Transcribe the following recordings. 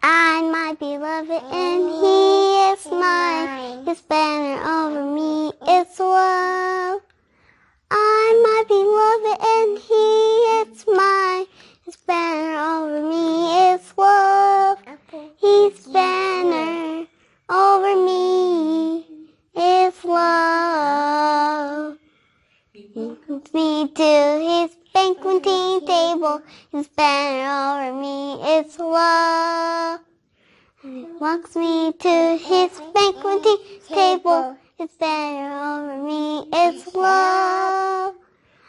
I'm my beloved and he is mine. His banner over me is love. I'm my beloved and he is mine. His banner over me is love. His banner over me is love. He brings me to his banqueting table. His banner over me is love. And he walks me to his banqueting table. His banner over me is love.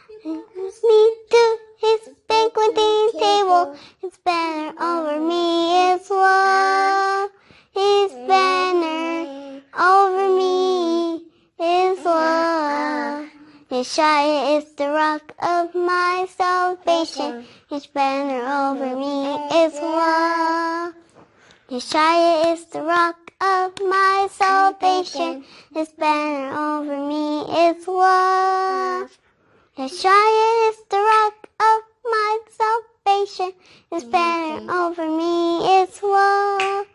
And he brings me to his banqueting table. His banner over me is love. His banner over me is love. Yashaya is the rock of my salvation. His banner over me is love. Yashaya is the rock of my salvation. His banner over me is love. Yashaya is the rock of my salvation. His banner over me is love.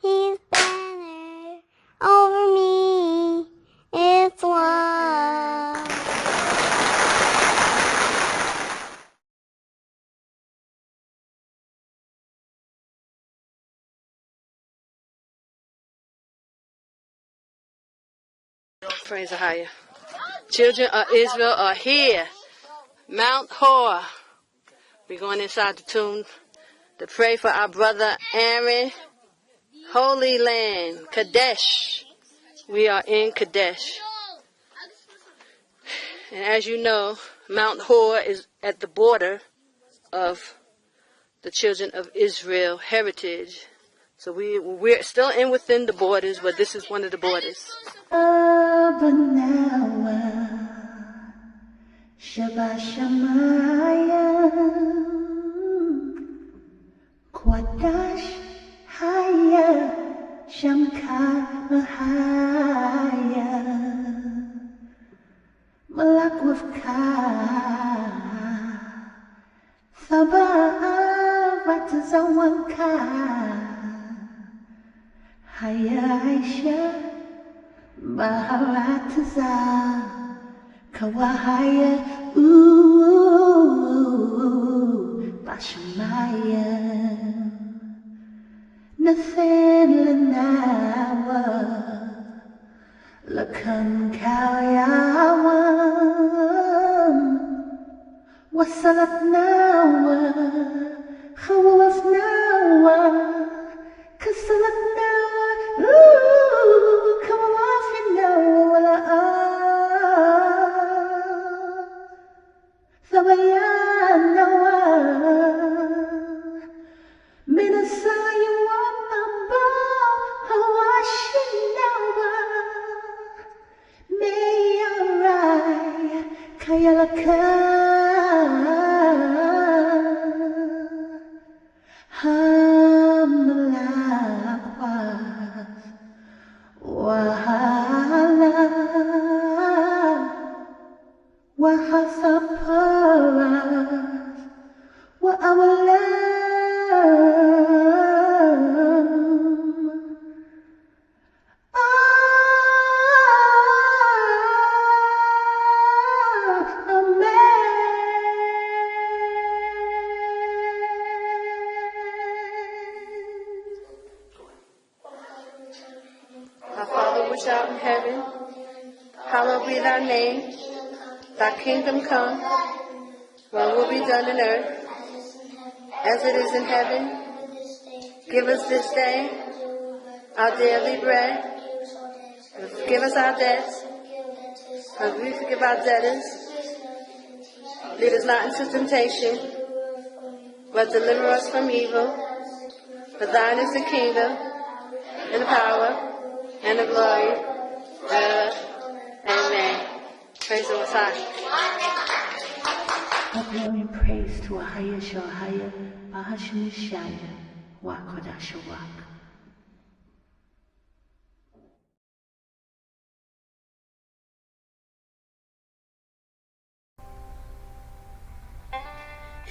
His banner over me is love. Praise AHAYAH. Children of Israel are here. Mount Hor. We're going inside the tomb to pray for our brother Aaron. Holy land, Qadash. We are in Qadash. And as you know, Mount Hor is at the border of the children of Israel heritage. So we're still within the borders, but this is one of the borders. Qadash, AHAYAH, sham, AHAYAH, Malak with Ka, Thaba, Vatazawan Ka, Hayasha, Baharataza, Kawahaya, Bashamaya, Nathan Lanawa, Lakan Kayawan, Wasalat Nawa, Khawaf Nawa, Kasalat Nawa, Kawaf Nawa, Thabayan Nawa, Minasaya Wapamba, Hawashin Nawa, Mayarai, Kayalaka, Hamlakwas, Wahala, Wahasaparas, Wa'awalam, Our Father which art in heaven, hallowed be thy name. Thy kingdom come, thy will be done on earth as it is in heaven. Give us this day our daily bread. Forgive us our debts, as we forgive our debtors. Lead us not into temptation, but deliver us from evil. For thine is the kingdom, and the power, and the glory, forever. Amen. Praise the Messiah. All glory and praise to AHAYAH, AHAYAH, Bahashim Yashaya, Qadash, Rawach.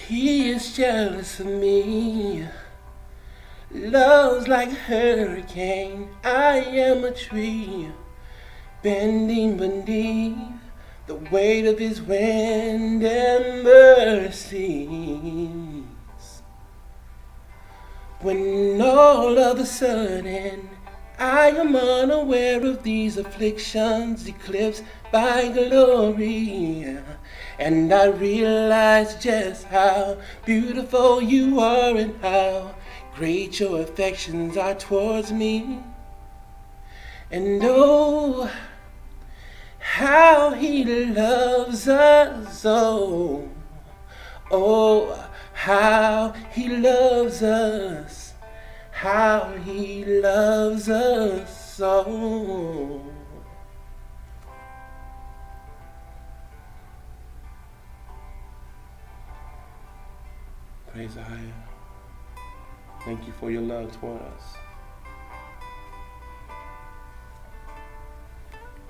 He is jealous of me. Love's like a hurricane. I am a tree bending beneath the weight of his wind and mercies. When all of a sudden I am unaware of these afflictions eclipsed by glory, and I realize just how beautiful you are and how great your affections are towards me. And oh, how he loves us, oh, oh, how he loves us, how he loves us so. Praise AHAYAH. Thank you for your love toward us.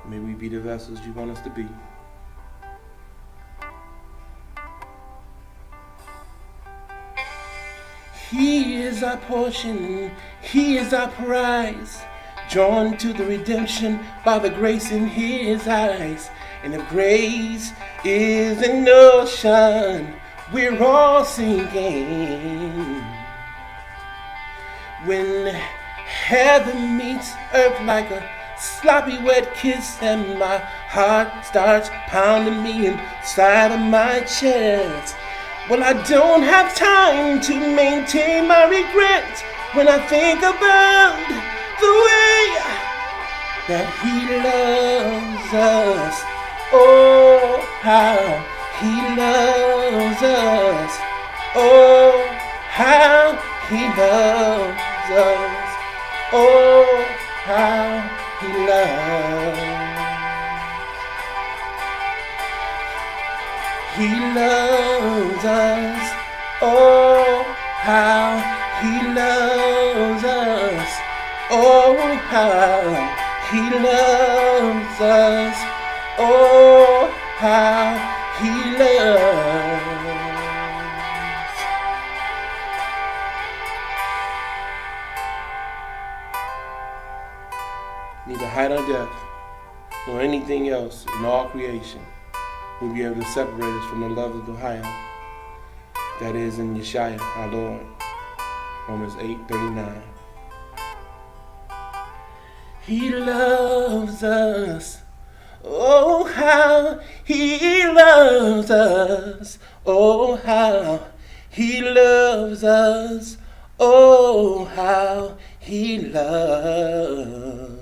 May we be the vessels you want us to be. He is our portion, he is our prize, drawn to the redemption by the grace in his eyes. And if grace is an ocean, we're all sinking. When heaven meets earth like a sloppy wet kiss, and my heart starts pounding me inside of my chest. Well, I don't have time to maintain my regret when I think about the way that he loves us. Oh, how he loves us. Oh, how he loves us. Oh, how he loves. He loves us. Oh, how he loves us. Oh, how he loves us. Oh, how he loves. Neither height or depth, nor anything else in all creation will be able to separate us from the love of AHAYAH that is in Yashaya, our Lord. Romans 8:39. He loves us. Oh, how he loves us. Oh, how he loves us. Oh, how he loves.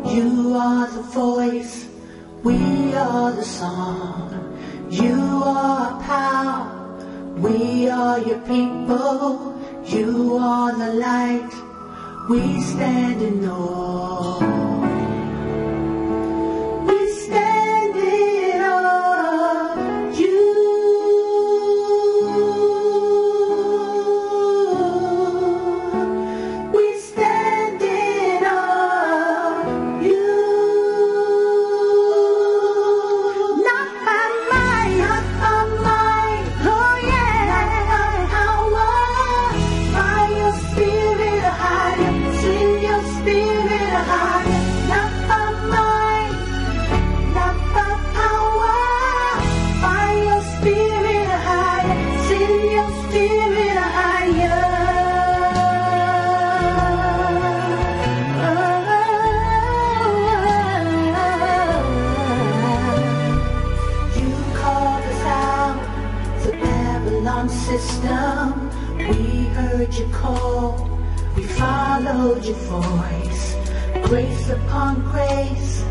You are the voice, we are the song. You are power, we are your people. You are the light, we stand in awe. We stand in awe of you. followed your voice. Grace upon grace,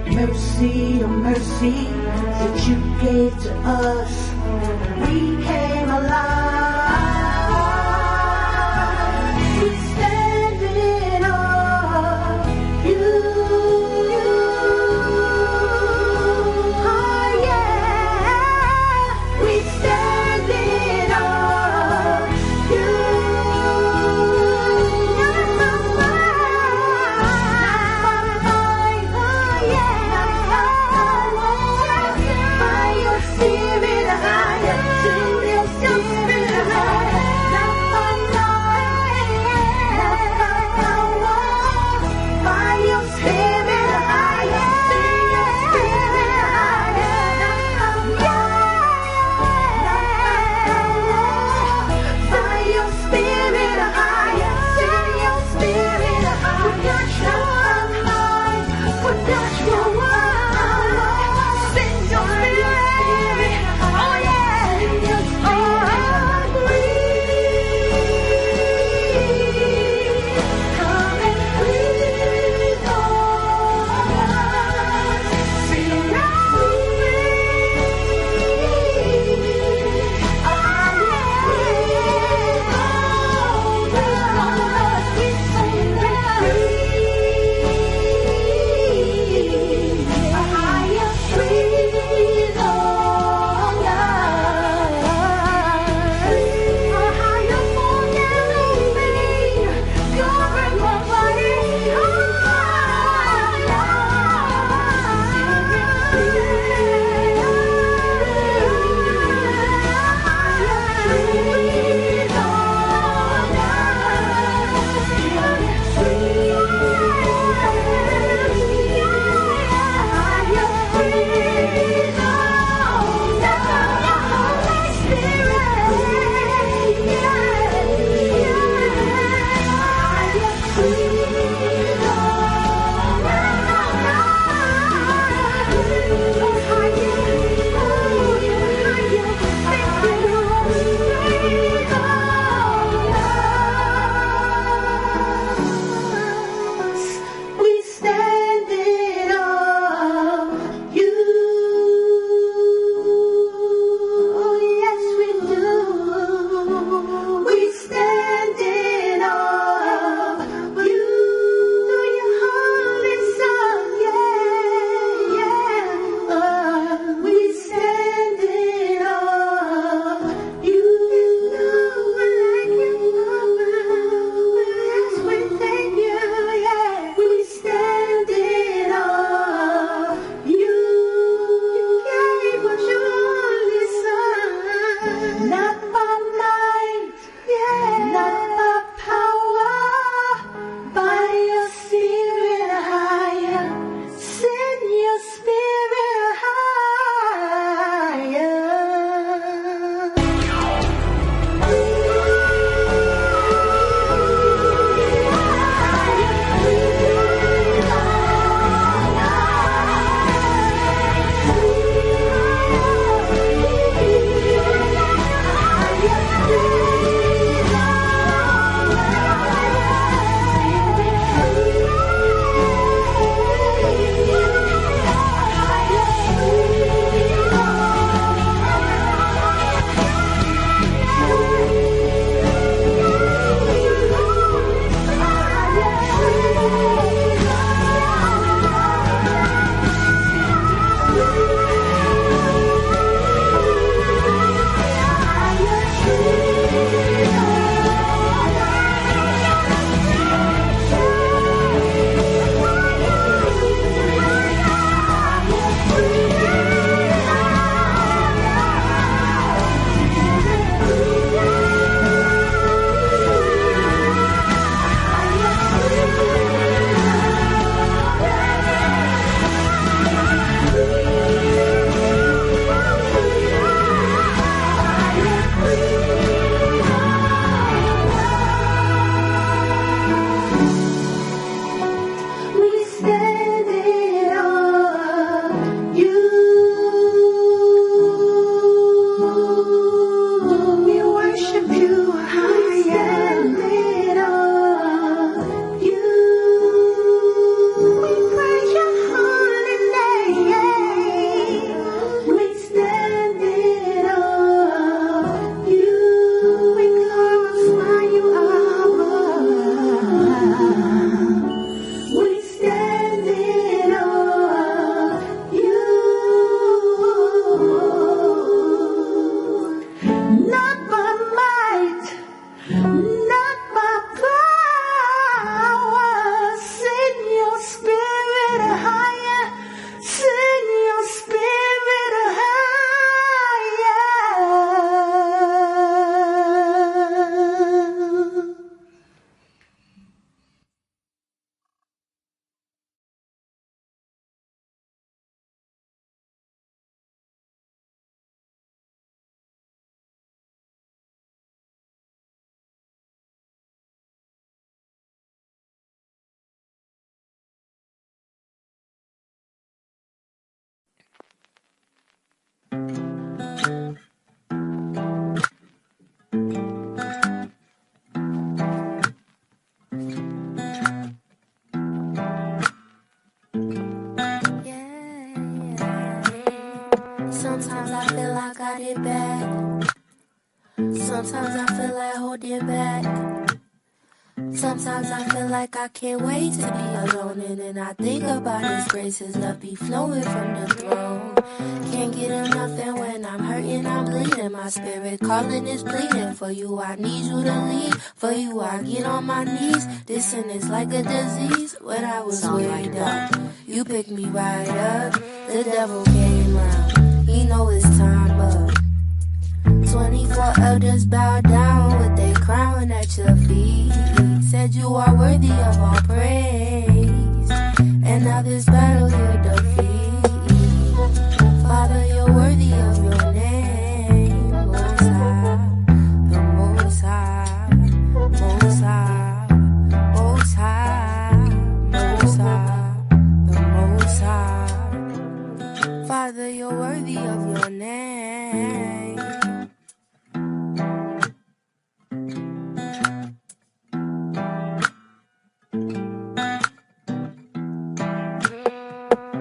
mercy on mercy that you gave to us. We came alive. We stand in awe of you. Oh yeah, we stand in awe of you. By your spirit, higher to your spirit. got it bad. Sometimes I feel like holding back. Sometimes I feel like I can't wait to be alone. And then I think about His grace, His love be flowing from the throne. Can't get enough, and when I'm hurting, I'm bleeding. My spirit calling is pleading. For you, I need you to lead. For you, I get on my knees. This sin is like a disease. When I was weighed up, you picked me right up. The devil came round. He know it's time up. 24 elders bow down with their crown at your feet. Said you are worthy of all praise, and now this battle you defeat. Father, you're worthy of your name. Most High, the Most High, Most High, Most High, Most High, the Most High. Father, you're worthy of your name.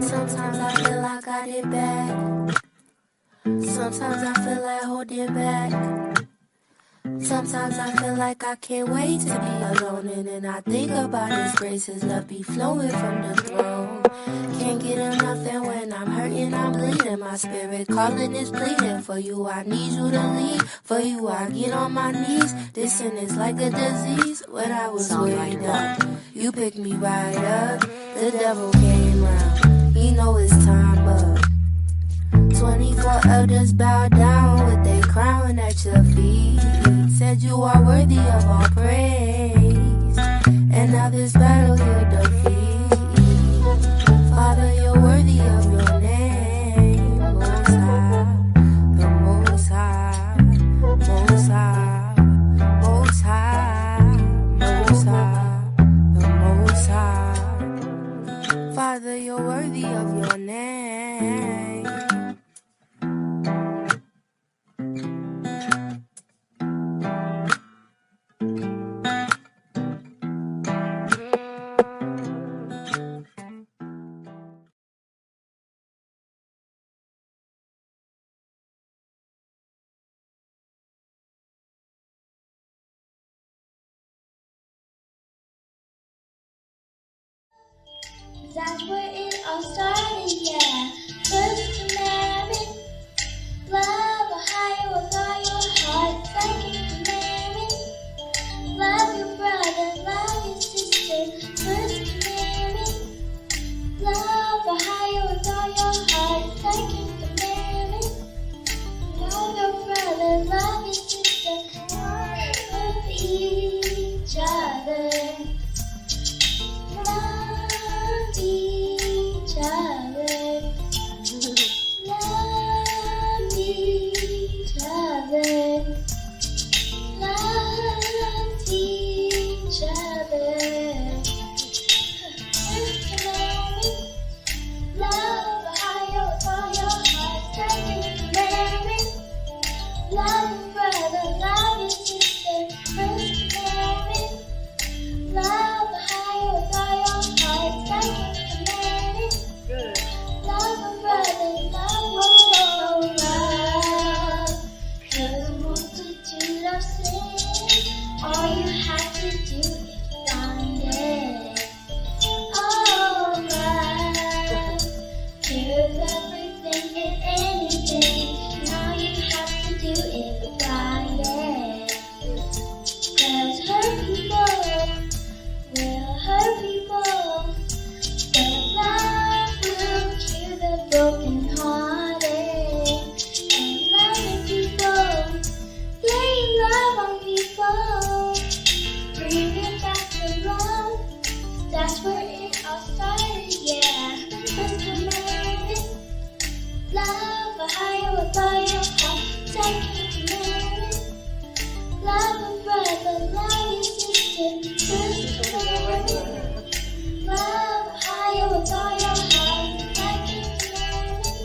Sometimes I feel like I did bad. Sometimes I feel like holding back. Sometimes I feel like I can't wait to be alone. And then I think about His grace, His love be flowing from the throne. Can't get enough, and when I'm hurting, I'm bleeding. My spirit calling is pleading. For you, I need you to lead. For you, I get on my knees. This sin is like a disease. When I was weighed up, you picked me right up. The devil came round. He know it's time up. 24 elders bow down with their crown at your feet. Said you are worthy of all praise, and now this battle you defeat. Father, you're worthy of your name. Most High, the Most High, Most High, Most High, Most High, the Most High. Father, you're worthy of your name. That's where it all started, yeah. First commandment, love AHAYAH with all your heart. Second commandment, love your brother, love your sister. First commandment, love AHAYAH with all your heart. Second commandment, love your brother, love your sister. Love each other. Love each other. Love each other. Love each other. First commandment, love AHAYAH with all your heart. Second commandment, love your brother, love your sister. First commandment, love AHAYAH with all your heart. Second commandment, love a brother, love your love. 'Cause a multitude of sins, all you have to do is find it. Oh, love cures everything and anything, and all you have to do is find it. 'Cause hurt people will hurt people, but love will cure the brokenhearted. And loving people, laying love on people, bringing back the love. That's where it all started, yeah. First commandment, love AHAYAH with all your heart. Second commandment, love a brother, love your sister. First commandment, love AHAYAH with all your heart. Second commandment,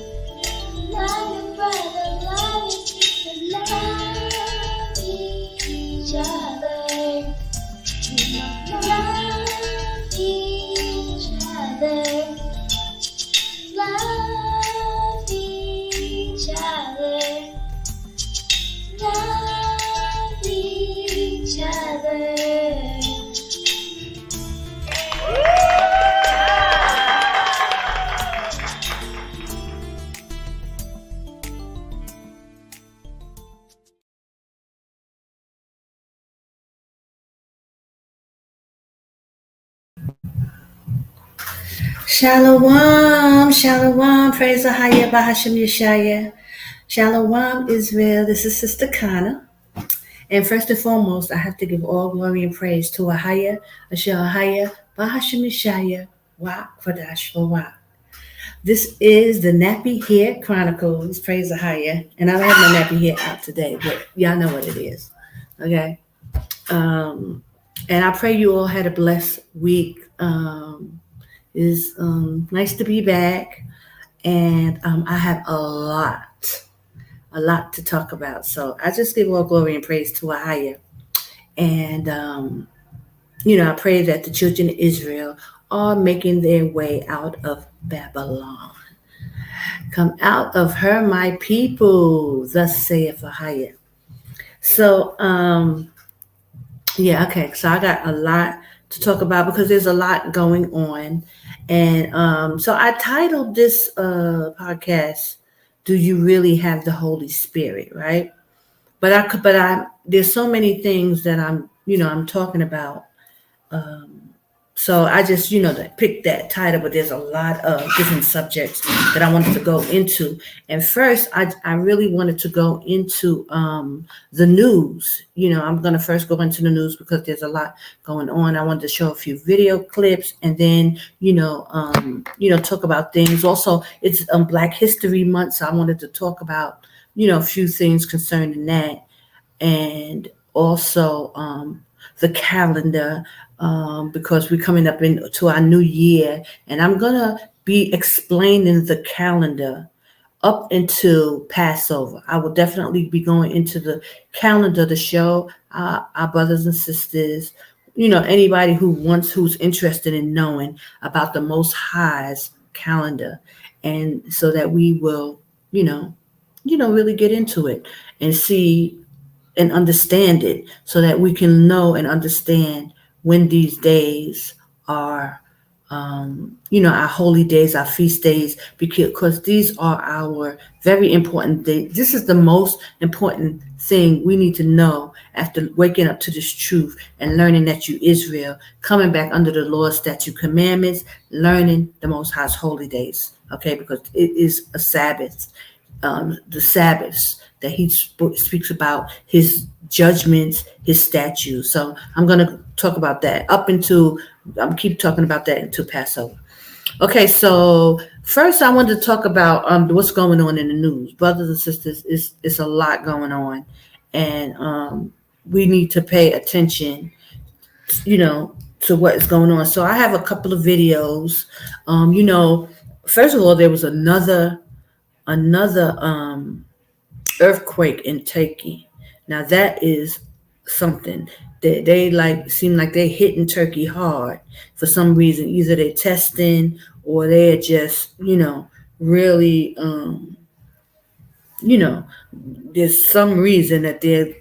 love your brother, love your sister. Love each other. Love each other. Love each other. Shalom, shalom, praise AHAYAH, Bahasham Yashaya. Shalom, Israel. This is Sister Kana. And first and foremost, I have to give all glory and praise to AHAYAH, AHAYAH, Bahasham Yashaya, Qadash, Rawach. This is the Nappy Hair Chronicles, praise AHAYAH. And I don't have my nappy hair out today, but y'all know what it is. Okay? And I pray you all had a blessed week. It's nice to be back, and I have a lot to talk about. So I just give all glory and praise to AHAYAH. And, I pray that the children of Israel are making their way out of Babylon. Come out of her, my people, thus saith AHAYAH. So, okay. So I got a lot to talk about because there's a lot going on. And so I titled this podcast, "Do You Really Have the Holy Spirit?" Right? But there's so many things that I'm talking about. So I just, picked that title, but there's a lot of different subjects that I wanted to go into. And first, I really wanted to go into the news. I'm going to first go into the news because there's a lot going on. I wanted to show a few video clips and then, talk about things. Also, it's Black History Month, so I wanted to talk about, a few things concerning that. And also the calendar, because we're coming up into our new year, and I'm gonna be explaining the calendar up until Passover. I will definitely be going into the calendar to show our brothers and sisters, anybody who's interested in knowing about the Most High's calendar, and so that we will, really get into it and see and understand it, so that we can know and understand when these days are, our holy days, our feast days, because these are our very important days. This is the most important thing we need to know after waking up to this truth and learning that you Israel, coming back under the Lord's statute commandments, learning the Most High's holy days, okay, because it is a Sabbath, the Sabbaths that he speaks about, his judgments, his statutes. So I'm going to talk about that keep talking about that until Passover. Okay, so first I wanted to talk about what's going on in the news. Brothers and sisters, it's a lot going on, and we need to pay attention, to what is going on. So I have a couple of videos. First of all, there was another earthquake in Turkey. Now that is something. They seem like they're hitting Turkey hard for some reason. Either they're testing or they're just, really, there's some reason that they're,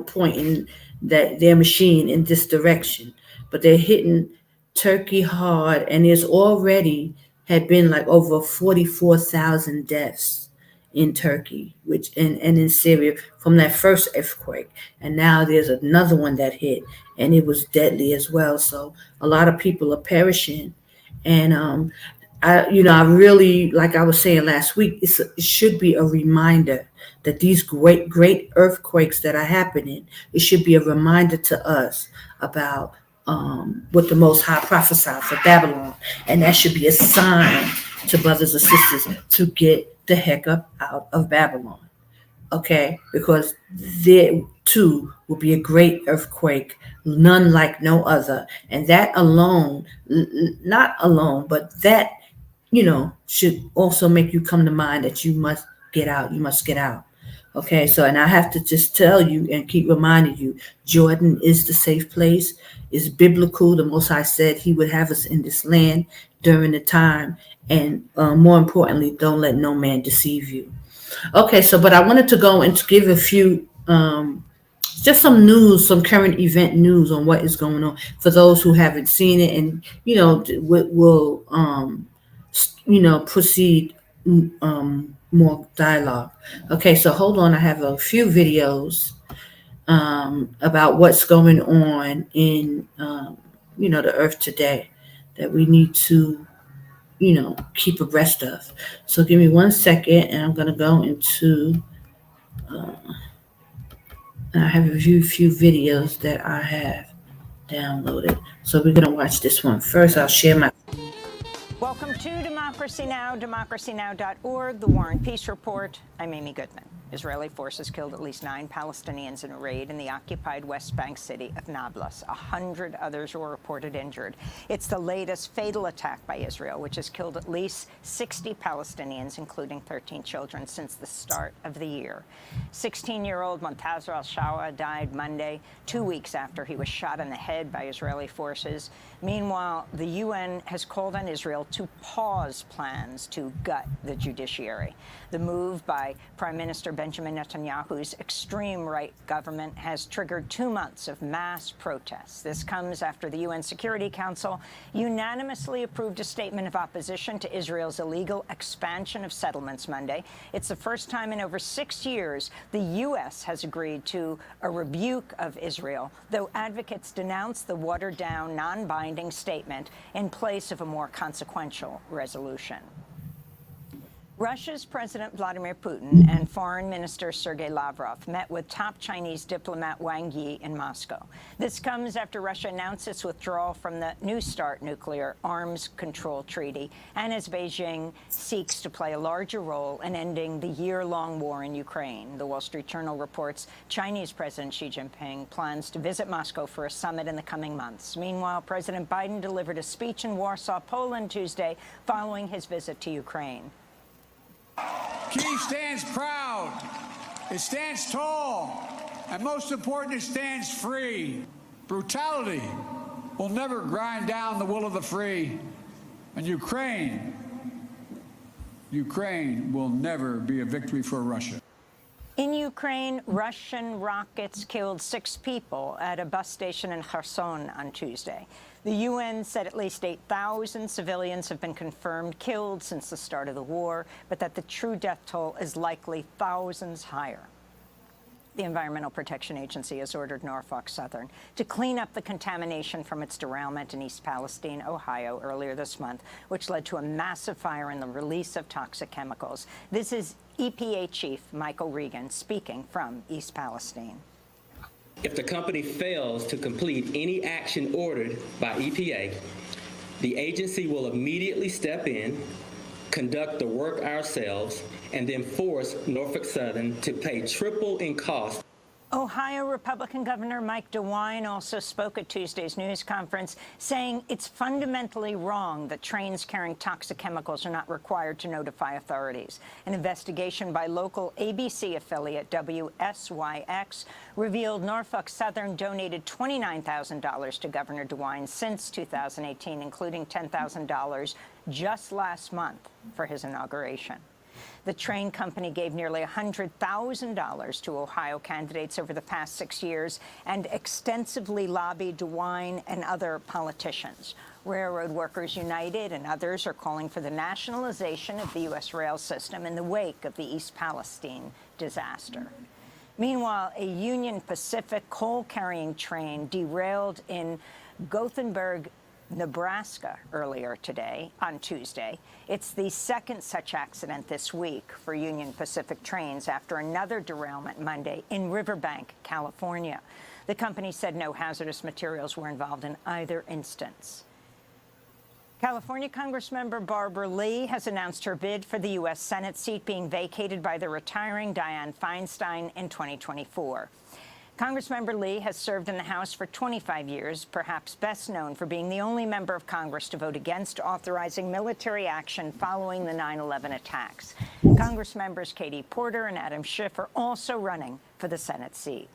pointing their machine in this direction. But they're hitting Turkey hard, and there's already had been like over 44,000 deaths in Turkey, and in Syria from that first earthquake. And now there's another one that hit, and it was deadly as well. So a lot of people are perishing. And I really, like I was saying last week, it should be a reminder that these great earthquakes that are happening, it should be a reminder to us about what the Most High prophesied for Babylon. And that should be a sign to brothers and sisters to get the heck up out of Babylon. Okay? Because there too will be a great earthquake, none like no other. And that alone, not alone, but that, should also make you come to mind that you must get out. You must get out. Okay, so, and I have to just tell you and keep reminding you, Jordan is the safe place. It's biblical. The Most High said he would have us in this land during the time. And more importantly, don't let no man deceive you. Okay, so, but I wanted to go and to give a few, just some news, some current event news on what is going on for those who haven't seen it, and, will proceed more dialogue. Okay, so hold on. I have a few videos about what's going on in, the earth today that we need to keep abreast of. So give me 1 second, and I'm going to go into, I have a few videos that I have downloaded. So we're going to watch this one first. I'll share my. Welcome to Democracy Now!, democracynow.org, The War and Peace Report. I'm Amy Goodman. Israeli forces killed at least 9 Palestinians in a raid in the occupied West Bank city of Nablus. 100 others were reported injured. It's the latest fatal attack by Israel, which has killed at least 60 Palestinians, including 13 children, since the start of the year. 16-year-old Montazer al-Shawa died Monday, 2 weeks after he was shot in the head by Israeli forces. Meanwhile, the UN has called on Israel to pause plans to gut the judiciary. The move by Prime Minister Benjamin Netanyahu's extreme right government has triggered 2 months of mass protests. This comes after the UN Security Council unanimously approved a statement of opposition to Israel's illegal expansion of settlements Monday. It's the first time in over 6 years the U.S. has agreed to a rebuke of Israel, though advocates denounce the watered-down, non-binding statement in place of a more consequential resolution. Russia's President Vladimir Putin and Foreign Minister Sergei Lavrov met with top Chinese diplomat Wang Yi in Moscow. This comes after Russia announced its withdrawal from the New START nuclear arms control treaty, and as Beijing seeks to play a larger role in ending the year-long war in Ukraine. The Wall Street Journal reports Chinese President Xi Jinping plans to visit Moscow for a summit in the coming months. Meanwhile, President Biden delivered a speech in Warsaw, Poland, Tuesday, following his visit to Ukraine. Kyiv stands proud, it stands tall, and most important, it stands free. Brutality will never grind down the will of the free, and Ukraine will never be a victory for Russia. In Ukraine, Russian rockets killed 6 people at a bus station in Kherson on Tuesday. The UN said at least 8,000 civilians have been confirmed killed since the start of the war, but that the true death toll is likely thousands higher. The Environmental Protection Agency has ordered Norfolk Southern to clean up the contamination from its derailment in East Palestine, Ohio, earlier this month, which led to a massive fire and the release of toxic chemicals. This is EPA Chief Michael Regan speaking from East Palestine. If the company fails to complete any action ordered by EPA, the agency will immediately step in, conduct the work ourselves, and then force Norfolk Southern to pay triple in cost. Ohio Republican Governor Mike DeWine also spoke at Tuesday's news conference, saying it's fundamentally wrong that trains carrying toxic chemicals are not required to notify authorities. An investigation by local ABC affiliate WSYX revealed Norfolk Southern donated $29,000 to Governor DeWine since 2018, including $10,000 just last month for his inauguration. The train company gave nearly $100,000 to Ohio candidates over the past 6 years and extensively lobbied DeWine and other politicians. Railroad Workers United and others are calling for the nationalization of the U.S. rail system in the wake of the East Palestine disaster. Meanwhile, a Union Pacific coal-carrying train derailed in Gothenburg, Nebraska earlier today, on Tuesday. It's the second such accident this week for Union Pacific trains after another derailment Monday in Riverbank, California. The company said no hazardous materials were involved in either instance. California Congressmember Barbara Lee has announced her bid for the U.S. Senate seat being vacated by the retiring Dianne Feinstein in 2024. Congressmember Lee has served in the House for 25 years, perhaps best known for being the only member of Congress to vote against authorizing military action following the 9/11 attacks. Congressmembers Katie Porter and Adam Schiff are also running for the Senate seat.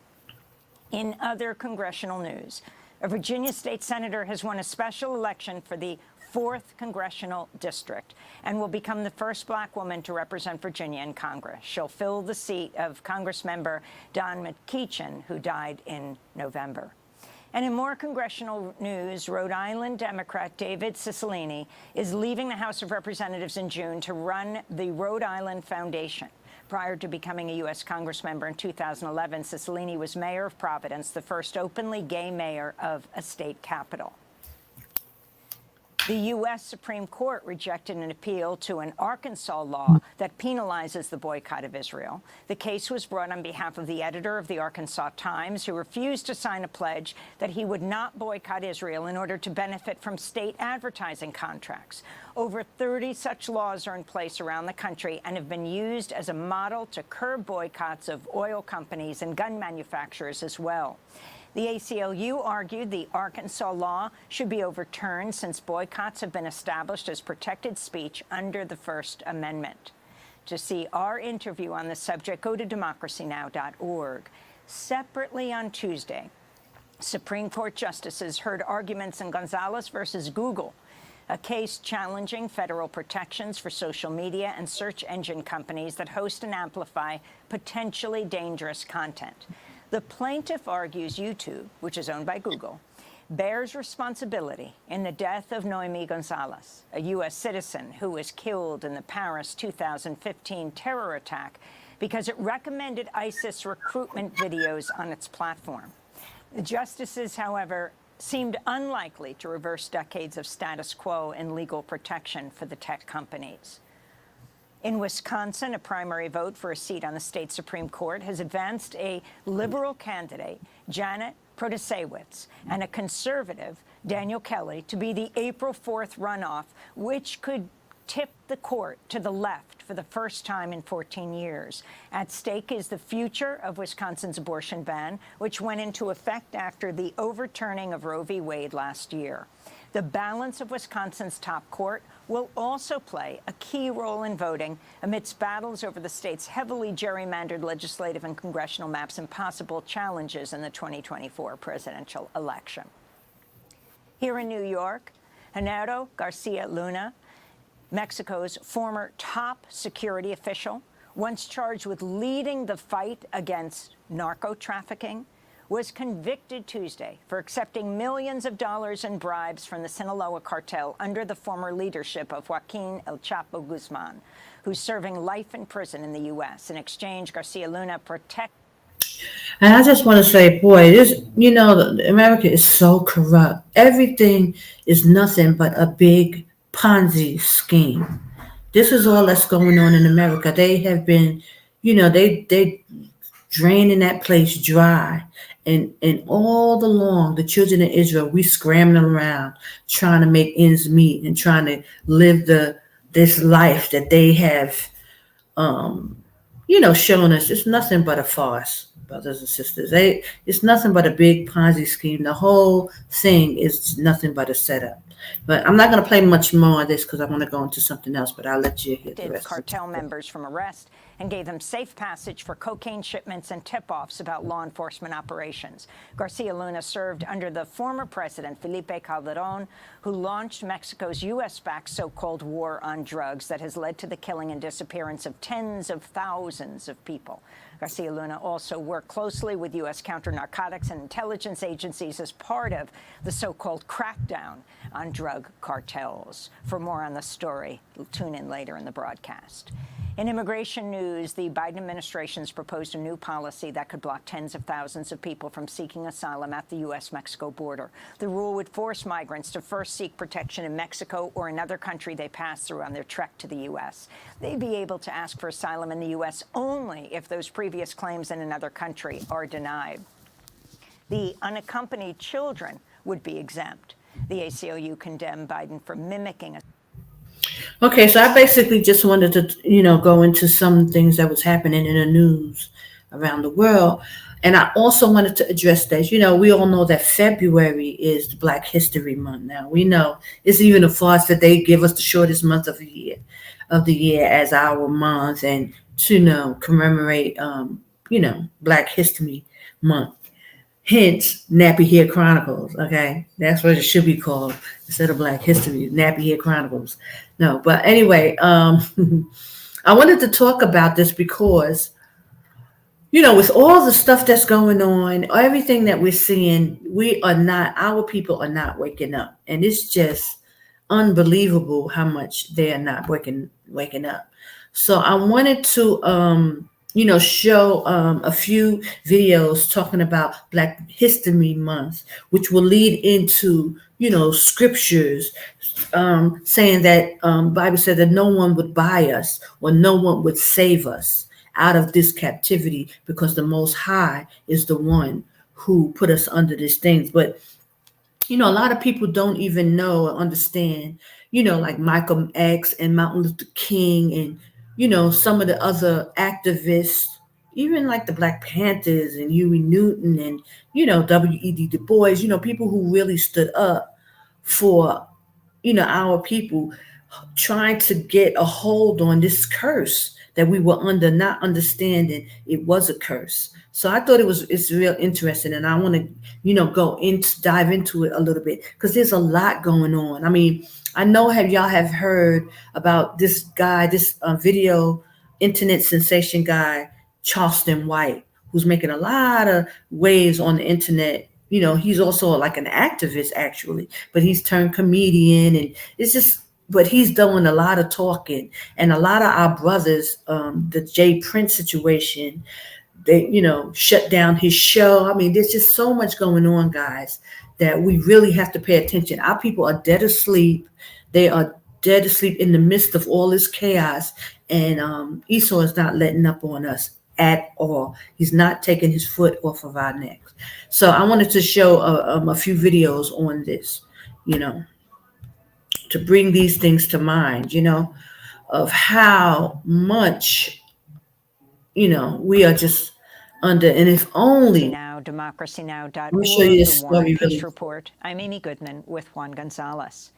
In other congressional news, a Virginia state senator has won a special election for the 4th Congressional District and will become the first black woman to represent Virginia in Congress. She'll fill the seat of Congressmember Don McEachin, who died in November. And in more congressional news, Rhode Island Democrat David Cicilline is leaving the House of Representatives in June to run the Rhode Island Foundation. Prior to becoming a U.S. Congressmember in 2011, Cicilline was mayor of Providence, the first openly gay mayor of a state capital. The U.S. Supreme Court rejected an appeal to an Arkansas law that penalizes the boycott of Israel. The case was brought on behalf of the editor of the Arkansas Times, who refused to sign a pledge that he would not boycott Israel in order to benefit from state advertising contracts. Over 30 such laws are in place around the country and have been used as a model to curb boycotts of oil companies and gun manufacturers as well. The ACLU argued the Arkansas law should be overturned since boycotts have been established as protected speech under the First Amendment. To see our interview on the subject, go to democracynow.org. Separately on Tuesday, Supreme Court justices heard arguments in Gonzalez versus Google, a case challenging federal protections for social media and search engine companies that host and amplify potentially dangerous content. The plaintiff argues YouTube, which is owned by Google, bears responsibility in the death of Noemi Gonzalez, a U.S. citizen who was killed in the Paris 2015 terror attack because it recommended ISIS recruitment videos on its platform. The justices, however, seemed unlikely to reverse decades of status quo and legal protection for the tech companies. In Wisconsin, a primary vote for a seat on the state Supreme Court has advanced a liberal candidate, Janet Protasewicz, and a conservative, Daniel Kelly, to be the April 4th runoff, which could tip the court to the left for the first time in 14 years. At stake is the future of Wisconsin's abortion ban, which went into effect after the overturning of Roe v. Wade last year. The balance of Wisconsin's top court will also play a key role in voting amidst battles over the state's heavily gerrymandered legislative and congressional maps and possible challenges in the 2024 presidential election. Here in New York, Genaro Garcia Luna, Mexico's former top security official, once charged with leading the fight against narco-trafficking, was convicted Tuesday for accepting millions of dollars in bribes from the Sinaloa cartel under the former leadership of Joaquin El Chapo Guzman, who's serving life in prison in the U.S. In exchange, Garcia Luna protected. And I just want to say, boy, this, America is so corrupt. Everything is nothing but a big Ponzi scheme. This is all that's going on in America. They have been, they draining that place dry. And all along, the children of Israel, we scrambling around, trying to make ends meet and trying to live this life that they have, shown us. It's nothing but a farce, brothers and sisters. It's nothing but a big Ponzi scheme. The whole thing is nothing but a setup. But I'm not going to play much more of this because I want to go into something else, but I'll let you hear the rest. Cartel members from arrest and gave them safe passage for cocaine shipments and tip-offs about law enforcement operations. Garcia Luna served under the former president, Felipe Calderon, who launched Mexico's U.S.-backed so-called war on drugs that has led to the killing and disappearance of tens of thousands of people. Garcia Luna also worked closely with U.S. counter-narcotics and intelligence agencies as part of the so-called crackdown on drug cartels. For more on the story, tune in later in the broadcast. In immigration news, the Biden administration's proposed a new policy that could block tens of thousands of people from seeking asylum at the U.S.-Mexico border. The rule would force migrants to first seek protection in Mexico or another country they pass through on their trek to the U.S. They'd be able to ask for asylum in the U.S. only if those previous claims in another country are denied. The unaccompanied children would be exempt. The ACLU condemned Biden for mimicking a... Okay, so I basically just wanted to, go into some things that was happening in the news around the world. And I also wanted to address that. We all know that February is the Black History Month. Now, we know it's even a farce that they give us the shortest month of the year as our month and to, commemorate, Black History Month. Hence, Nappy Hair Chronicles, okay? That's what it should be called instead of Black History, Nappy Hair Chronicles. No, but anyway, I wanted to talk about this because, with all the stuff that's going on, everything that we're seeing, our people are not waking up. And it's just unbelievable how much they are not waking up. So I wanted to show a few videos talking about Black History Month, which will lead into, scriptures saying that Bible said that no one would buy us or no one would save us out of this captivity because the Most High is the one who put us under these things. But a lot of people don't even know or understand, like Malcolm X and Martin Luther King and, some of the other activists, even like the Black Panthers and Huey Newton and, W.E.B. Du Bois, people who really stood up for, our people trying to get a hold on this curse that we were under, not understanding it was a curse. So I thought it's real interesting, and I want to, dive into it a little bit because there's a lot going on. I mean, I know y'all have heard about this guy, this video internet sensation guy, Charleston White, who's making a lot of waves on the internet. He's also like an activist actually, but he's turned comedian, and it's just, but he's doing a lot of talking, and a lot of our brothers, the Jay Prince situation, they, shut down his show. I mean, there's just so much going on, guys, that we really have to pay attention. Our people are dead asleep. They are dead asleep in the midst of all this chaos, and Esau is not letting up on us at all. He's not taking his foot off of our necks. So I wanted to show a few videos on this, to bring these things to mind, of how much, we are just under. And if only now, democracynow.org, let me show you this the War and story Peace really. Report. I'm Amy Goodman with Juan Gonzalez.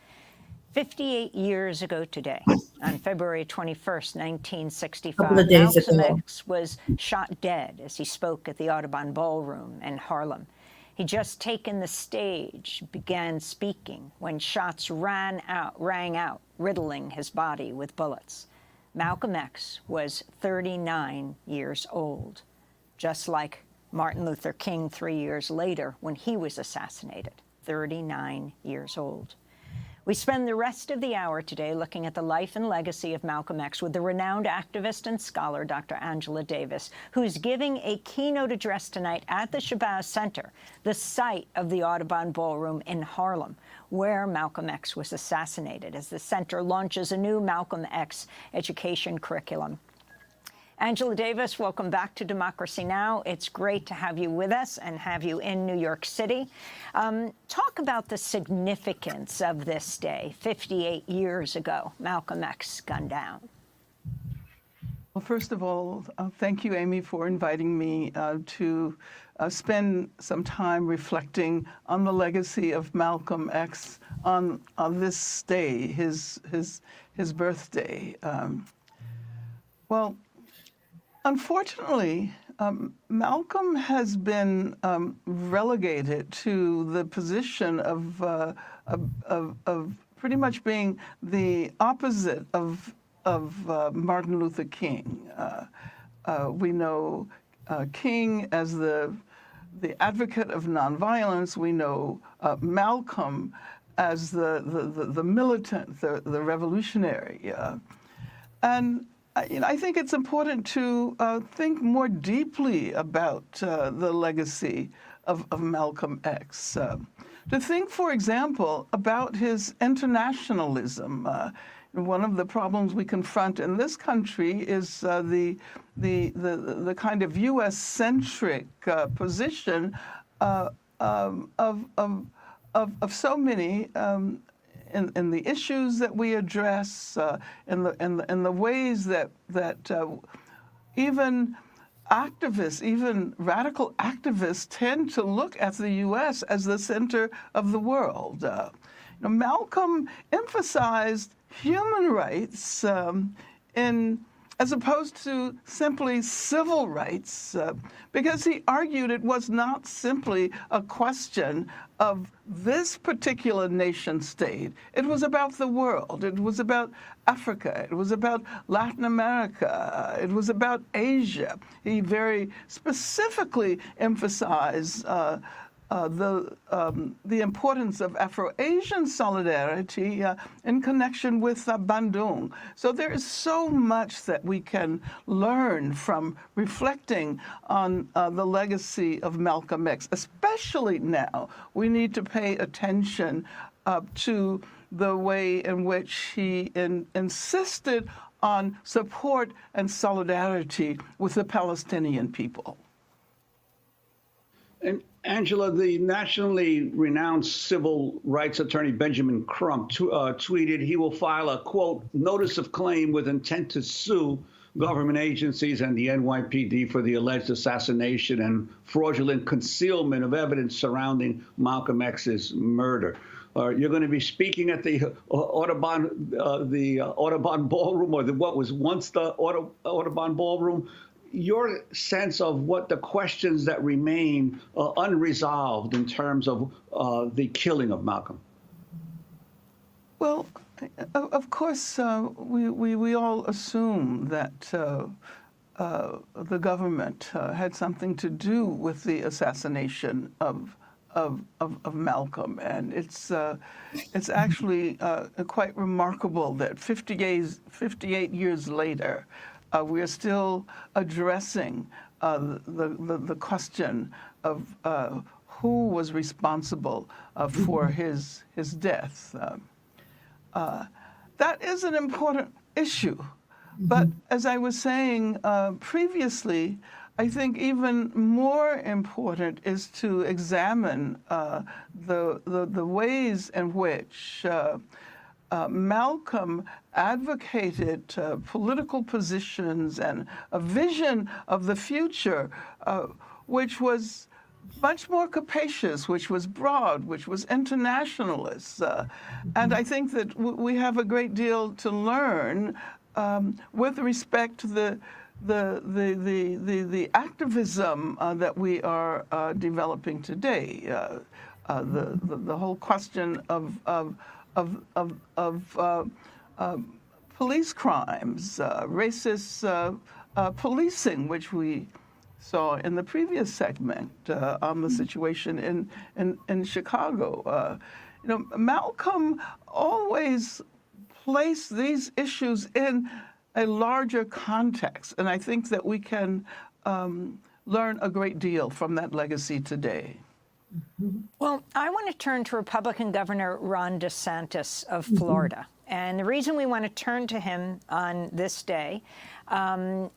58 years ago today, on February 21st, 1965, Malcolm X was shot dead as he spoke at the Audubon Ballroom in Harlem. He'd just taken the stage, began speaking, when shots rang out, riddling his body with bullets. Malcolm X was 39 years old, just like Martin Luther King 3 years later when he was assassinated, 39 years old. We spend the rest of the hour today looking at the life and legacy of Malcolm X with the renowned activist and scholar, Dr. Angela Davis, who's giving a keynote address tonight at the Shabazz Center, the site of the Audubon Ballroom in Harlem, where Malcolm X was assassinated, as the center launches a new Malcolm X education curriculum. Angela Davis, welcome back to Democracy Now! It's great to have you with us and have you in New York City. Talk about the significance of this day, 58 years ago, Malcolm X gunned down. Well, first of all, thank you, Amy, for inviting me to spend some time reflecting on the legacy of Malcolm X on this day, his birthday. Well, unfortunately, Malcolm has been relegated to the position of pretty much being the opposite of Martin Luther King. We know King as the advocate of nonviolence. We know Malcolm as the militant, the revolutionary, and I think it's important to think more deeply about the legacy of Malcolm X. To think, for example, about his internationalism. One of the problems we confront in this country is the kind of U.S.-centric position of so many. In the issues that we address, in the ways that even activists, even radical activists, tend to look at the U.S. as the center of the world. Malcolm emphasized human rights as opposed to simply civil rights, because he argued it was not simply a question of this particular nation state. It was about the world. It was about Africa. It was about Latin America. It was about Asia. He very specifically emphasized the importance of Afro-Asian solidarity in connection with Bandung. So there is so much that we can learn from reflecting on the legacy of Malcolm X. Especially now, we need to pay attention to the way in which he insisted on support and solidarity with the Palestinian people. And Angela, the nationally renowned civil rights attorney Benjamin Crump tweeted he will file a, quote, notice of claim with intent to sue government agencies and the NYPD for the alleged assassination and fraudulent concealment of evidence surrounding Malcolm X's murder. You're going to be speaking at the Audubon Ballroom, or what was once the Audubon Ballroom. Your sense of what the questions that remain unresolved in terms of the killing of Malcolm? Well, of course, we all assume that the government had something to do with the assassination of Malcolm, and it's actually quite remarkable that 58 years later, we are still addressing the question of who was responsible for his death. That is an important issue, but as I was saying previously, I think even more important is to examine the ways in which Malcolm advocated political positions and a vision of the future, which was much more capacious, which was broad, which was internationalist. And I think that we have a great deal to learn with respect to the activism that we are developing today. The whole question of police crimes, racist policing, which we saw in the previous segment on the situation in Chicago. Malcolm always placed these issues in a larger context, and I think that we can learn a great deal from that legacy today. Well, I want to turn to Republican Governor Ron DeSantis of Florida. And the reason we want to turn to him on this day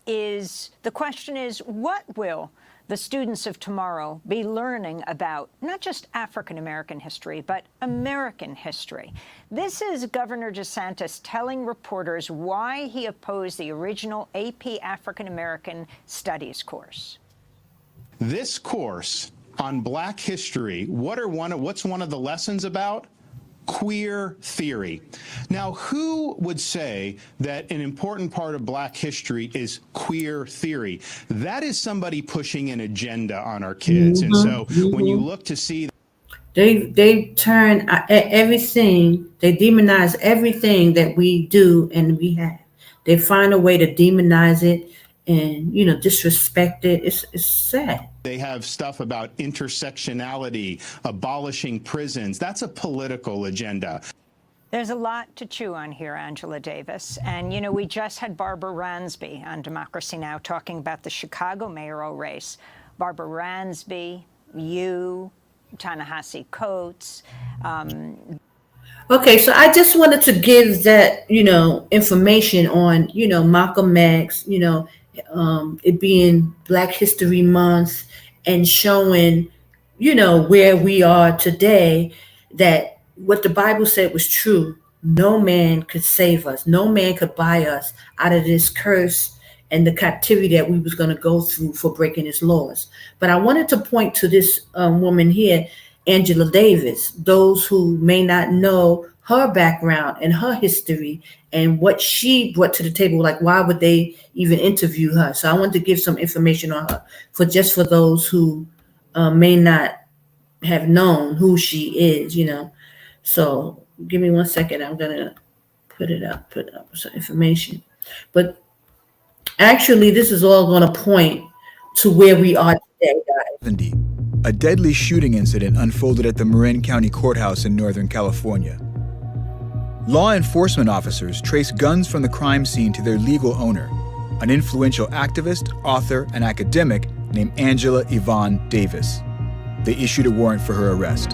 is the question is, what will the students of tomorrow be learning about not just African-American history, but American history? This is Governor DeSantis telling reporters why he opposed the original AP African-American Studies course. This course on Black history, what's one of the lessons about? Queer theory. Now, who would say that an important part of Black history is queer theory? That is somebody pushing an agenda on our kids. And so when you look to see... They turn everything, they demonize everything that we do and we have. They find a way to demonize it and, disrespect it. It's sad. They have stuff about intersectionality, abolishing prisons. That's a political agenda. There's a lot to chew on here, Angela Davis. And, we just had Barbara Ransby on Democracy Now! Talking about the Chicago mayoral race. Barbara Ransby, you, Ta-Nehisi Coates. Okay, so I just wanted to give that, information on, Malcolm X, it being Black History Month and showing, where we are today, that what the Bible said was true. No man could save us. No man could buy us out of this curse and the captivity that we was going to go through for breaking his laws. But I wanted to point to this woman here, Angela Davis, those who may not know her background and her history and what she brought to the table. Like, why would they even interview her? So I wanted to give some information on her for those who may not have known who she is, So give me 1 second. I'm going to put up some information. But actually, this is all going to point to where we are today, guys. a deadly shooting incident unfolded at the Marin County Courthouse in Northern California. Law enforcement officers traced guns from the crime scene to their legal owner, an influential activist, author, and academic named Angela Yvonne Davis. They issued a warrant for her arrest.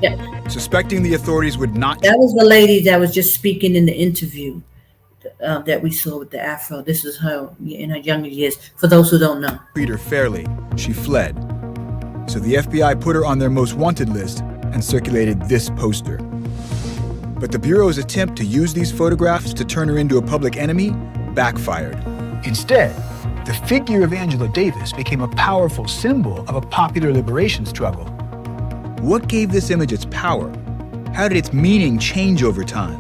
Yeah. Suspecting the authorities would not... That was the lady that was just speaking in the interview that we saw with the afro. This is her in her younger years, for those who don't know. ...treat her fairly, she fled. So the FBI put her on their most wanted list and circulated this poster. But the Bureau's attempt to use these photographs to turn her into a public enemy backfired. Instead, the figure of Angela Davis became a powerful symbol of a popular liberation struggle. What gave this image its power? How did its meaning change over time?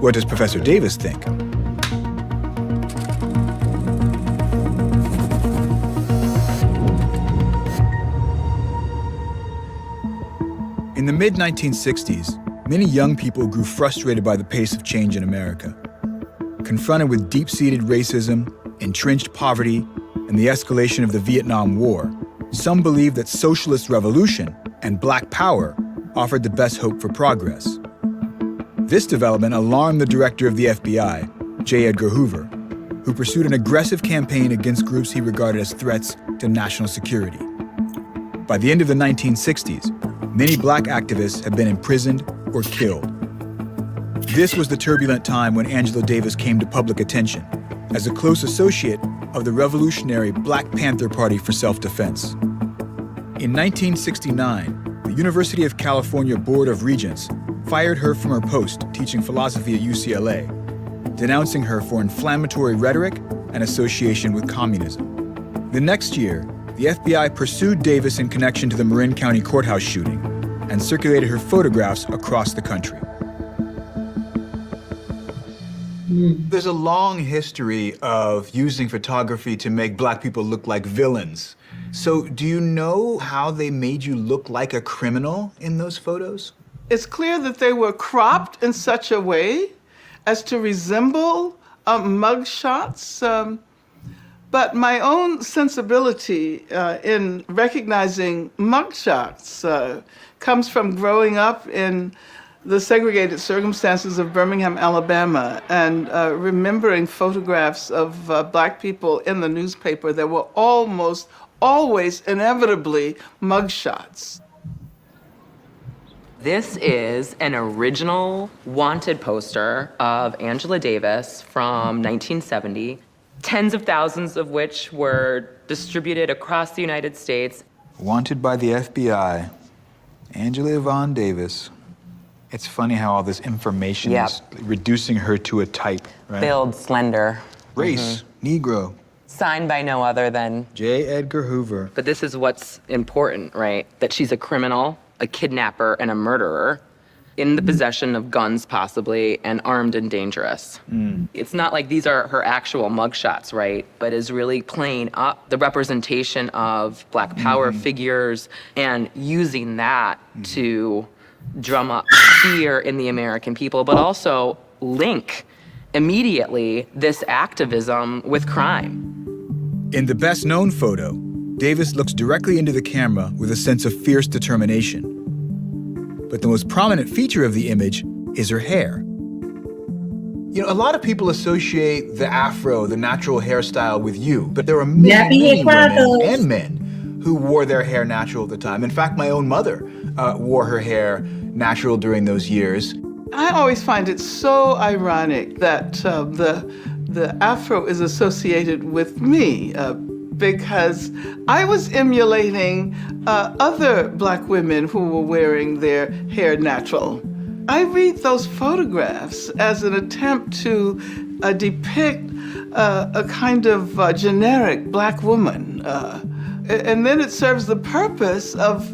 What does Professor Davis think? In the mid-1960s, many young people grew frustrated by the pace of change in America. Confronted with deep-seated racism, entrenched poverty, and the escalation of the Vietnam War, some believed that socialist revolution and black power offered the best hope for progress. This development alarmed the director of the FBI, J. Edgar Hoover, who pursued an aggressive campaign against groups he regarded as threats to national security. By the end of the 1960s, many black activists had been imprisoned or killed. This was the turbulent time when Angela Davis came to public attention as a close associate of the revolutionary Black Panther Party for Self-Defense. In 1969, the University of California Board of Regents fired her from her post teaching philosophy at UCLA, denouncing her for inflammatory rhetoric and association with communism. The next year, the FBI pursued Davis in connection to the Marin County Courthouse shooting and circulated her photographs across the country. There's a long history of using photography to make black people look like villains. So do you know how they made you look like a criminal in those photos? It's clear that they were cropped in such a way as to resemble mugshots. But my own sensibility in recognizing mugshots comes from growing up in the segregated circumstances of Birmingham, Alabama, and remembering photographs of black people in the newspaper that were almost always inevitably mugshots. This is an original wanted poster of Angela Davis from 1970, tens of thousands of which were distributed across the United States. Wanted by the FBI, Angela Yvonne Davis. It's funny how all this information is reducing her to a type, right? Build, slender. Race, Negro. Signed by no other than J. Edgar Hoover. But this is what's important, right? That she's a criminal, a kidnapper, and a murderer in the possession of guns, possibly, and armed and dangerous. It's not like these are her actual mugshots, right? But is really playing up the representation of Black power figures and using that to drum up fear in the American people, but also link immediately this activism with crime. In the best-known photo, Davis looks directly into the camera with a sense of fierce determination. But the most prominent feature of the image is her hair. You know, a lot of people associate the afro, the natural hairstyle, with you, but there were many women and men who wore their hair natural at the time. In fact, my own mother wore her hair natural during those years. I always find it so ironic that the afro is associated with me because I was emulating other Black women who were wearing their hair natural. I read those photographs as an attempt to depict a kind of generic Black woman. And then it serves the purpose of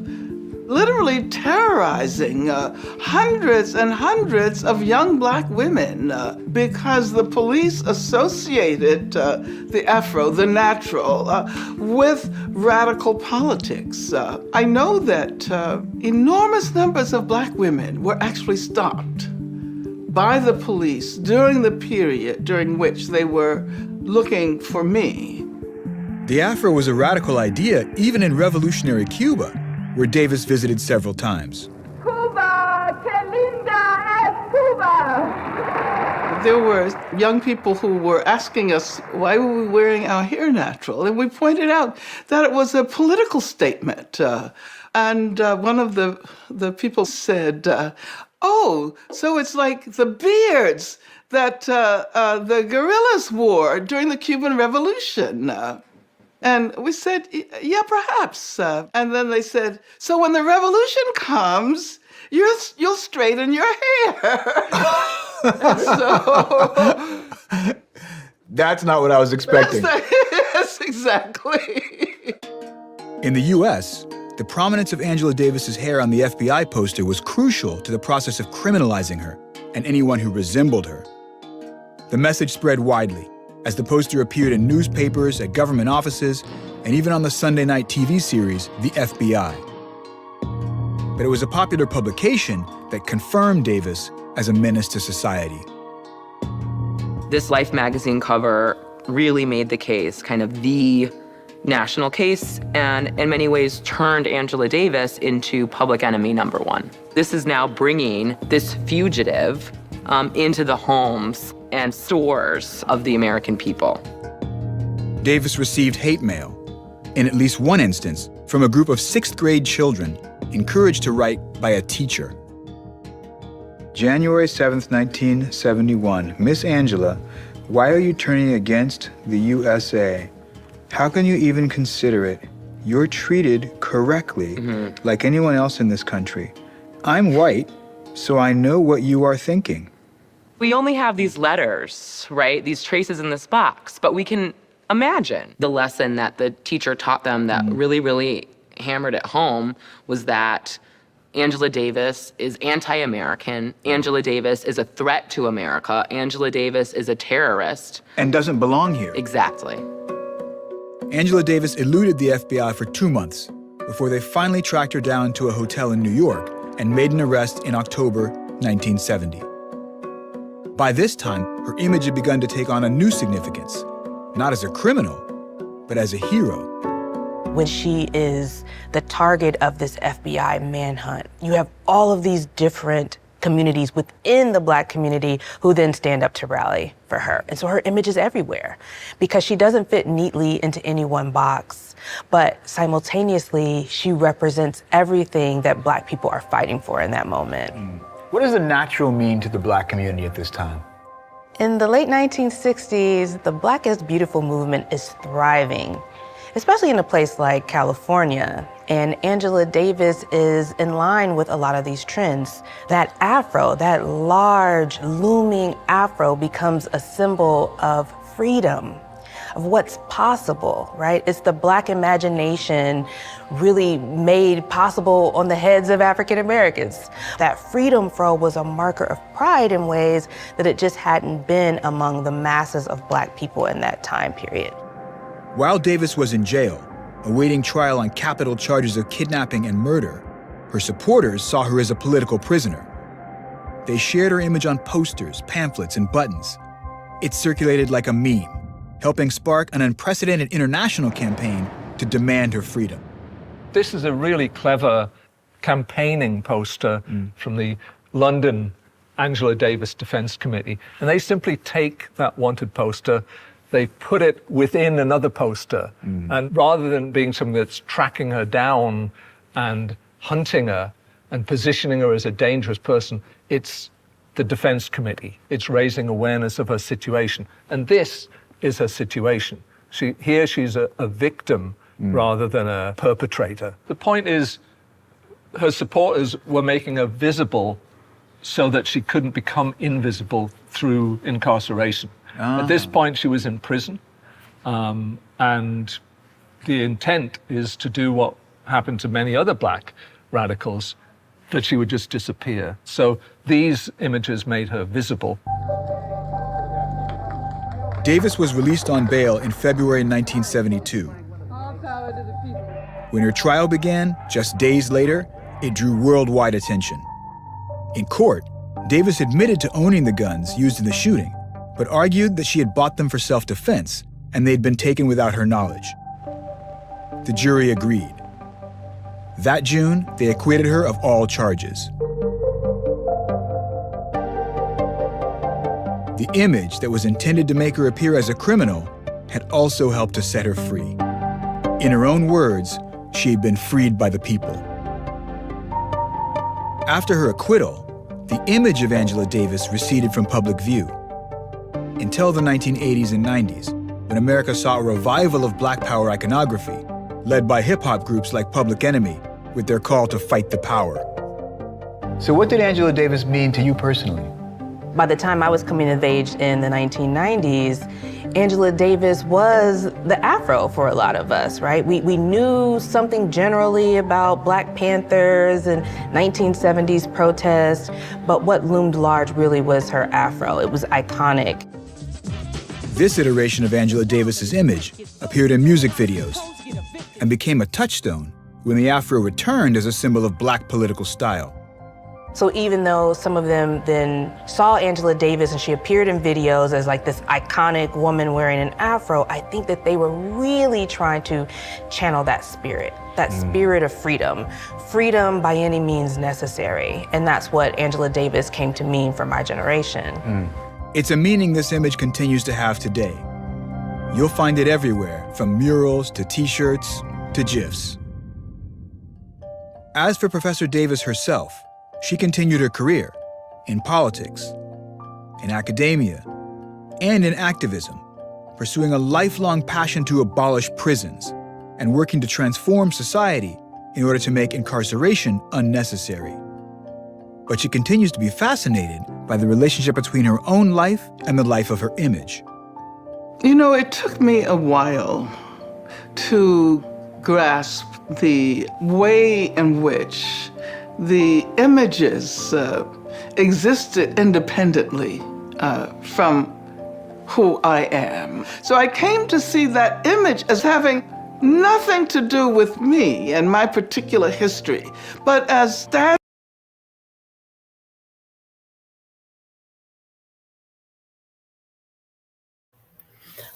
literally terrorizing hundreds and hundreds of young Black women because the police associated the afro, the natural, with radical politics. I know that enormous numbers of Black women were actually stopped by the police during the period during which they were looking for me. The afro was a radical idea even in revolutionary Cuba, where Davis visited several times. Cuba, que linda es Cuba! There were young people who were asking us, why were we wearing our hair natural? And we pointed out that it was a political statement. And one of the people said, oh, so it's like the beards that the guerrillas wore during the Cuban Revolution. And we said, yeah, perhaps. And then they said, so when the revolution comes, you'll straighten your hair. So that's not what I was expecting. Yes, exactly. In the U.S., the prominence of Angela Davis's hair on the FBI poster was crucial to the process of criminalizing her and anyone who resembled her. The message spread widely as the poster appeared in newspapers, at government offices, and even on the Sunday night TV series, The FBI. But it was a popular publication that confirmed Davis as a menace to society. This Life magazine cover really made the case, kind of the national case, and in many ways turned Angela Davis into public enemy number one. This is now bringing this fugitive into the homes and stores of the American people. Davis received hate mail, in at least one instance, from a group of 6th grade children encouraged to write by a teacher. January 7th, 1971. Miss Angela, why are you turning against the USA? How can you even consider it? You're treated correctly, like anyone else in this country. I'm white, so I know what you are thinking. We only have these letters, right? These traces in this box, but we can imagine the lesson that the teacher taught them that really, really hammered it home was that Angela Davis is anti-American. Angela Davis is a threat to America. Angela Davis is a terrorist. And doesn't belong here. Exactly. Angela Davis eluded the FBI for 2 months before they finally tracked her down to a hotel in New York and made an arrest in October 1970. By this time, her image had begun to take on a new significance, not as a criminal, but as a hero. When she is the target of this FBI manhunt, you have all of these different communities within the Black community who then stand up to rally for her. And so her image is everywhere because she doesn't fit neatly into any one box, but simultaneously she represents everything that Black people are fighting for in that moment. What does the natural mean to the Black community at this time? In the late 1960s, the Black is Beautiful movement is thriving, especially in a place like California. And Angela Davis is in line with a lot of these trends. That afro, that large, looming afro becomes a symbol of freedom, of what's possible, right? It's the Black imagination really made possible on the heads of African Americans. That freedom fro was a marker of pride in ways that it just hadn't been among the masses of Black people in that time period. While Davis was in jail, awaiting trial on capital charges of kidnapping and murder, her supporters saw her as a political prisoner. They shared her image on posters, pamphlets, and buttons. It circulated like a meme, helping spark an unprecedented international campaign to demand her freedom. This is a really clever campaigning poster from the London Angela Davis Defense Committee. And they simply take that wanted poster, they put it within another poster. And rather than being something that's tracking her down and hunting her and positioning her as a dangerous person, it's the Defense Committee. It's raising awareness of her situation. And this is her situation. She's a victim rather than a perpetrator. The point is, her supporters were making her visible so that she couldn't become invisible through incarceration. At this point, she was in prison, and the intent is to do what happened to many other Black radicals, that she would just disappear. So these images made her visible. Davis was released on bail in February 1972. When her trial began, just days later, it drew worldwide attention. In court, Davis admitted to owning the guns used in the shooting, but argued that she had bought them for self-defense and they'd been taken without her knowledge. The jury agreed. That June, they acquitted her of all charges. The image that was intended to make her appear as a criminal had also helped to set her free. In her own words, she had been freed by the people. After her acquittal, the image of Angela Davis receded from public view until the 1980s and 90s, when America saw a revival of Black Power iconography, led by hip-hop groups like Public Enemy, with their call to fight the power. So what did Angela Davis mean to you personally? By the time I was coming of age in the 1990s, Angela Davis was the Afro for a lot of us, right? We knew something generally about Black Panthers and 1970s protests, but what loomed large really was her Afro. It was iconic. This iteration of Angela Davis's image appeared in music videos and became a touchstone when the Afro returned as a symbol of Black political style. So even though some of them then saw Angela Davis and she appeared in videos as like this iconic woman wearing an Afro, I think that they were really trying to channel that spirit of freedom. Freedom by any means necessary. And that's what Angela Davis came to mean for my generation. It's a meaning this image continues to have today. You'll find it everywhere, from murals to t-shirts to GIFs. As for Professor Davis herself, she continued her career in politics, in academia, and in activism, pursuing a lifelong passion to abolish prisons and working to transform society in order to make incarceration unnecessary. But she continues to be fascinated by the relationship between her own life and the life of her image. You know, it took me a while to grasp the way in which the images existed independently from who I am. So I came to see that image as having nothing to do with me and my particular history, but as that.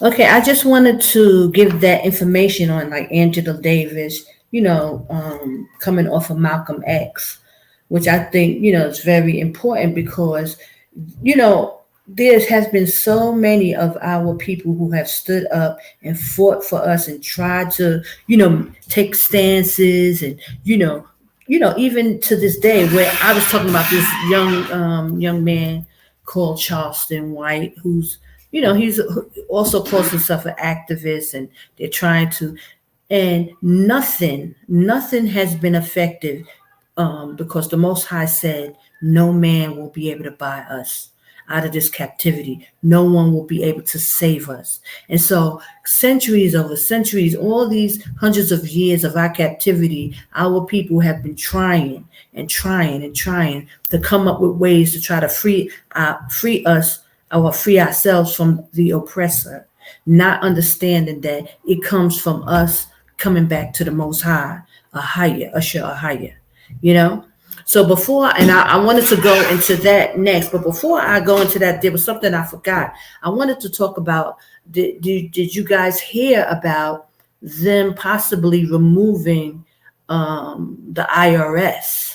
Okay, I just wanted to give that information on like Angela Davis, coming off of Malcolm X, which I think, is very important because, there has been so many of our people who have stood up and fought for us and tried to, take stances and, even to this day where I was talking about this young man called Charleston White, who's, he's also calls himself an activist, and they're trying to, and nothing has been effective because the Most High said, no man will be able to buy us out of this captivity. No one will be able to save us. And so centuries over centuries, all these hundreds of years of our captivity, our people have been trying and trying and trying to come up with ways to try to free us or free ourselves from the oppressor, not understanding that it comes from us coming back to the Most High, AHAYAH, So before, and I wanted to go into that next, but before I go into that, there was something I forgot. I wanted to talk about, did you guys hear about them possibly removing the IRS?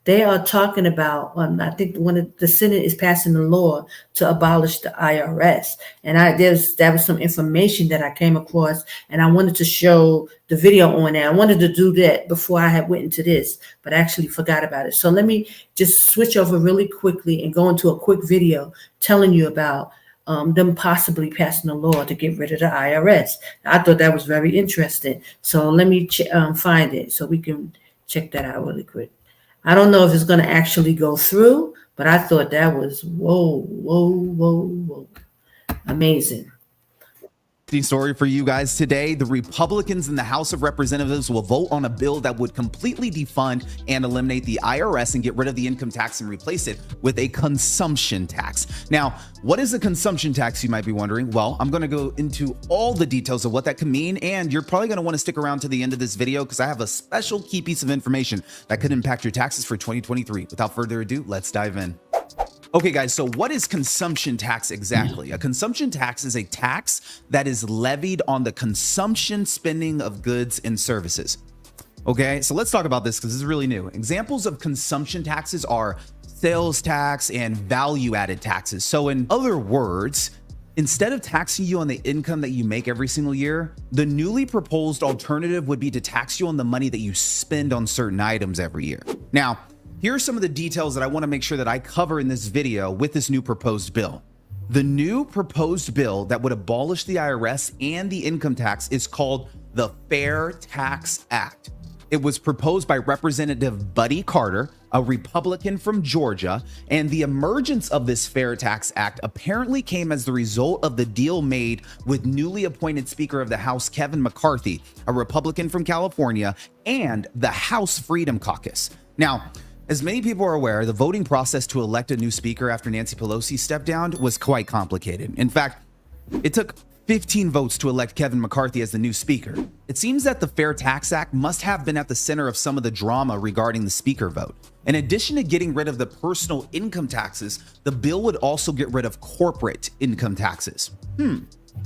They are talking about, I think the Senate is passing a law to abolish the IRS. And that was some information that I came across, and I wanted to show the video on there. I wanted to do that before I had went into this, but I actually forgot about it. So let me just switch over really quickly and go into a quick video telling you about them possibly passing a law to get rid of the IRS. I thought that was very interesting. So let me find it so we can check that out really quick. I don't know if it's going to actually go through, but I thought that was whoa. Amazing. Story for you guys today. The Republicans in the House of Representatives will vote on a bill that would completely defund and eliminate the IRS and get rid of the income tax and replace it with a consumption tax. Now, what is a consumption tax, you might be wondering? Well, I'm going to go into all the details of what that could mean, and you're probably going to want to stick around to the end of this video because I have a special key piece of information that could impact your taxes for 2023. Without further ado, let's dive in. Okay, guys, so what is consumption tax exactly? A consumption tax is a tax that is levied on the consumption spending of goods and services. Okay, so let's talk about this because this is really new. Examples of consumption taxes are sales tax and value-added taxes. So in other words, instead of taxing you on the income that you make every single year, the newly proposed alternative would be to tax you on the money that you spend on certain items every year. Now, here are some of the details that I want to make sure that I cover in this video with this new proposed bill. The new proposed bill that would abolish the IRS and the income tax is called the Fair Tax Act. It was proposed by Representative Buddy Carter, a Republican from Georgia, and the emergence of this Fair Tax Act apparently came as the result of the deal made with newly appointed Speaker of the House Kevin McCarthy, a Republican from California, and the House Freedom Caucus. Now, as many people are aware, the voting process to elect a new speaker after Nancy Pelosi stepped down was quite complicated. In fact, it took 15 votes to elect Kevin McCarthy as the new speaker. It seems that the Fair Tax Act must have been at the center of some of the drama regarding the speaker vote. In addition to getting rid of the personal income taxes, the bill would also get rid of corporate income taxes.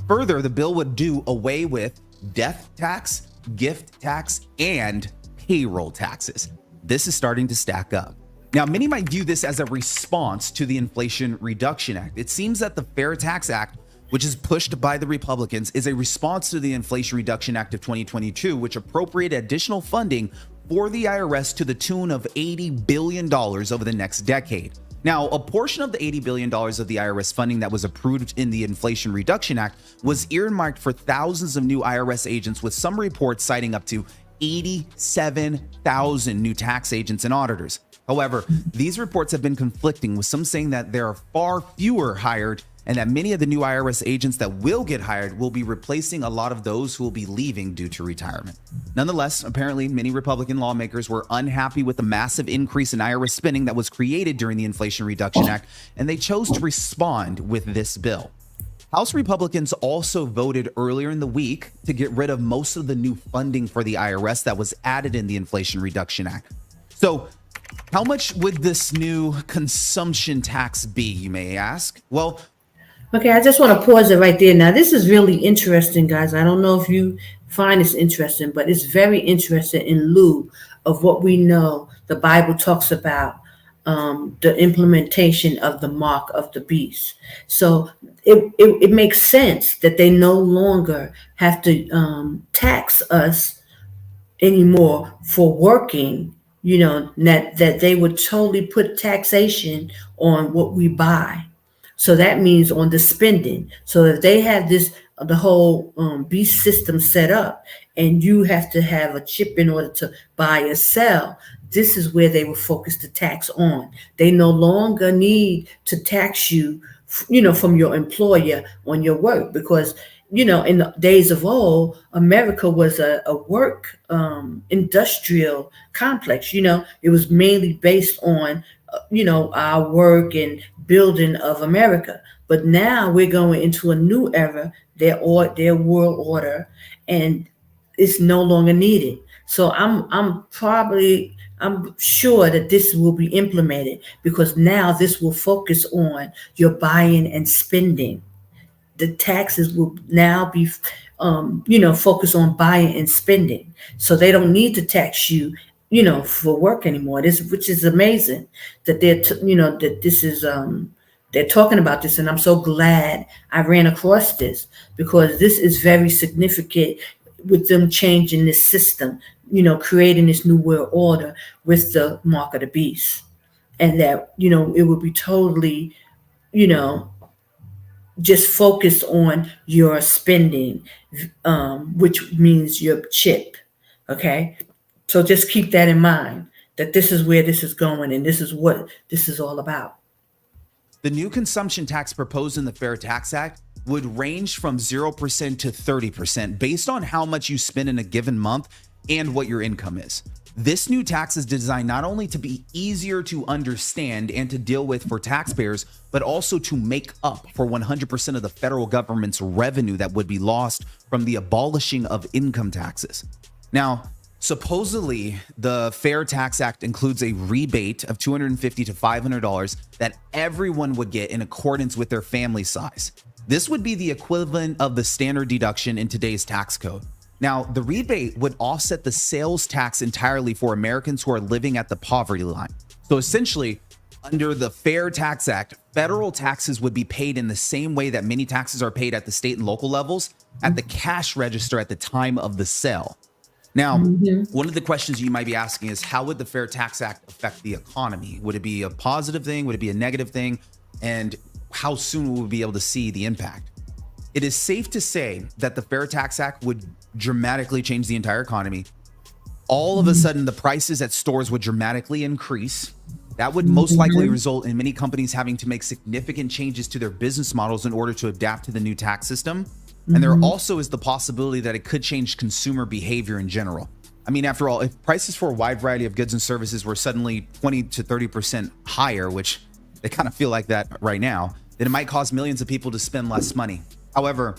Further, the bill would do away with death tax, gift tax, and payroll taxes. This is starting to stack up. Now, many might view this as a response to the Inflation Reduction Act. It seems that the Fair Tax Act, which is pushed by the Republicans, is a response to the Inflation Reduction Act of 2022, which appropriated additional funding for the IRS to the tune of $80 billion over the next decade. Now, a portion of the $80 billion of the IRS funding that was approved in the Inflation Reduction Act was earmarked for thousands of new IRS agents, with some reports citing up to 87,000 new tax agents and auditors. However, these reports have been conflicting, with some saying that there are far fewer hired and that many of the new IRS agents that will get hired will be replacing a lot of those who will be leaving due to retirement. Nonetheless, apparently many Republican lawmakers were unhappy with the massive increase in IRS spending that was created during the Inflation Reduction Act, and they chose to respond with this bill. House Republicans also voted earlier in the week to get rid of most of the new funding for the IRS that was added in the Inflation Reduction Act. So, how much would this new consumption tax be, you may ask? Well, okay, I just want to pause it right there. Now, this is really interesting, guys. I don't know if you find this interesting, but it's very interesting in lieu of what we know the Bible talks about, the implementation of the mark of the beast. So it makes sense that they no longer have to tax us anymore for working, that they would totally put taxation on what we buy. So that means on the spending. So if they have the whole beast system set up, and you have to have a chip in order to buy or sell, this is where they will focus the tax on. They no longer need to tax you, from your employer on your work, because, in the days of old, America was a work industrial complex. It was mainly based on, our work and building of America. But now we're going into a new era, their world order, and it's no longer needed. So I'm sure that this will be implemented, because now this will focus on your buying and spending. The taxes will now be, focused on buying and spending. So they don't need to tax you, for work anymore. Which is amazing that that this is, they're talking about this. And I'm so glad I ran across this, because this is very significant with them changing this system, creating this new world order with the mark of the beast. And that, it would be totally, just focused on your spending, which means your chip. Okay. So just keep that in mind, that this is where this is going, and this is what this is all about. The new consumption tax proposed in the Fair Tax Act would range from 0% to 30% based on how much you spend in a given month and what your income is. This new tax is designed not only to be easier to understand and to deal with for taxpayers, but also to make up for 100% of the federal government's revenue that would be lost from the abolishing of income taxes. Now, Supposedly, the Fair Tax Act includes a rebate of $250 to $500 that everyone would get in accordance with their family size. This would be the equivalent of the standard deduction in today's tax code. Now, the rebate would offset the sales tax entirely for Americans who are living at the poverty line. So essentially, under the Fair Tax Act, federal taxes would be paid in the same way that many taxes are paid at the state and local levels at the cash register at the time of the sale. Now, one of the questions you might be asking is, how would the Fair Tax Act affect the economy? Would it be a positive thing? Would it be a negative thing? And how soon will we be able to see the impact? It is safe to say that the Fair Tax Act would dramatically change the entire economy. All of a sudden, the prices at stores would dramatically increase. That would most likely result in many companies having to make significant changes to their business models in order to adapt to the new tax system. And there also is the possibility that it could change consumer behavior in general. I mean, after all, if prices for a wide variety of goods and services were suddenly 20 to 30% higher, which they kind of feel like that right now, then it might cause millions of people to spend less money. However,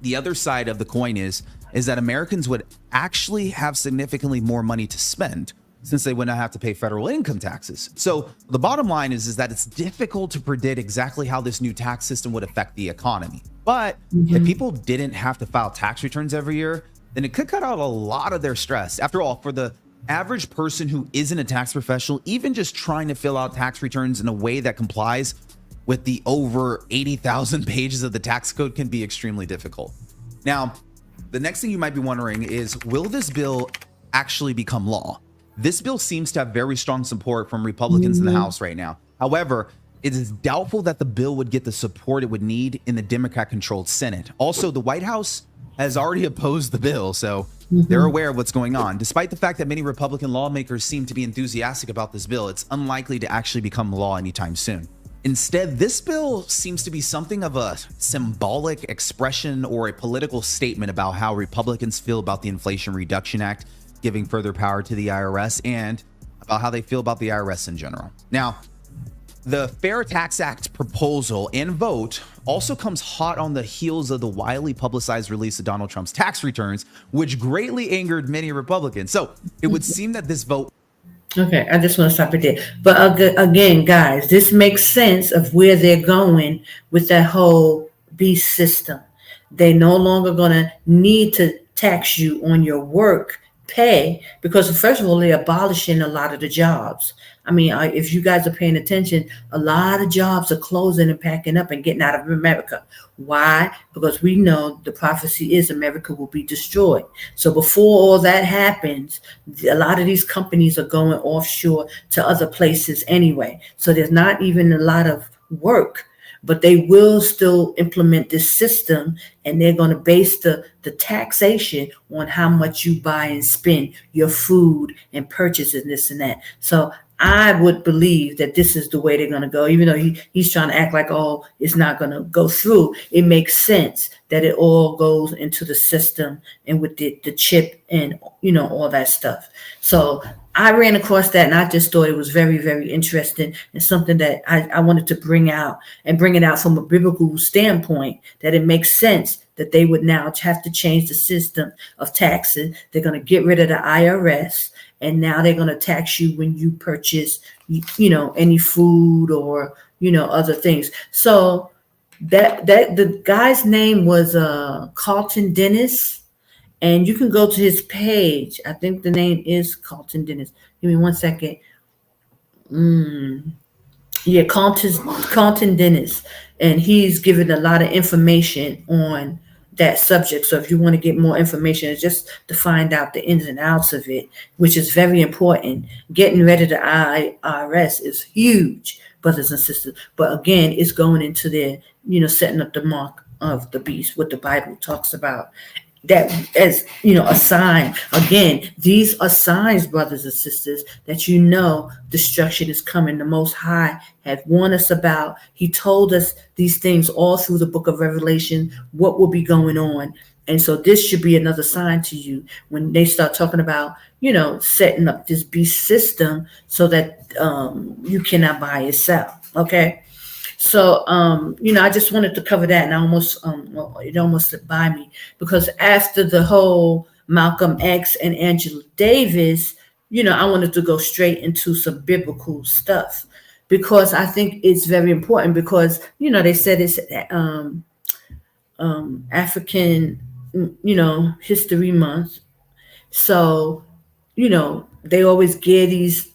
the other side of the coin is that Americans would actually have significantly more money to spend since they would not have to pay federal income taxes. So the bottom line is that it's difficult to predict exactly how this new tax system would affect the economy. But if people didn't have to file tax returns every year, then it could cut out a lot of their stress. After all, for the average person who isn't a tax professional, even just trying to fill out tax returns in a way that complies with the over 80,000 pages of the tax code can be extremely difficult. Now, the next thing you might be wondering is, will this bill actually become law? This bill seems to have very strong support from Republicans in the House right now. However, it is doubtful that the bill would get the support it would need in the Democrat-controlled Senate. Also, the White House has already opposed the bill, so they're aware of what's going on. Despite the fact that many Republican lawmakers seem to be enthusiastic about this bill, it's unlikely to actually become law anytime soon. Instead, this bill seems to be something of a symbolic expression or a political statement about how Republicans feel about the Inflation Reduction Act, giving further power to the IRS, and about how they feel about the IRS in general. Now, the Fair Tax Act proposal and vote also comes hot on the heels of the widely publicized release of Donald Trump's tax returns, which greatly angered many Republicans. So it would seem that this vote... Okay, I just want to stop it there. But again, guys, this makes sense of where they're going with that whole beast system. They're no longer going to need to tax you on your work pay, because first of all, they're abolishing a lot of the jobs. I mean, if you guys are paying attention, a lot of jobs are closing and packing up and getting out of America. Why? Because we know the prophecy is America will be destroyed. So before all that happens, a lot of these companies are going offshore to other places anyway. So there's not even a lot of work, but they will still implement this system, and they're going to base the taxation on how much you buy and spend, your food and purchases and this and that. So I would believe that this is the way they're going to go, even though he's trying to act like, oh, it's not going to go through. It makes sense that it all goes into the system and with the chip and, all that stuff. So I ran across that, and I just thought it was very, very interesting and something that I wanted to bring out and bring it out from a biblical standpoint, that it makes sense that they would now have to change the system of taxes. They're going to get rid of the IRS. And now they're going to tax you when you purchase, any food or, other things. So that the guy's name was Carlton Dennis, and you can go to his page. I think the name is Carlton Dennis. Give me 1 second. Yeah, Carlton Dennis, and he's given a lot of information on that subject. So if you want to get more information, it's just to find out the ins and outs of it, which is very important. Getting rid of the IRS is huge, brothers and sisters. But again, it's going into their, setting up the mark of the beast, what the Bible talks about. That as, a sign. Again, these are signs, brothers and sisters, that destruction is coming. The Most High had warned us about. He told us these things all through the book of Revelation, what will be going on. And so this should be another sign to you when they start talking about, setting up this beast system so that you cannot buy or sell. Okay. So, I just wanted to cover that, and I almost, it almost slipped by me, because after the whole Malcolm X and Angela Davis, I wanted to go straight into some biblical stuff because I think it's very important because, they said it's African, History Month. So, they always gear these,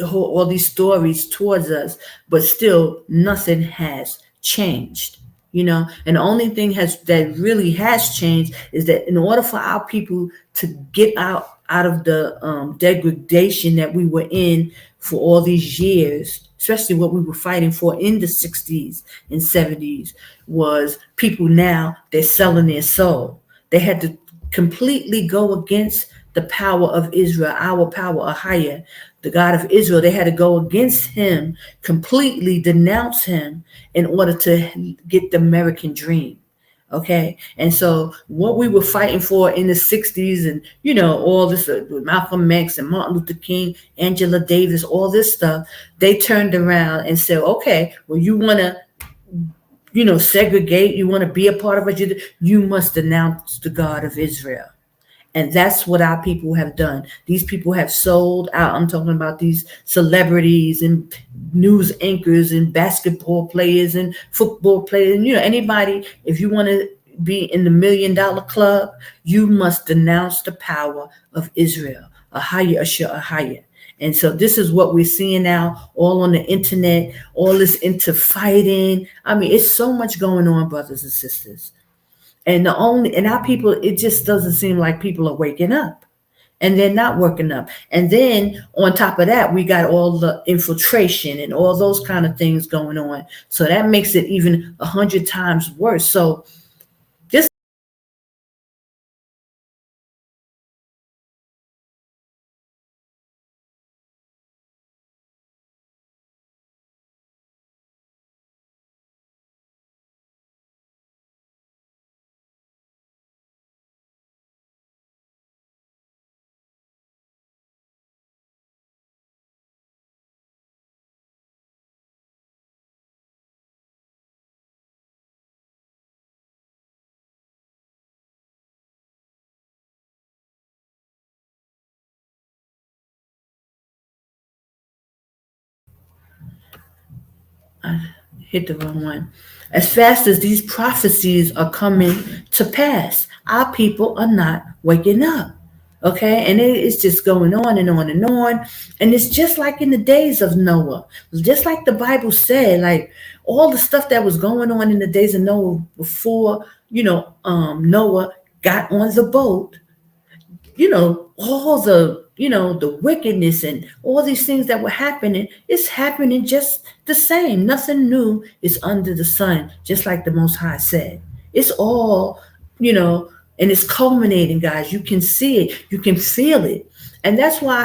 all these stories towards us, but still nothing has changed, and the only thing that really has changed is that in order for our people to get out of the degradation that we were in for all these years, especially what we were fighting for in the 60s and 70s, was people now, they're selling their soul. They had to completely go against the power of Israel, our power, AHAYAH, the God of Israel. They had to go against him, completely denounce him in order to get the American dream. Okay. And so what we were fighting for in the 60s and, all this, Malcolm X and Martin Luther King, Angela Davis, all this stuff, they turned around and said, okay, well, you want to, segregate, you want to be a part of it, you must denounce the God of Israel. And that's what our people have done. These people have sold out. I'm talking about these celebrities and news anchors and basketball players and football players. And, anybody, if you want to be in the $1 million club, you must denounce the power of Israel. AHAYAH, AHAYAH. And so this is what we're seeing now, all on the internet, all this into fighting. I mean, it's so much going on, brothers and sisters. And our people, it just doesn't seem like people are waking up, and they're not waking up. And then on top of that, we got all the infiltration and all those kind of things going on. So that makes it even 100 times worse. So this. I hit the wrong one. As fast as these prophecies are coming to pass, our people are not waking up. Okay, and it's just going on and on and on. And it's just like in the days of Noah, just like the Bible said, like all the stuff that was going on in the days of Noah before, Noah got on the boat, all the, the wickedness and all these things that were happening, it's happening just the same. Nothing new is under the sun, just like the Most High said. It's all, and it's culminating, guys. You can see it. You can feel it. And that's why,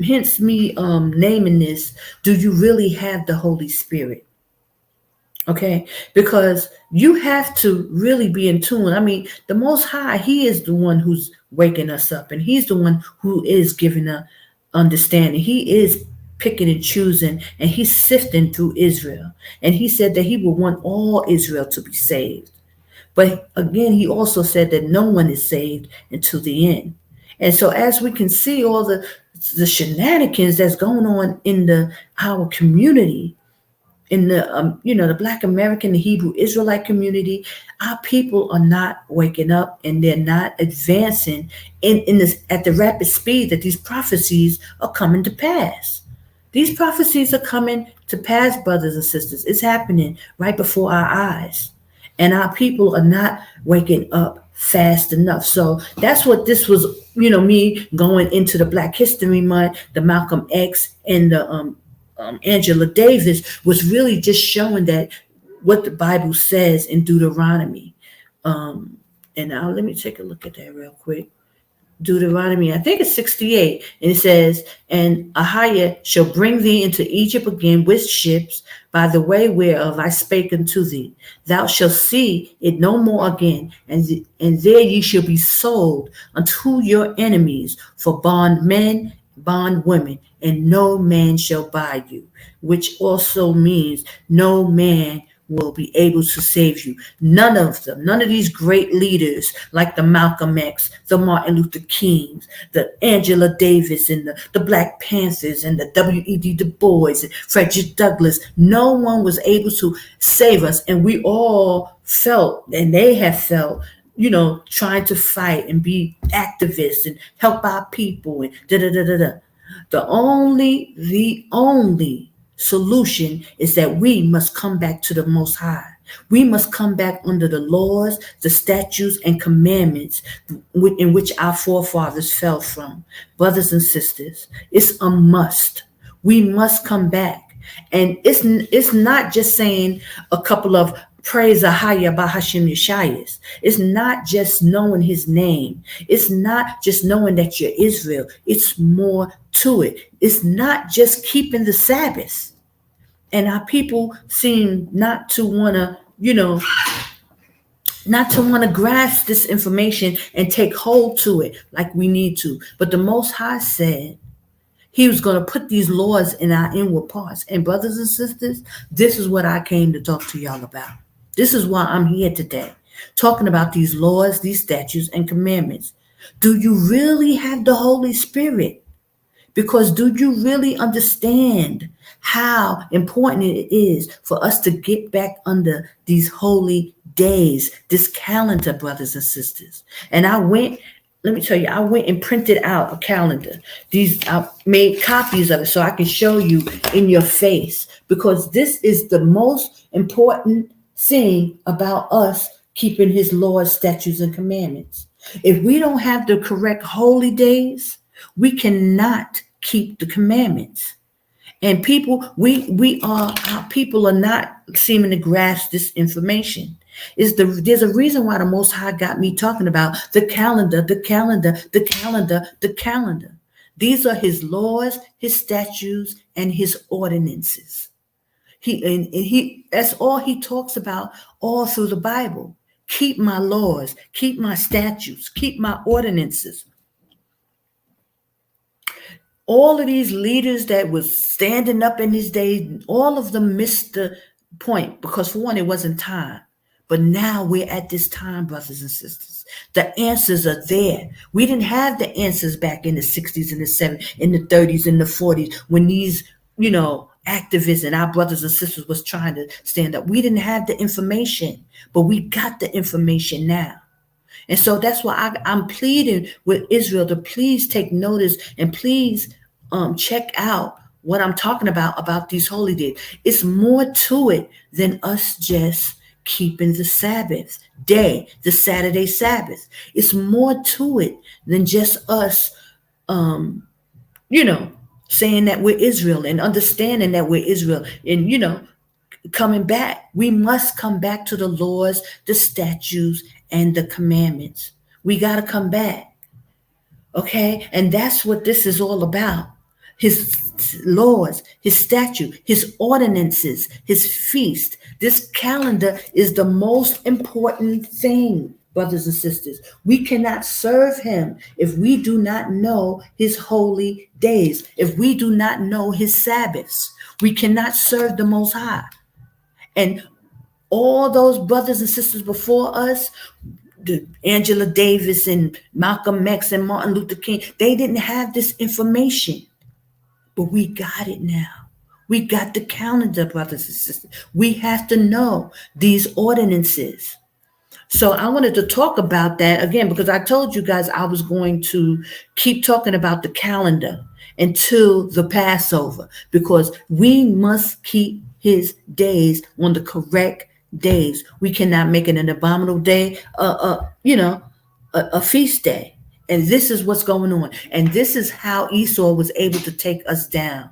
hence me naming this, do you really have the Holy Spirit? Okay, because you have to really be in tune. I mean, the Most High, he is the one who's waking us up, and he's the one who is giving us understanding. He is picking and choosing, and he's sifting through Israel. And he said that he would want all Israel to be saved. But again, he also said that no one is saved until the end. And so as we can see all the shenanigans that's going on in our community, in the the Black American, the Hebrew Israelite community, our people are not waking up, and they're not advancing in this at the rapid speed that these prophecies are coming to pass. These prophecies are coming to pass, brothers and sisters. It's happening right before our eyes, and our people are not waking up fast enough. So that's what this was. Me going into the Black History Month, the Malcolm X and the Angela Davis was really just showing that what the Bible says in Deuteronomy. And now let me take a look at that real quick. Deuteronomy, I think it's 68, and it says, and AHAYAH shall bring thee into Egypt again with ships by the way whereof I spake unto thee. Thou shalt see it no more again, and there ye shall be sold unto your enemies for bondmen, bondwomen, and no man shall buy you, which also means no man will be able to save you. None of them, none of these great leaders like the Malcolm X, the Martin Luther Kings, the Angela Davis, and the Black Panthers, and the W.E.B. Du Bois, and Frederick Douglass, no one was able to save us. And we all felt, and they have felt, trying to fight and be activists and help our people and da-da-da-da-da. The only solution is that we must come back to the Most High. We must come back under the laws, the statutes, and commandments in which our forefathers fell from. Brothers and sisters, it's a must. We must come back. And it's not just saying a couple of praise AHAYAH by Hashem Yashaya. It's not just knowing his name. It's not just knowing that you're Israel. It's more to it. It's not just keeping the Sabbath. And our people seem not to want to, grasp this information and take hold to it like we need to. But the Most High said he was going to put these laws in our inward parts. And brothers and sisters, this is what I came to talk to y'all about. This is why I'm here today, talking about these laws, these statutes, and commandments. Do you really have the Holy Spirit? Because do you really understand how important it is for us to get back under these holy days, this calendar, brothers and sisters? And I went and printed out a calendar. I made copies of it so I can show you in your face, because this is the most important thing about us keeping his laws, statutes, and commandments. If we don't have the correct holy days, we cannot keep the commandments. And our people are not seeming to grasp this information. There's a reason why the Most High got me talking about the calendar, the calendar, the calendar, the calendar. These are his laws, his statutes, and his ordinances. That's all he talks about all through the Bible. Keep my laws, keep my statutes, keep my ordinances. All of these leaders that was standing up in his day, all of them missed the point because, for one, it wasn't time. But now we're at this time, brothers and sisters. The answers are there. We didn't have the answers back in the 60s and the 70s, in the 30s and the 40s when these, activists and our brothers and sisters was trying to stand up. We didn't have the information, but we got the information now. And so that's why I'm pleading with Israel to please take notice and please check out what I'm talking about these holy days. It's more to it than us just keeping the Sabbath day, the Saturday Sabbath. It's more to it than just us, saying that we're Israel and understanding that we're Israel and, coming back. We must come back to the laws, the statutes, and the commandments. We got to come back. Okay? And that's what this is all about. His laws, his statute, his ordinances, his feast. This calendar is the most important thing, brothers and sisters. We cannot serve him if we do not know his holy days, if we do not know his Sabbaths. We cannot serve the Most High. And all those brothers and sisters before us, Angela Davis and Malcolm X and Martin Luther King, they didn't have this information. But we got it now. We got the calendar, brothers and sisters. We have to know these ordinances. So I wanted to talk about that again, because I told you guys I was going to keep talking about the calendar until the Passover, because we must keep his days on the correct days. We cannot make it an abominable day, a feast day. And this is what's going on. And this is how Esau was able to take us down.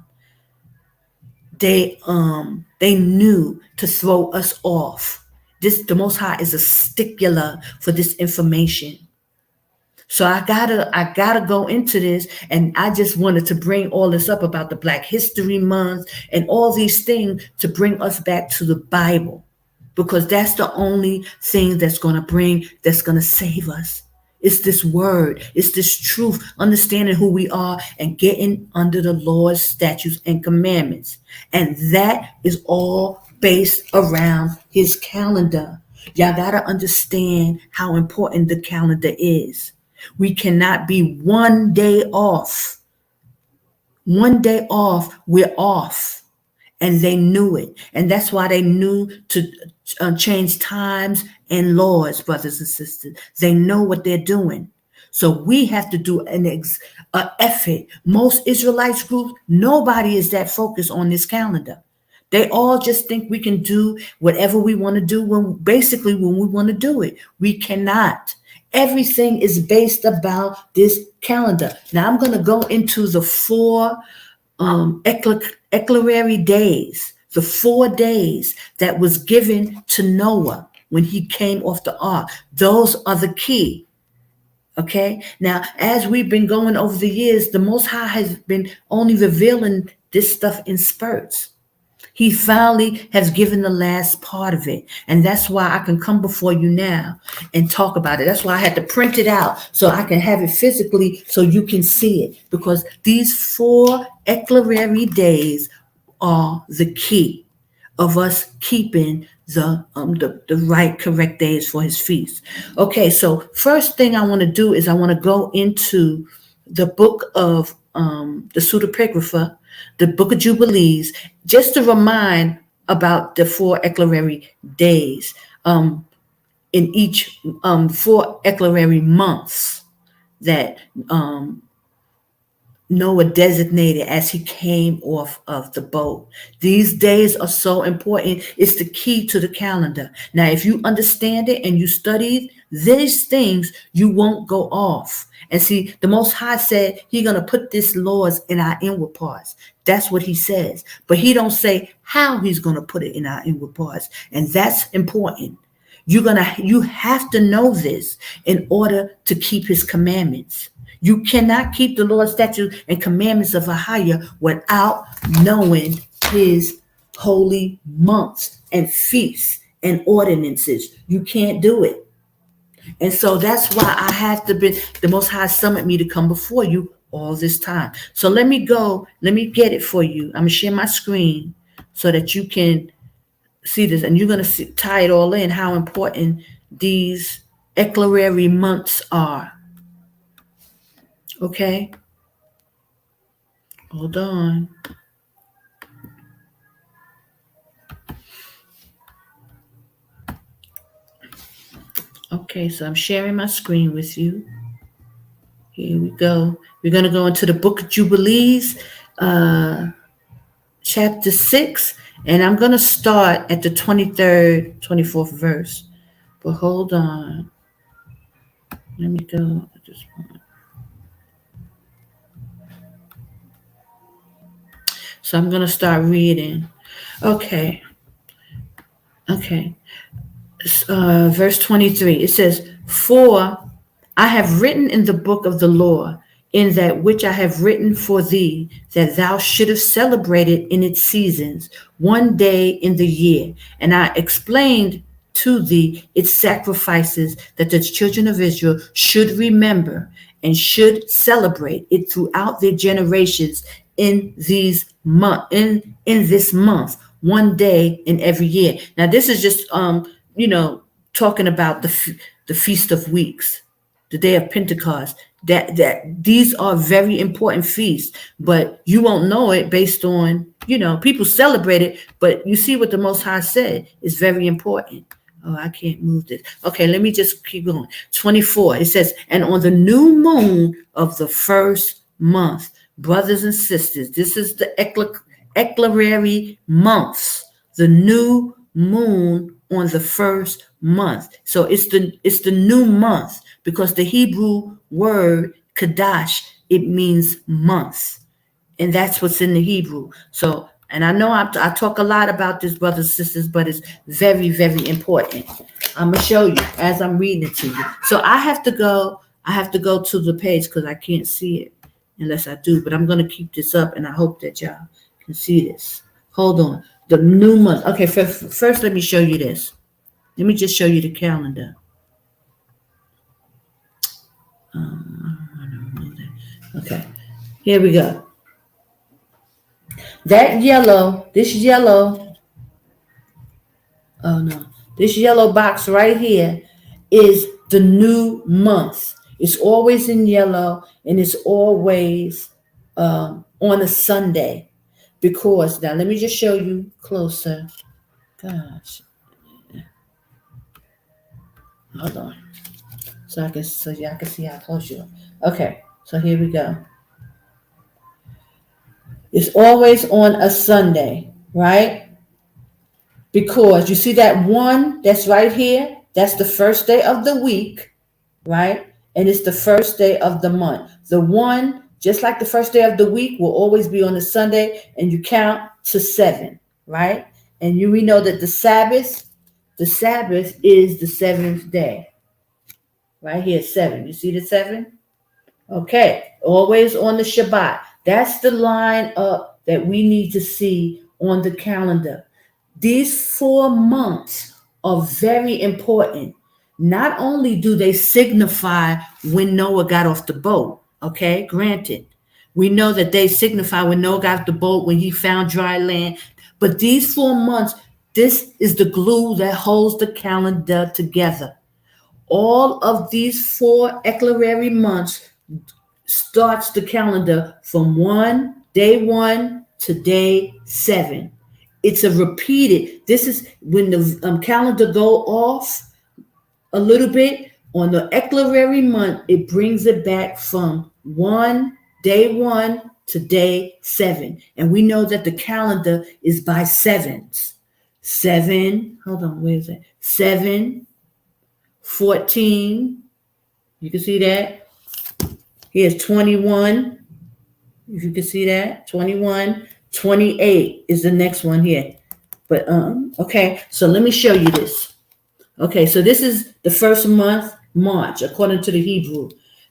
They knew to throw us off. The Most High is a stickler for this information. So I gotta go into this, and I just wanted to bring all this up about the Black History Month and all these things to bring us back to the Bible, because that's the only thing that's gonna save us. It's this word, it's this truth, understanding who we are and getting under the laws, statutes, and commandments. And that is all based around his calendar. Y'all got to understand how important the calendar is. We cannot be one day off. One day off, we're off. And they knew it. And that's why they knew to change times and laws, brothers and sisters. They know what they're doing. So we have to do an effort. Most Israelites groups, nobody is that focused on this calendar. They all just think we can do whatever we want to do when we want to do it. We cannot. Everything is based about this calendar. Now I'm going to go into the 4 eclerary days, the 4 days that was given to Noah when he came off the ark. Those are the key. Okay. Now, as we've been going over the years, the Most High has been only revealing this stuff in spurts. He finally has given the last part of it. And that's why I can come before you now and talk about it. That's why I had to print it out so I can have it physically so you can see it. Because these 4 eclerary days are the key of us keeping the right, correct days for his feast. Okay, so first thing I want to do is I want to go into the book of the Pseudepigrapha, the book of Jubilees, just to remind about the 4 eclerary days in each 4 eclerary months that Noah designated as he came off of the boat. These days are so important. It's the key to the calendar. Now, if you understand it and you study these things, you won't go off. And see, the Most High said he's going to put these laws in our inward parts. That's what he says. But he don't say how he's going to put it in our inward parts. And that's important. You have to know this in order to keep his commandments. You cannot keep the Lord's statutes and commandments of AHAYAH without knowing his holy months and feasts and ordinances. You can't do it. And so that's why I have to be, the Most High summoned me to come before you all this time. So let me get it for you. I'm going to share my screen so that you can see this. And you're going to tie it all in, how important these eclerary months are. Okay, hold on. Okay, so I'm sharing my screen with you. Here we go. We're going to go into the book of Jubilees, chapter 6, and I'm going to start at the 23rd, 24th verse. But hold on. Let me go at this point. So I'm going to start reading. Okay. Verse 23. It says, "For I have written in the book of the law, in that which I have written for thee, that thou shouldest celebrate it in its seasons, one day in the year. And I explained to thee its sacrifices, that the children of Israel should remember and should celebrate it throughout their generations in this month, one day in every year." Now, this is just talking about the Feast of Weeks, the day of Pentecost. That these are very important feasts, but you won't know it based on people celebrate it, but you see what the Most High said is very important. Oh, I can't move this. Okay, let me just keep going. 24. It says, "And on the new moon of the first month," brothers and sisters, this is the eclerary months, the new moon on the first month. So it's the new month, because the Hebrew word Qadash, it means month, and that's what's in the Hebrew. So, and I know I talk a lot about this, brothers and sisters, but it's very, very important. I'm gonna show you as I'm reading it to you. So I have to go to the page because I can't see it unless I do, but I'm gonna keep this up, and I hope that y'all can see this. Hold on. The new month. Okay, first let me show you this. Let me just show you the calendar. Okay, here we go. This yellow Oh no. This yellow box right here is the new month. It's always in yellow and it's always on a Sunday. Because now let me just show you closer. Gosh. Hold on. So y'all can see how close you are. Okay, so here we go. It's always on a Sunday, right? Because you see that one that's right here, that's the first day of the week, right? And it's the first day of the month. The one, just like the first day of the week, will always be on a Sunday, and you count to 7, right? And we know that the Sabbath is the 7th day. Right here, 7. You see the 7? Okay, always on the Shabbat. That's the line up that we need to see on the calendar. These 4 months are very important. Not only do they signify when Noah got off the boat, okay, granted. We know that they signify when Noah got off the boat, when he found dry land. But these 4 months, this is the glue that holds the calendar together. All of these 4 eclerary months starts the calendar from day 1 to day 7. It's a repeated. This is when the calendar go off a little bit on the eclerary month. It brings it back from day 1 to day 7, and we know that the calendar is by 7s. 7. Hold on, where is it? 7, 14. You can see that. Here's 21. If you can see that, 21. 28 is the next one here. But okay, so let me show you this. Okay, so this is the first month, March, according to the Hebrew.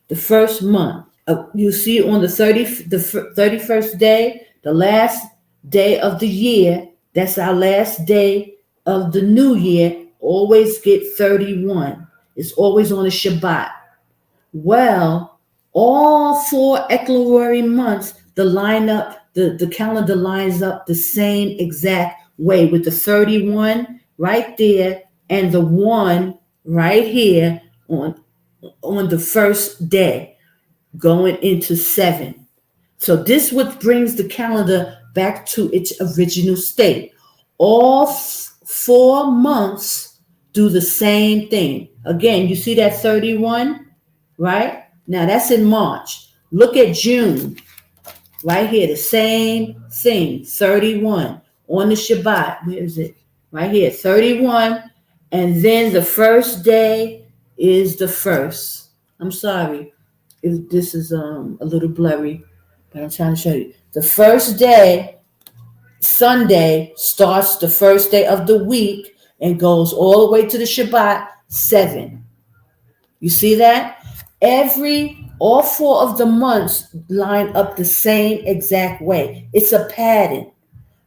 The first month. You see on the 31st day, the last day of the year, that's our last day of the new year, always get 31. It's always on a Shabbat. Well, all 4 eclerary months, the calendar lines up the same exact way with the 31 right there and the 1 right here on the first day going into 7. So this what brings the calendar back to its original state. All 4 months do the same thing. Again, you see that 31, right? Now that's in March. Look at June. Right here, the same thing, 31 on the Shabbat. Where is it? Right here, 31. And then the first day is the first. I'm sorry if this is a little blurry, but I'm trying to show you. The first day, Sunday, starts the first day of the week and goes all the way to the Shabbat, 7. You see that? All 4 of the months line up the same exact way. It's a pattern.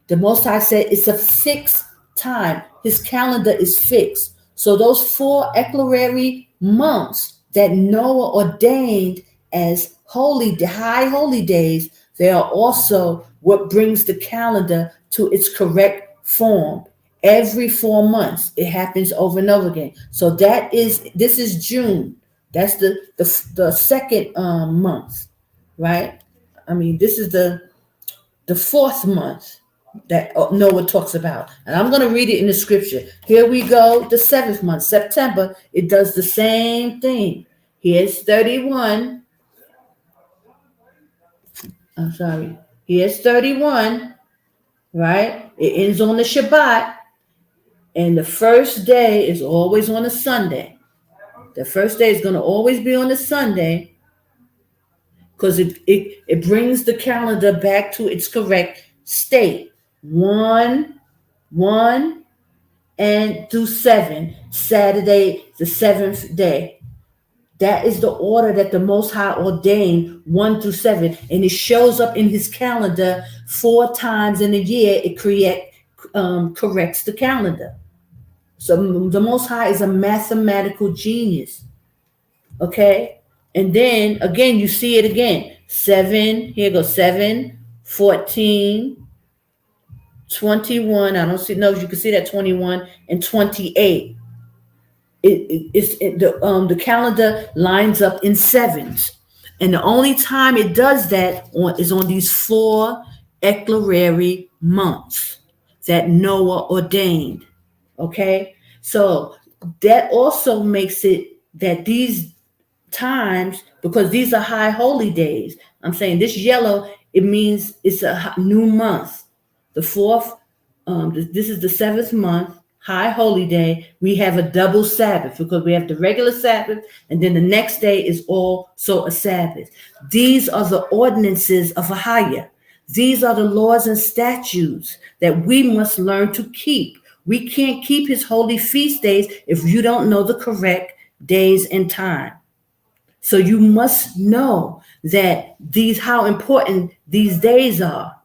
The Most High said it's a fixed time. His calendar is fixed. So those 4 eclerary months that Noah ordained as high holy days, they are also what brings the calendar to its correct form. Every 4 months, it happens over and over again. So this is June. That's the second month, right? I mean, this is the 4th month that Noah talks about. And I'm going to read it in the scripture. Here we go, the 7th month, September. It does the same thing. Here's 31. I'm sorry. Here's 31, right? It ends on the Shabbat. And the first day is always on a Sunday. The first day is going to always be on a Sunday because it brings the calendar back to its correct state. 1 and through 7, Saturday, the 7th day. That is the order that the Most High ordained, 1 through 7. And it shows up in his calendar 4 times in a year. It corrects the calendar. So the Most High is a mathematical genius. Okay? And then, again, you see it again. 7, here goes 7, 14, 21. I don't see, no, you can see that 21 and 28. The calendar lines up in sevens. And the only time it does that is on these 4 eclerary months that Noah ordained. Okay? So that also makes it that these times, because these are high holy days, I'm saying this yellow, it means it's a new month. The 4th, this is the 7th month, high holy day. We have a double Sabbath because we have the regular Sabbath, and then the next day is also a Sabbath. These are the ordinances of AHAYAH. These are the laws and statutes that we must learn to keep. We can't keep his holy feast days if you don't know the correct days and time. So you must know that how important these days are.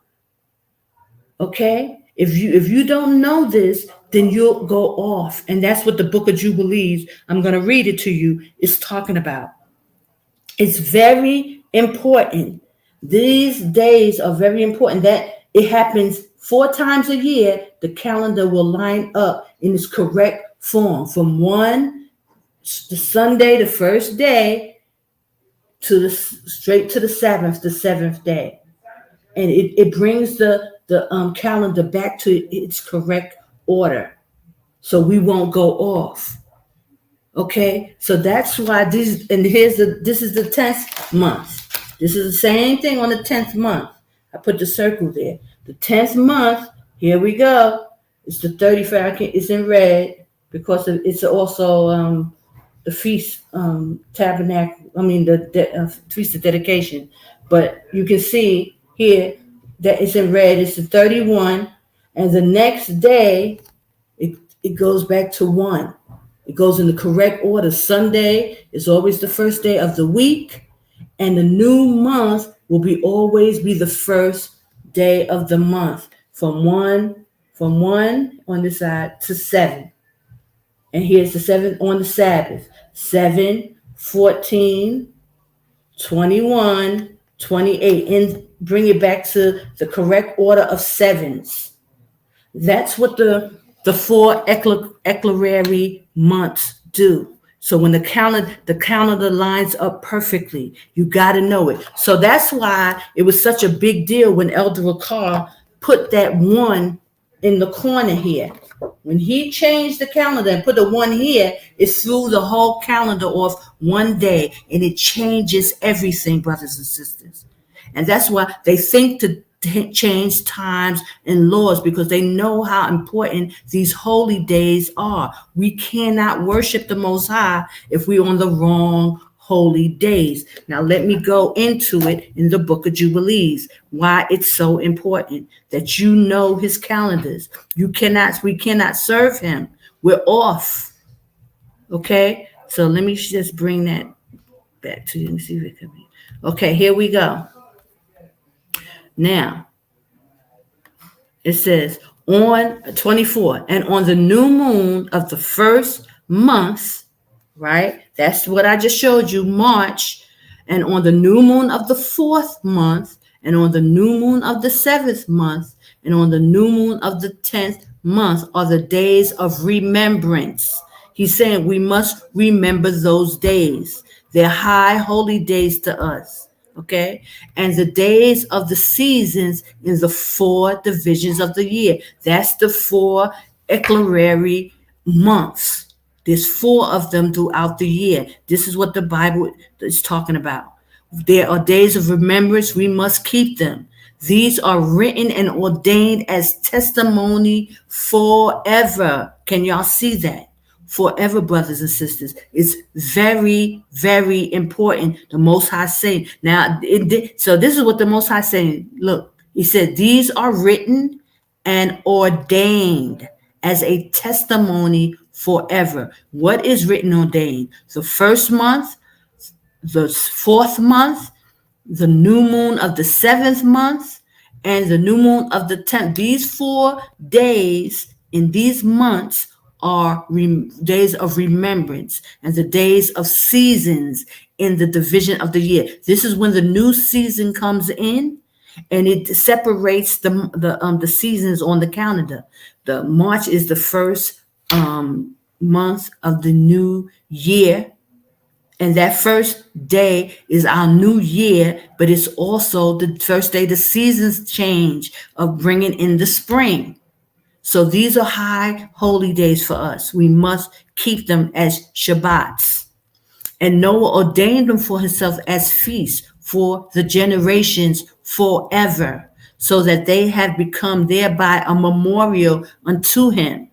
Okay? If you don't know this, then you'll go off. And that's what the Book of Jubilees, I'm going to read it to you, is talking about. It's very important. These days are very important. That it happens 4 times a year. The calendar will line up in its correct form from the Sunday, the first day, to straight to the Sabbath, the 7th day. And it brings the calendar back to its correct order, so we won't go off. Okay, so that's why this is the 10th month. This is the same thing on the 10th month. I put the circle there. The 10th month. Here we go. It's the 31st. It's in red because it's also the feast tabernacle. I mean the feast of dedication. But you can see here that it's in red. It's the 31, and the next day it goes back to 1. It goes in the correct order. Sunday is always the first day of the week, and the new month will always be the first day of the month from one on this side to 7. And here's the 7th on the Sabbath. 7, 14, 21, 28, and bring it back to the correct order of 7s. That's what the 4 eclerary months do. So when the calendar lines up perfectly, you got to know it. So that's why it was such a big deal when Elder Ricard put that 1 in the corner here. When he changed the calendar and put the 1 here, it threw the whole calendar off one day, and it changes everything, brothers and sisters. And that's why they think to change times and laws, because they know how important these holy days are. We cannot worship the Most High if we're on the wrong holy days. Now let me go into it in the Book of Jubilees, why it's so important that you know his calendars. We cannot serve him. We're off. Okay, so let me just bring that back to you. Let me see if it can be. Okay, here we go. Now, it says on 24, and on the new moon of the first month, right? That's what I just showed you, March. And on the new moon of the 4th month, and on the new moon of the 7th month, and on the new moon of the 10th month are the days of remembrance. He's saying we must remember those days. They're high holy days to us. Okay, and the days of the seasons in the 4 divisions of the year. That's the 4 eclerary months. There's 4 of them throughout the year. This is what the Bible is talking about. There are days of remembrance. We must keep them. These are written and ordained as testimony forever. Can y'all see that? Forever, brothers and sisters. It's very, very important. The Most High saying. Now, so this is what the Most High saying. Look, he said, these are written and ordained as a testimony forever. What is written and ordained? The first month, the 4th month, the new moon of the 7th month, and the new moon of the 10th. These 4 days in these months are days of remembrance and the days of seasons in the division of the year. This is when the new season comes in, and it separates the seasons on the calendar. The March is the first month of the new year, and that first day is our new year, but it's also the first day the seasons change of bringing in the spring. So these are high holy days for us. We must keep them as Shabbats. And Noah ordained them for himself as feasts for the generations forever, so that they have become thereby a memorial unto him.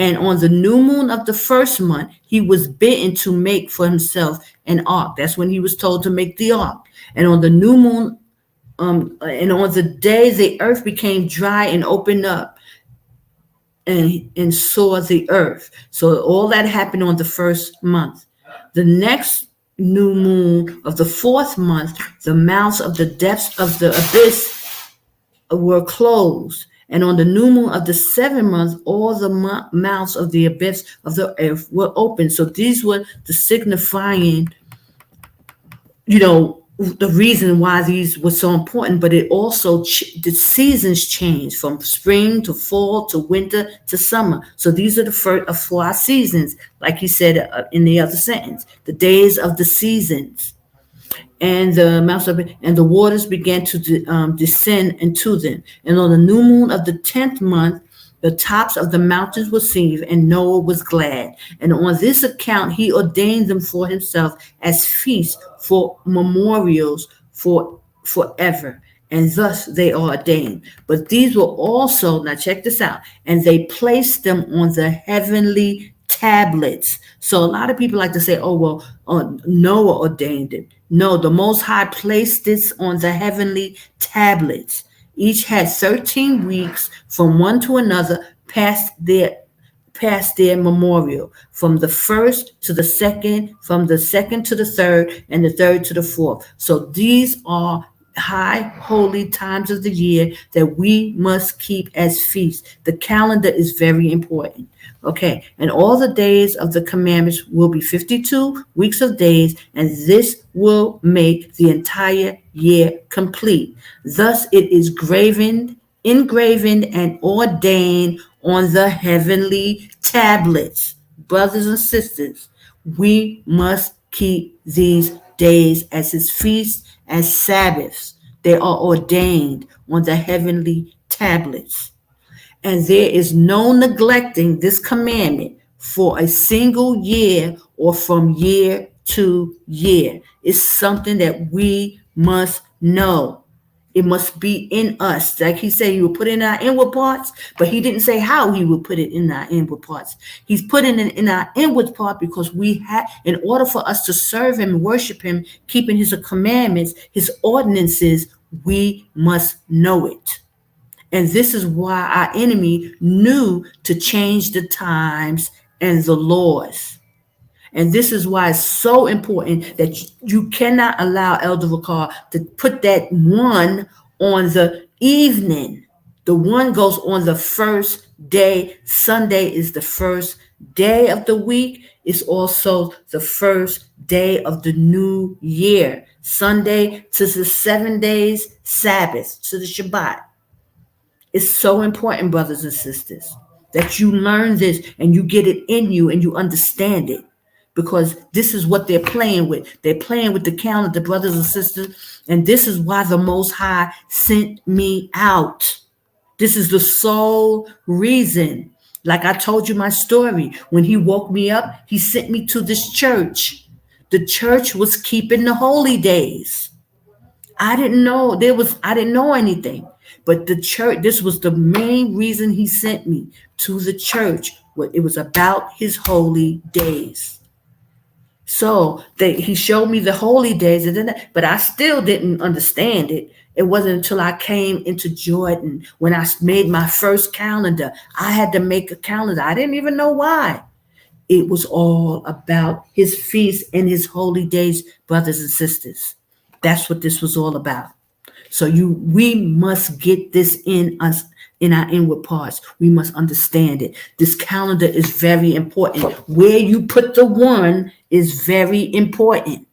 And on the new moon of the first month, he was bidden to make for himself an ark. That's when he was told to make the ark. And on the new moon, and on the day the earth became dry and opened up, and saw the earth. So all that happened on the first month. The next new moon of the fourth month, the mouths of the depths of the abyss were closed. And on the new moon of the seventh month, all the mouths of the abyss of the earth were open. So these were the signifying, the reason why these were so important, but it also, the seasons change from spring to fall to winter to summer. So these are the first 4 seasons, like he said in the other sentence, the days of the seasons. And the mouths of it, and the waters began to descend into them. And on the new moon of the 10th month, the tops of the mountains were seen, and Noah was glad. And on this account, he ordained them for himself as feasts for memorials forever. And thus they are ordained. But these were also, now check this out, and they placed them on the heavenly tablets. So a lot of people like to say, Noah ordained it. No, the Most High placed this on the heavenly tablets. Each had 13 weeks from one to another past their memorial, from the first to the second, from the second to the third, and the third to the fourth. So these are high holy times of the year that we must keep as feasts. The calendar is very important. Okay, and all the days of the commandments will be 52 weeks of days, and this will make the entire year complete. Thus it is engraven and ordained on the heavenly tablets. Brothers and sisters, we must keep these days as his feasts, as Sabbaths. They are ordained on the heavenly tablets. And there is no neglecting this commandment for a single year or from year to year. It's something that we must know. It must be in us. Like he said, he will put it in our inward parts, but he didn't say how he would put it in our inward parts. He's putting it in our inward part because we have, in order for us to serve him and worship him, keeping his commandments, his ordinances, we must know it. And this is why our enemy knew to change the times and the laws. And this is why it's so important that you cannot allow Elder Ricard to put that one on the evening. The one goes on the first day. Sunday is the first day of the week. It's also the first day of the new year. Sunday to the 7 days Sabbath, to the Shabbat. It's so important, brothers and sisters, that you learn this and you get it in you and you understand it, because this is what they're playing with. They're playing with the calendar, brothers and sisters, and this is why the Most High sent me out. This is the sole reason. Like I told you my story. When he woke me up, he sent me to this church. The church was keeping the holy days. I didn't know anything. But the church, this was the main reason he sent me to the church. It was about his holy days. So he showed me the holy days, but I still didn't understand it. It wasn't until I came into Jordan when I made my first calendar. I had to make a calendar. I didn't even know why. It was all about his feasts and his holy days, brothers and sisters. That's what this was all about. So we must get this in us, in our inward parts. We must understand it. This calendar is very important. Where you put the one is very important.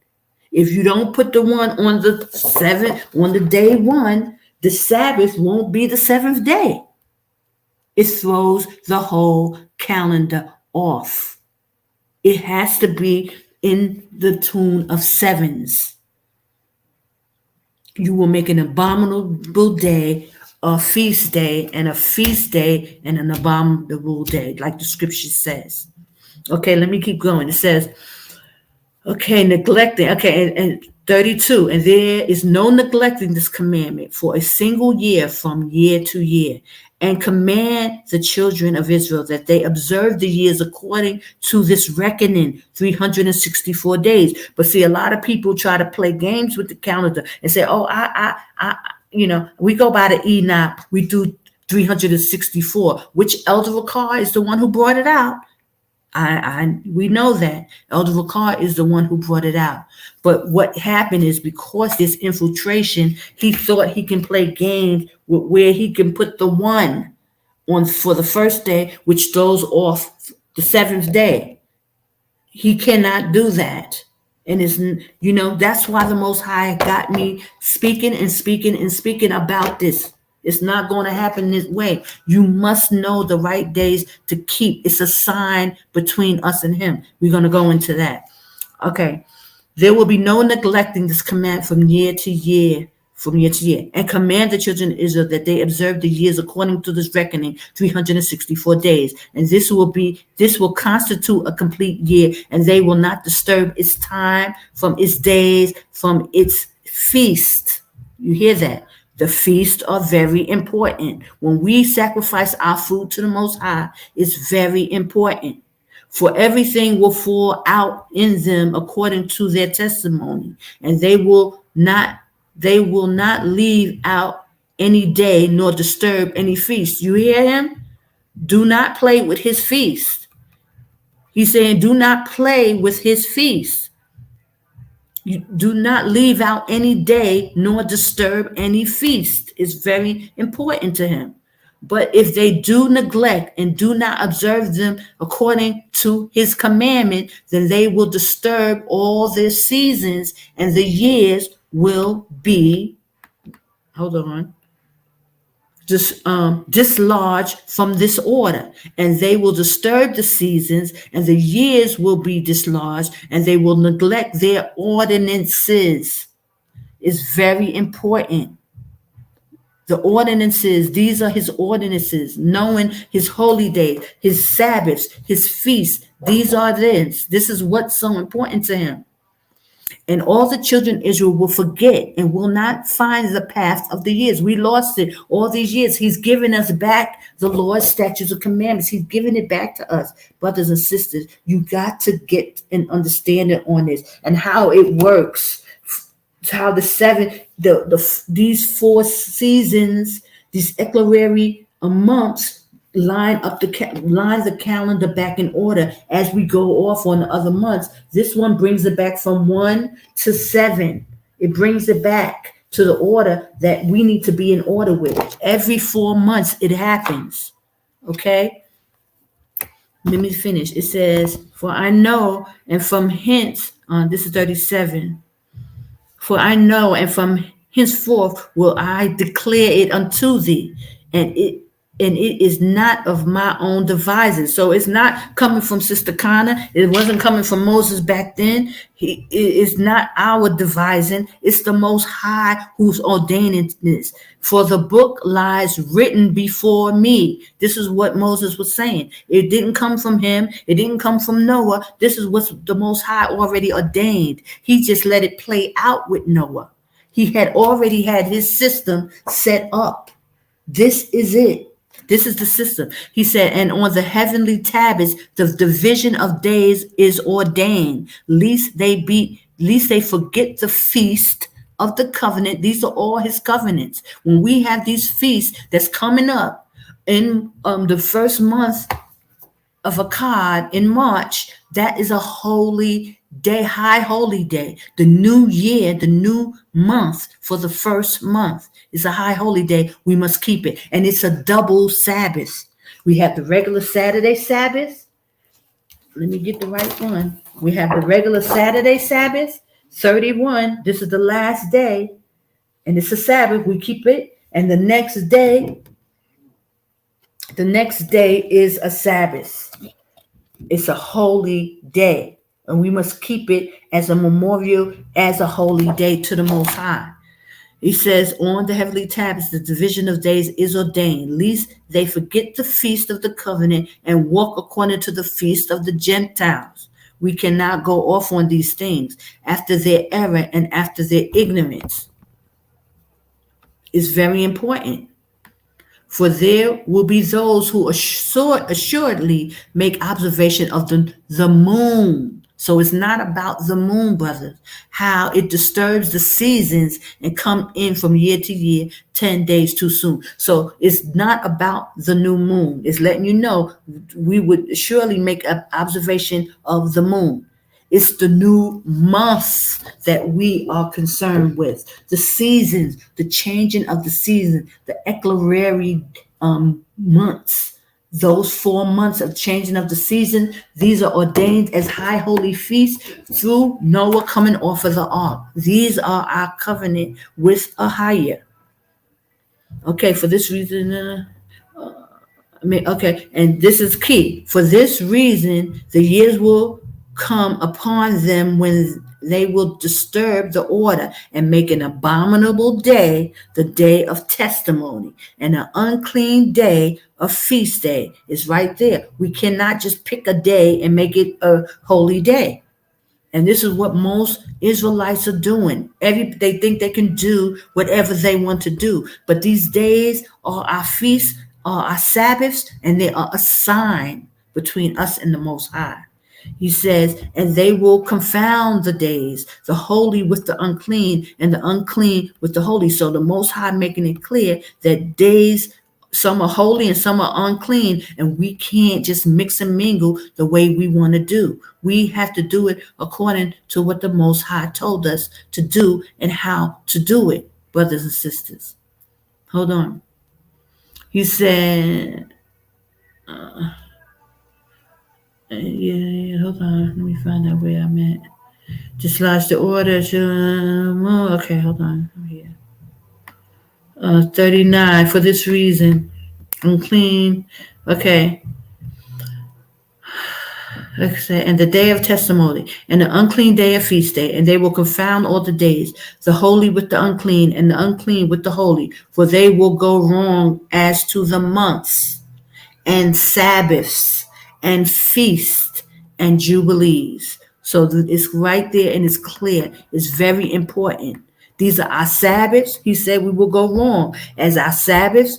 If you don't put the one on the 7th, on the day 1, the Sabbath won't be the seventh day. It throws the whole calendar off. It has to be in the tune of sevens. You will make an abominable day a feast day, and a feast day and an abominable day, like the scripture says. Okay, let me keep going. It says, okay, neglecting. Okay, and 32. And there is no neglecting this commandment for a single year from year to year. And command the children of Israel that they observe the years according to this reckoning, 364 days. But see, a lot of people try to play games with the calendar and say, oh, we go by the ENOCH, we do 364. Which Elder Ricard is the one who brought it out. We know that Elder Ricard is the one who brought it out. But what happened is, because this infiltration, he thought he can play games where he can put the one on for the first day, which throws off the seventh day. He cannot do that. And that's why the Most High got me speaking about this. It's not going to happen this way. You must know the right days to keep. It's a sign between us and him. We're going to go into that. Okay. There will be no neglecting this command from year to year. And command the children of Israel that they observe the years according to this reckoning, 364 days. And this will constitute a complete year, and they will not disturb its time from its days, from its feast. You hear that? The feasts are very important. When we sacrifice our food to the Most High, it's very important. For everything will fall out in them according to their testimony, and they will not leave out any day nor disturb any feast. You hear him? Do not play with his feast. He's saying, do not play with his feast. You do not leave out any day nor disturb any feast. It's very important to him. But if they do neglect and do not observe them according to his commandment, then they will disturb all their seasons, and the years will be, dislodged from this order, and they will disturb the seasons, and the years will be dislodged, and they will neglect their ordinances. It's very important. The ordinances, these are his ordinances, knowing his holy days, his Sabbaths, his feasts. These are this. This is what's so important to him. And all the children of Israel will forget and will not find the path of the years. We lost it all these years. He's given us back the Lord's statutes and commandments. He's given it back to us. Brothers and sisters, you got to get an understanding on this and how it works. How these 4 seasons, these eclerary months line the calendar back in order as we go off on the other months. This one brings it back from 1 to 7. It brings it back to the order that we need to be in order with. Every 4 months it happens. Okay? Let me finish. It says, for I know, and from hence, this is 37. For I know, and from henceforth will I declare it unto thee, and it is not of my own devising. So it's not coming from Sister Connor. It wasn't coming from Moses back then. It is not our devising. It's the Most High who's ordaining this. For the book lies written before me. This is what Moses was saying. It didn't come from him. It didn't come from Noah. This is what the Most High already ordained. He just let it play out with Noah. He had already had his system set up. This is it. This is the system. He said, and on the heavenly tablets, the division of days is ordained, lest they forget the feast of the covenant. These are all his covenants. When we have these feasts that's coming up in the first month of Akkad in March, that is a holy day, high holy day. The new year, the new month for the first month is a high holy day. We must keep it. And it's a double Sabbath. We have the regular Saturday Sabbath. Let me get the right one. We have the regular Saturday Sabbath, 31. This is the last day. And it's a Sabbath. We keep it. And the next day is a Sabbath. It's a holy day. And we must keep it as a memorial, as a holy day to the Most High. He says, on the heavenly tablets, the division of days is ordained, lest they forget the feast of the covenant and walk according to the feast of the Gentiles. We cannot go off on these things after their error and after their ignorance. It's very important. For there will be those who assuredly make observation of the moon. So it's not about the moon, brothers, how it disturbs the seasons and come in from year to year, 10 days too soon. So it's not about the new moon. It's letting you know we would surely make an observation of the moon. It's the new months that we are concerned with. The seasons, the changing of the season, the eclorary months. Those 4 months of changing of the season, these are ordained as high holy feasts through Noah coming off of the ark. These are our covenant with AHAYAH. Okay, for this reason, and this is key. For this reason, the years will come upon them when they will disturb the order and make an abominable day the day of testimony, and an unclean day a feast day. Is right there. We cannot just pick a day and make it a holy day. And this is what most Israelites are doing. They think they can do whatever they want to do. But these days are our feasts, are our Sabbaths, and they are a sign between us and the Most High. He says, and they will confound the days, the holy with the unclean, and the unclean with the holy. So the Most High making it clear that days, some are holy and some are unclean, and we can't just mix and mingle the way we want to do. We have to do it according to what the Most High told us to do and how to do it, brothers and sisters. Hold on. He said, hold on. Let me find out where I'm at. Dislodge the order. Okay, hold on. I'm here. 39. For this reason, unclean. Okay. And the day of testimony, and the unclean day of feast day, and they will confound all the days, the holy with the unclean, and the unclean with the holy, for they will go wrong as to the months, and Sabbaths, and feasts, and jubilees. So it's right there and it's clear. It's very important. These are our Sabbaths. He said we will go wrong as our Sabbaths,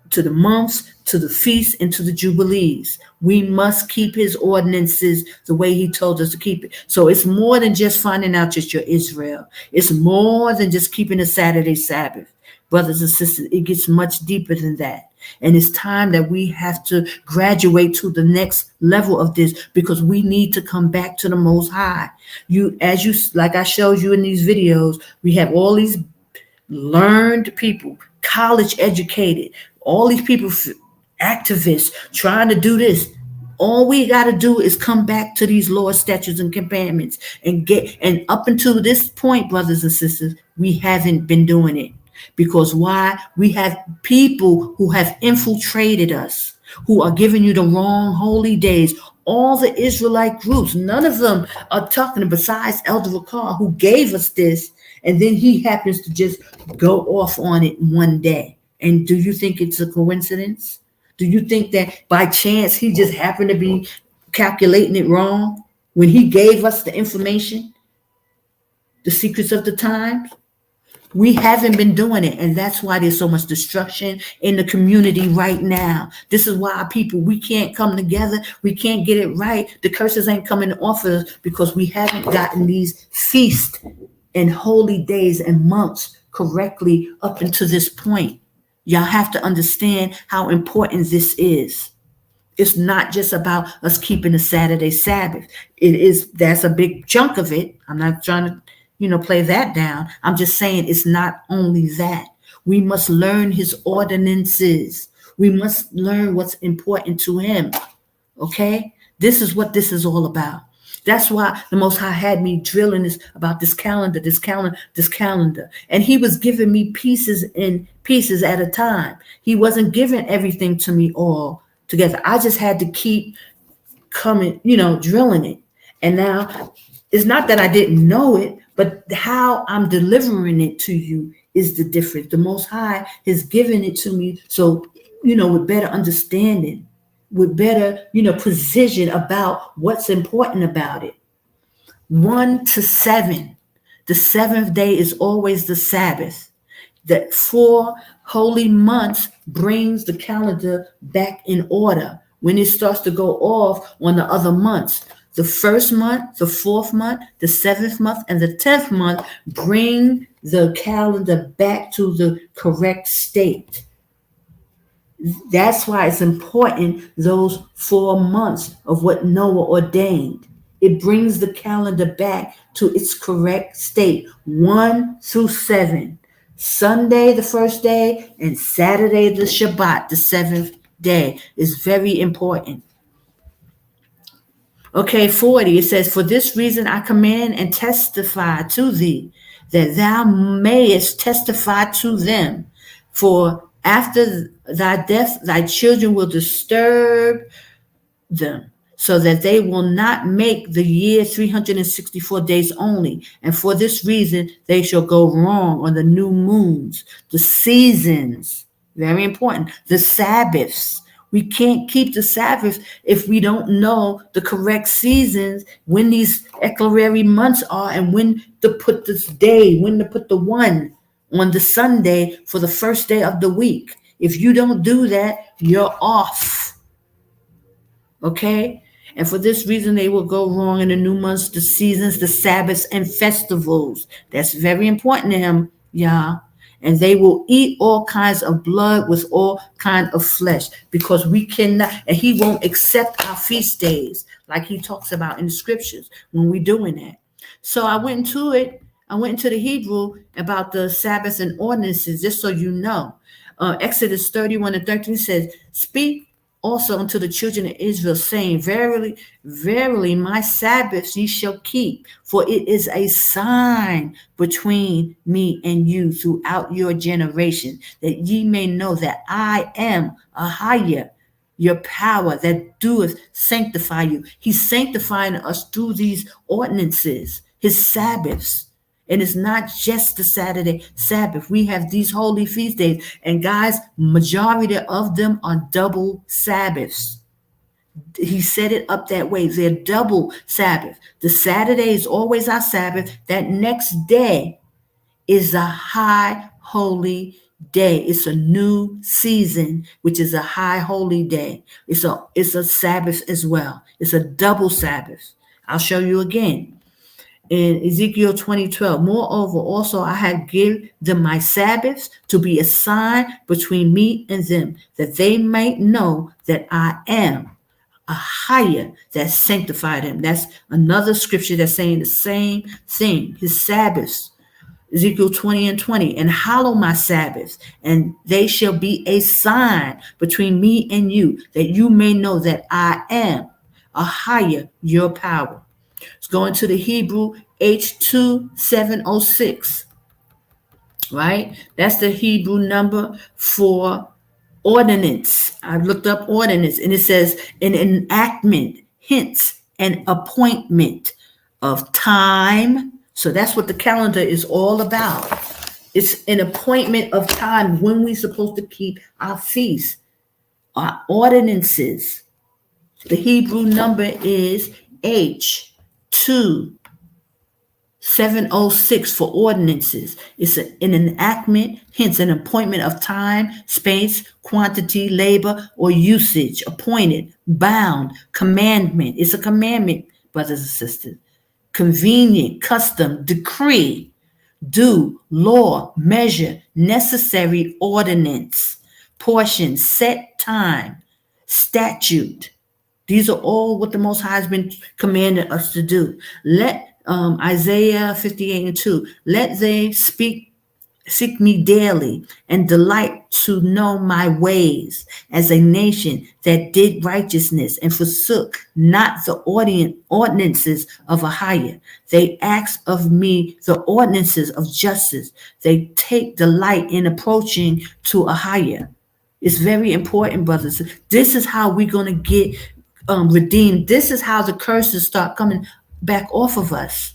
to the months, to the feasts, and to the jubilees. We must keep his ordinances the way he told us to keep it. So it's more than just finding out that you're Israel. It's more than just keeping a Saturday Sabbath. Brothers and sisters, it gets much deeper than that. And it's time that we have to graduate to the next level of this, because we need to come back to the Most High. Like I showed you in these videos, we have all these learned people, college educated, all these people, activists trying to do this. All we got to do is come back to these laws, statutes, and commandments and up until this point, brothers and sisters, we haven't been doing it. Because why? We have people who have infiltrated us, who are giving you the wrong holy days. All the Israelite groups, none of them are talking, besides Elder Ricard, who gave us this, and then he happens to just go off on it one day. And do you think it's a coincidence? Do you think that by chance he just happened to be calculating it wrong when he gave us the information, the secrets of the times? We haven't been doing it, and that's why there's so much destruction in the community right now. This is why we can't come together. We can't get it right. The curses ain't coming off of us because we haven't gotten these feasts and holy days and months correctly up until this point. Y'all have to understand how important this is. It's not just about us keeping a Saturday Sabbath. That's a big chunk of it. I'm not trying to play that down. I'm just saying it's not only that. We must learn his ordinances. We must learn what's important to him. Okay? This is what this is all about. That's why the Most High had me drilling this about this calendar, this calendar, this calendar. And he was giving me pieces in pieces at a time. He wasn't giving everything to me all together. I just had to keep coming, drilling it. And now it's not that I didn't know it, but how I'm delivering it to you is the difference. The Most High has given it to me. So, with better understanding, with better, precision about what's important about it. 1 to 7. The 7th day is always the Sabbath. The 4 holy months brings the calendar back in order when it starts to go off on the other months. The 1st month, the 4th month, the 7th month, and the 10th month bring the calendar back to the correct state. That's why it's important, those 4 months of what Noah ordained. It brings the calendar back to its correct state, 1 through 7. Sunday, the 1st day, and Saturday, the Shabbat, the 7th day, is very important. Okay, 40, it says, for this reason I command and testify to thee, that thou mayest testify to them. For after thy death, thy children will disturb them, so that they will not make the year 364 days only. And for this reason, they shall go wrong on the new moons, the seasons, very important, the Sabbaths. We can't keep the Sabbath if we don't know the correct seasons, when these eclorary months are, and when to put this day, when to put the 1 on the Sunday for the 1st day of the week. If you don't do that, you're off. Okay? And for this reason, they will go wrong in the new months, the seasons, the Sabbaths, and festivals. That's very important to him, yeah. And they will eat all kinds of blood with all kind of flesh, because we cannot, and he won't accept our feast days like he talks about in the scriptures when we're doing that. So I went into the Hebrew about the Sabbath and ordinances, just so you know. Exodus 31 and 13 says, speak also unto the children of Israel, saying, verily, verily, my Sabbaths ye shall keep, for it is a sign between me and you throughout your generation, that ye may know that I am AHAYAH, your power that doeth sanctify you. He's sanctifying us through these ordinances, his Sabbaths. And it's not just the Saturday Sabbath. We have these holy feast days. And guys, majority of them are double Sabbaths. He set it up that way. They're double Sabbath. The Saturday is always our Sabbath. That next day is a high holy day. It's a new season, which is a high holy day. It's a Sabbath as well. It's a double Sabbath. I'll show you again. In Ezekiel 20:12, moreover, also I have given them my Sabbaths to be a sign between me and them, that they might know that I am AHAYAH that sanctified them. That's another scripture that's saying the same thing. His Sabbaths, Ezekiel 20 and 20, and hallow my Sabbaths, and they shall be a sign between me and you, that you may know that I am AHAYAH, your power. Let's go into the Hebrew H2706, right? That's the Hebrew number for ordinance. I looked up ordinance, and it says an enactment, hence an appointment of time. So that's what the calendar is all about. It's an appointment of time when we're supposed to keep our feasts, our ordinances. The Hebrew number is H2706 for ordinances. It's an enactment, hence an appointment of time, space, quantity, labor, or usage, appointed, bound, commandment. It's a commandment, brothers and sisters. Convenient, custom, decree, due, law, measure, necessary, ordinance, portion, set time, statute. These are all what the Most High has been commanding us to do. Let Isaiah 58 and 2, let they speak Seek me daily and delight to know my ways, as a nation that did righteousness and forsook not the ordinances of AHAYAH. They ask of me the ordinances of justice. They take delight in approaching to AHAYAH. It's very important, brothers. This is how we're going to get redeemed. This is how the curses start coming back off of us.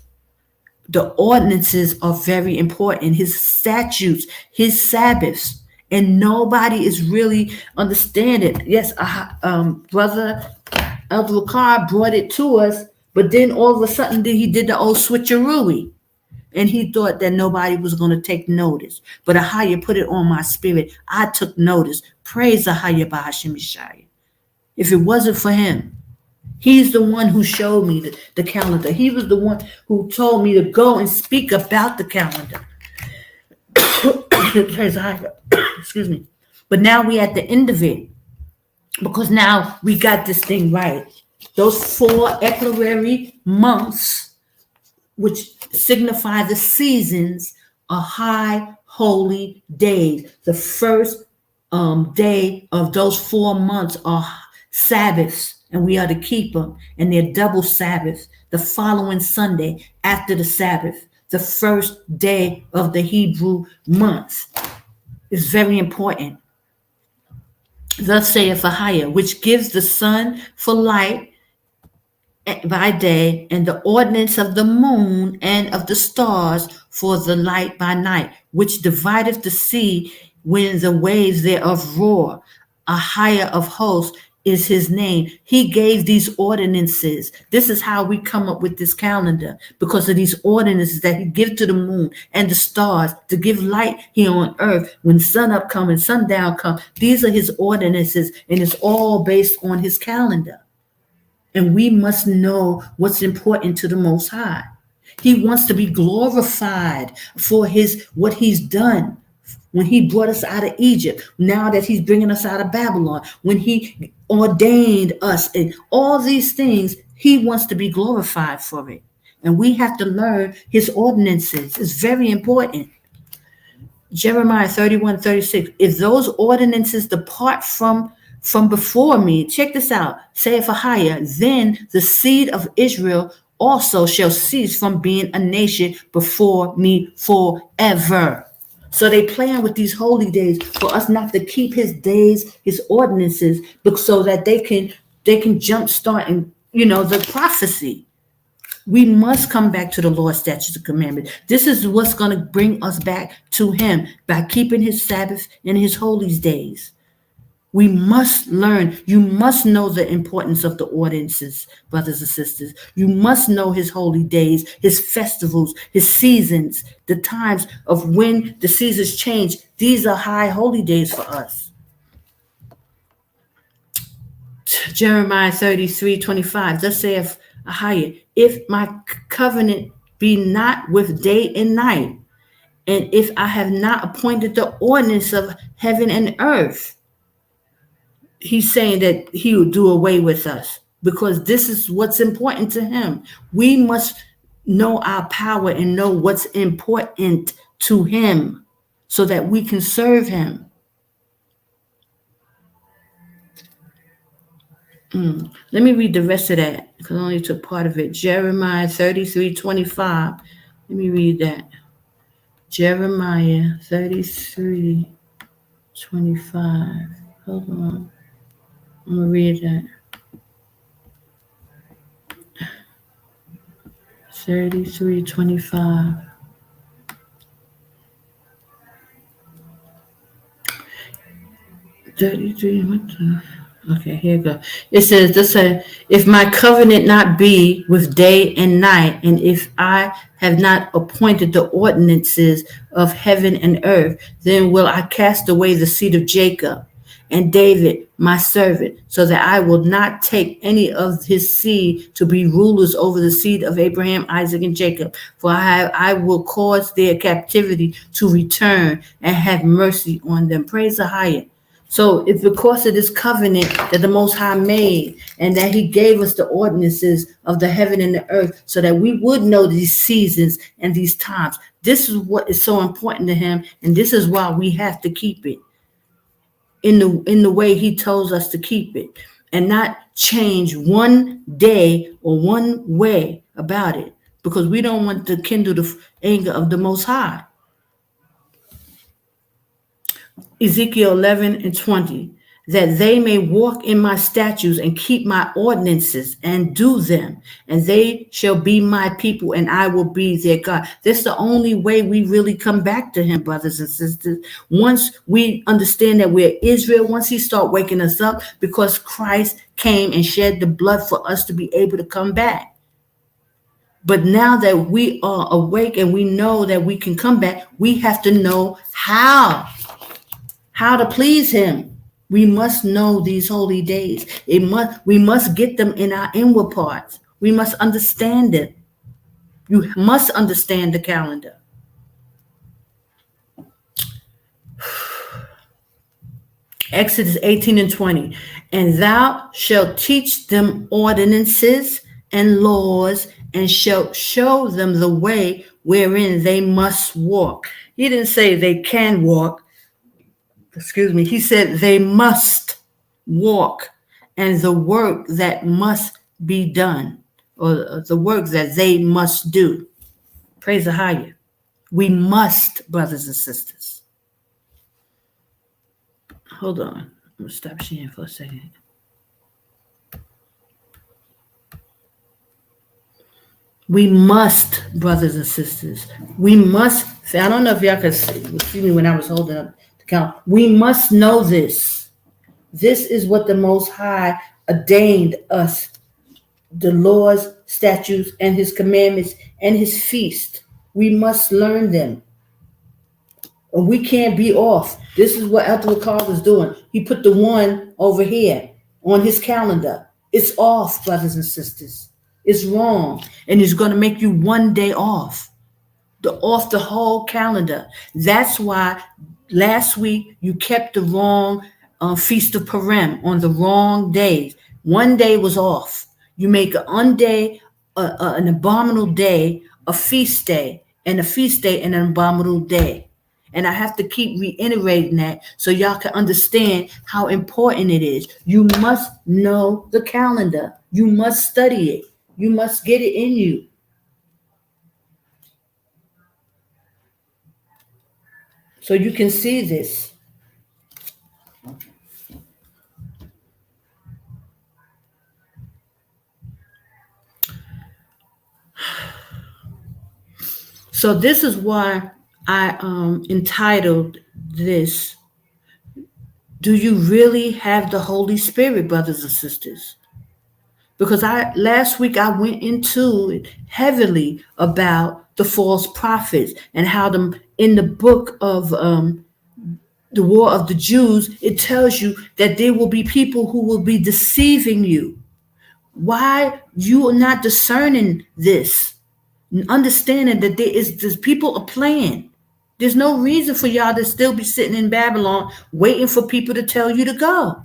The ordinances are very important. His statutes, his Sabbaths, and nobody is really understanding. Yes, Brother Elder Carr brought it to us, but then all of a sudden he did the old switcheroo, and he thought that nobody was going to take notice. But AHAYAH put it on my spirit. I took notice. Praise AHAYAH Bahashem Yashaya. If it wasn't for him, he's the one who showed me the calendar. He was the one who told me to go and speak about the calendar. Excuse me. But now we at the end of it, because now we got this thing right. Those 4 eclery months, which signify the seasons, are high holy days. The first day of those 4 months are Sabbaths, and we are to keep them, and they're double Sabbaths. The following Sunday after the Sabbath, the first day of the Hebrew month, is very important. Thus saith AHAYAH, which gives the sun for light by day, and the ordinance of the moon and of the stars for the light by night, which divideth the sea when the waves thereof roar. AHAYAH of hosts is his name. He gave these ordinances. This is how we come up with this calendar, because of these ordinances that he gives to the moon and the stars to give light here on earth. When sun up come and sundown come, these are his ordinances, and it's all based on his calendar. And we must know what's important to the Most High. He wants to be glorified for what he's done. When he brought us out of Egypt, now that he's bringing us out of Babylon, when he ordained us and all these things, he wants to be glorified for it. And we have to learn his ordinances. It's very important. Jeremiah 31:36. If those ordinances depart from before me, check this out, saith AHAYAH, then the seed of Israel also shall cease from being a nation before me forever. So they plan with these holy days for us not to keep his days, his ordinances, but so that they can jumpstart and the prophecy. We must come back to the Lord, statutes, and commandments. This is what's going to bring us back to him, by keeping his Sabbath and his holy days. We must learn. You must know the importance of the ordinances, brothers and sisters. You must know his holy days, his festivals, his seasons, the times of when the seasons change. These are high holy days for us. Jeremiah 33:25. Thus saith AHAYAH, if my covenant be not with day and night, and if I have not appointed the ordinance of heaven and earth. He's saying that he will do away with us, because this is what's important to him. We must know our power and know what's important to him so that we can serve him. Let me read the rest of that, because I only took part of it. Jeremiah 33:25. Let me read that. Jeremiah 33:25. Hold on. I'm going to read that. 33:25. Okay, here we go. It says, if my covenant not be with day and night, and if I have not appointed the ordinances of heaven and earth, then will I cast away the seed of Jacob and David, my servant, so that I will not take any of his seed to be rulers over the seed of Abraham, Isaac, and Jacob. For I will cause their captivity to return and have mercy on them. Praise AHAYAH. So it's because of this covenant that the Most High made, and that he gave us the ordinances of the heaven and the earth, so that we would know these seasons and these times. This is what is so important to him, and this is why we have to keep it in the way he tells us to keep it, and not change one day or one way about it, because we don't want to kindle the anger of the Most High. Ezekiel 11:20, that they may walk in my statutes and keep my ordinances and do them, and they shall be my people and I will be their God. That's the only way we really come back to him, brothers and sisters. Once we understand that we're Israel, once he start waking us up, because Christ came and shed the blood for us to be able to come back. But now that we are awake and we know that we can come back, we have to know how to please him. We must know these holy days. We must get them in our inward parts. We must understand it. You must understand the calendar. Exodus 18:20, and thou shalt teach them ordinances and laws, and shalt show them the way wherein they must walk. He didn't say they can walk. He said they must walk, and the work that must be done, or the work that they must do. Praise AHAYAH. We must, brothers and sisters. Hold on. I'm going to stop sharing for a second. We must, brothers and sisters. We must. I don't know if y'all could see me when I was holding up the count. We must know this. This is what the Most High ordained us, the laws, statutes, and his commandments, and his feast. We must learn them. And we can't be off. This is what Elder Carl was doing. He put the one over here on his calendar. It's off, brothers and sisters. It's wrong. And it's going to make you one day off the whole calendar. That's why last week you kept the wrong Feast of Purim on the wrong days. One day was off. You make an abominable day, a feast day, and a feast day and an abominable day. And I have to keep reiterating that so y'all can understand how important it is. You must know the calendar. You must study it. You must get it in you. So you can see this. So this is why I entitled this, Do You Really Have the Holy Spirit, brothers and sisters? Because last week I went into it heavily about the false prophets and how in the book of the War of the Jews, it tells you that there will be people who will be deceiving you. Why you are not discerning this? Understanding that there's people are playing. There's no reason for y'all to still be sitting in Babylon waiting for people to tell you to go.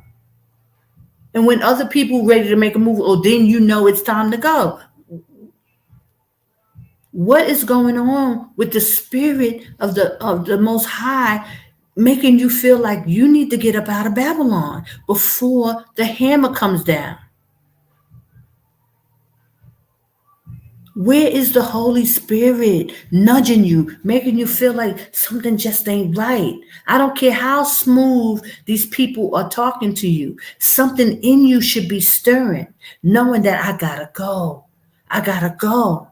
And when other people ready to make a move, then you know it's time to go. What is going on with the spirit of the Most High making you feel like you need to get up out of Babylon before the hammer comes down? Where is the Holy Spirit nudging you, making you feel like something just ain't right? I don't care how smooth these people are talking to you. Something in you should be stirring, knowing that I gotta go. I gotta go.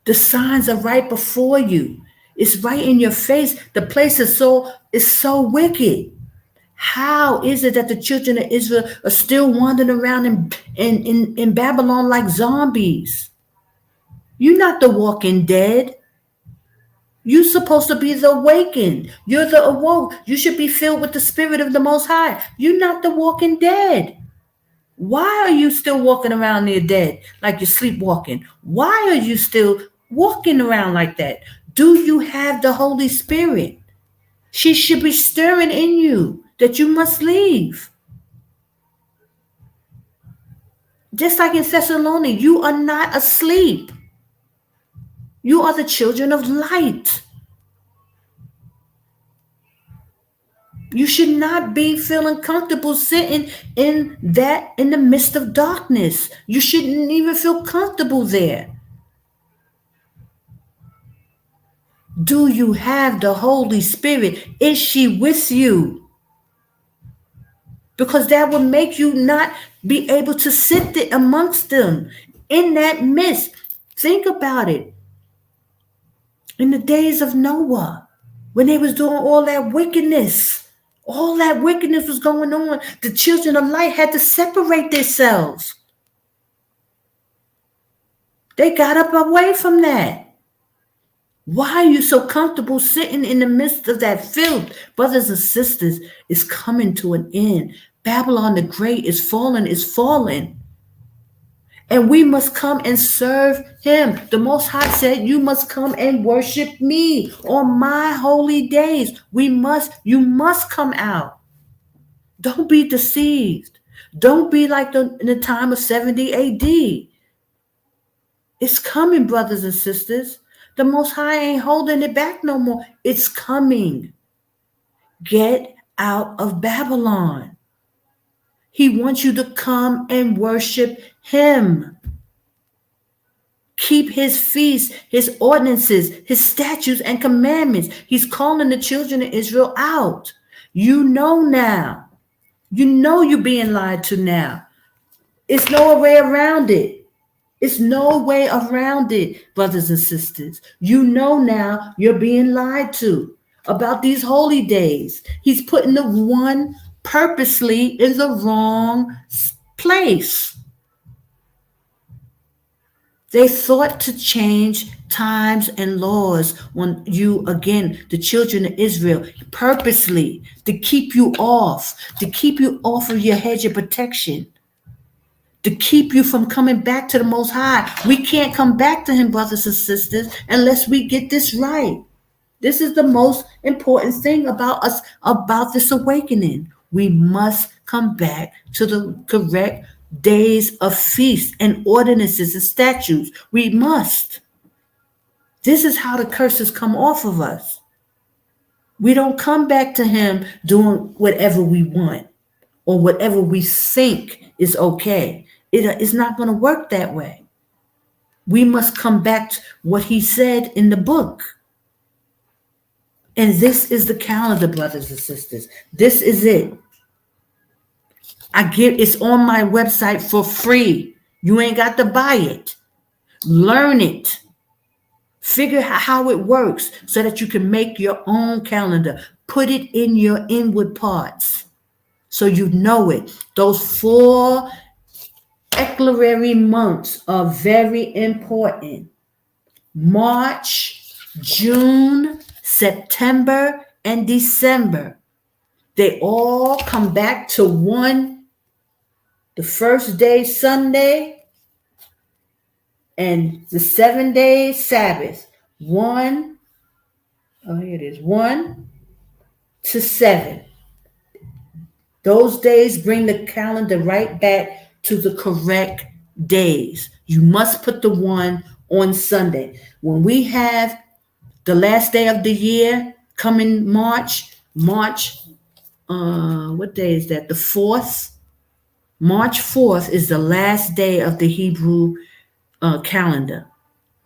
The signs are right before you. It's right in your face. The place is so wicked. How is it that the children of Israel are still wandering around in Babylon like zombies? You're not the walking dead. You're supposed to be the awakened. You're the awoke. You should be filled with the spirit of the Most High. You're not the walking dead. Why are you still walking around there dead like you're sleepwalking? Why are you still walking around like that? Do you have the Holy Spirit? She should be stirring in you that you must leave. Just like in Thessalonians, you are not asleep. You are the children of light. You should not be feeling comfortable sitting in the midst of darkness. You shouldn't even feel comfortable there. Do you have the Holy Spirit? Is she with you? Because that would make you not be able to sit there amongst them in that midst. Think about it. In the days of Noah, when they was doing all that wickedness was going on. The children of light had to separate themselves. They got up away from that. Why are you so comfortable sitting in the midst of that filth? Brothers and sisters, it's coming to an end. Babylon the Great is falling. And we must come and serve him. The Most High said, you must come and worship me on my holy days. You must come out. Don't be deceived. Don't be like in the time of 70 AD. It's coming, brothers and sisters. The Most High ain't holding it back no more. It's coming. Get out of Babylon. He wants you to come and worship him. Keep his feasts, his ordinances, his statutes and commandments. He's calling the children of Israel out. You know now. You know you're being lied to now. It's no way around it. It's no way around it, brothers and sisters. You know now you're being lied to about these holy days. He's putting the one purposely in the wrong place. They thought to change times and laws on you again, the children of Israel, purposely to keep you off of your hedge of protection, to keep you from coming back to the Most High. We can't come back to him, brothers and sisters, unless we get this right. This is the most important thing about us, about this awakening. We must come back to the correct days of feast and ordinances and statutes. We must. This is how the curses come off of us. We don't come back to him doing whatever we want or whatever we think is okay. It's not going to work that way. We must come back to what he said in the book. And this is the calendar, brothers and sisters. This is it. It's on my website for free. You ain't got to buy it. Learn it. Figure how it works so that you can make your own calendar. Put it in your inward parts so you know it. Those 4 ecliptic months are very important. March, June, September, and December. They all come back to one. The first day, Sunday, and the 7 days, Sabbath. 1 to 7. Those days bring the calendar right back to the correct days. You must put the 1 on Sunday. When we have the last day of the year coming March, what day is that? The 4th. March 4th is the last day of the Hebrew calendar.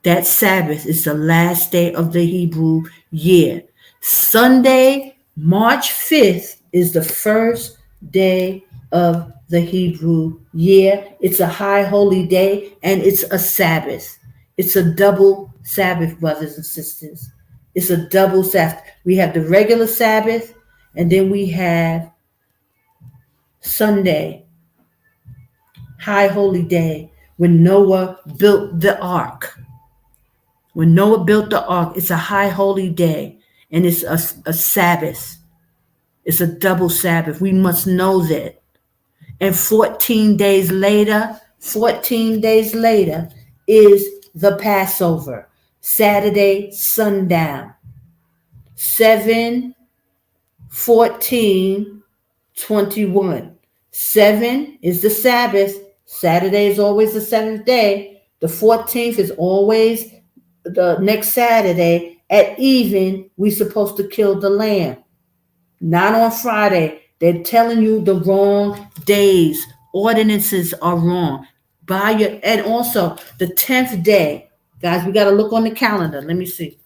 That Sabbath is the last day of the Hebrew year. Sunday, March 5th is the first day of the Hebrew year. It's a high holy day and it's a Sabbath. It's a double Sabbath, brothers and sisters. It's a double Sabbath. We have the regular Sabbath and then we have Sunday, high holy day, when Noah built the ark. When Noah built the ark, it's a high holy day and it's a Sabbath. It's a double Sabbath. We must know that. And 14 days later is the Passover. Saturday, sundown. 7 14, 21. 7 is the Sabbath. Saturday is always the 7th day. The 14th is always the next Saturday. At even, we're supposed to kill the lamb. Not on Friday. They're telling you the wrong days. Ordinances are wrong. And also the 10th day. Guys, we got to look on the calendar. Let me see.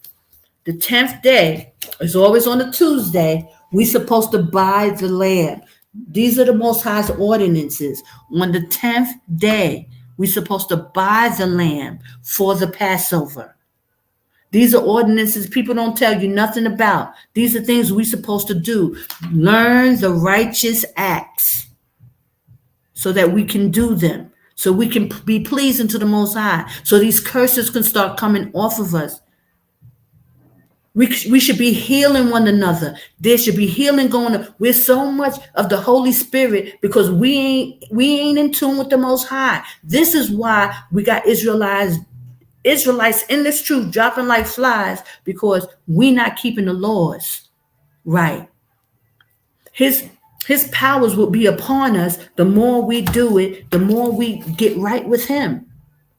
The 10th day is always on a Tuesday. We're supposed to buy the lamb. These are the Most High's ordinances. On the 10th day, we're supposed to buy the lamb for the Passover. These are ordinances people don't tell you nothing about. These are things we're supposed to do. Learn the righteous acts so that we can do them, so we can be pleasing to the Most High, so these curses can start coming off of us. We should be healing one another. There should be healing going on. We're so much of the Holy Spirit because we ain't in tune with the Most High. This is why we got Israelites in this truth dropping like flies, because we not keeping the laws right. His powers will be upon us. The more we do it, the more we get right with him.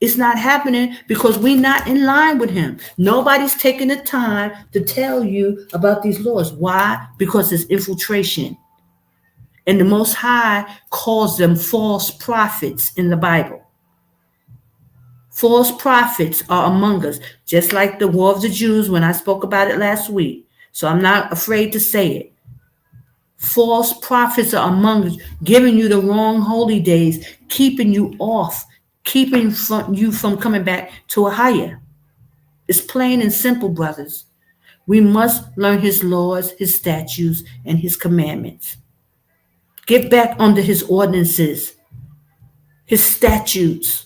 It's not happening because we're not in line with him. Nobody's taking the time to tell you about these laws. Why? Because it's infiltration. And the Most High calls them false prophets in the Bible. False prophets are among us, just like the War of the Jews when I spoke about it last week. So I'm not afraid to say it. False prophets are among us, giving you the wrong holy days, keeping you off, keeping you from coming back to AHAYAH. It's plain and simple, brothers. We must learn his laws, his statutes, and his commandments. Get back under his ordinances, his statutes.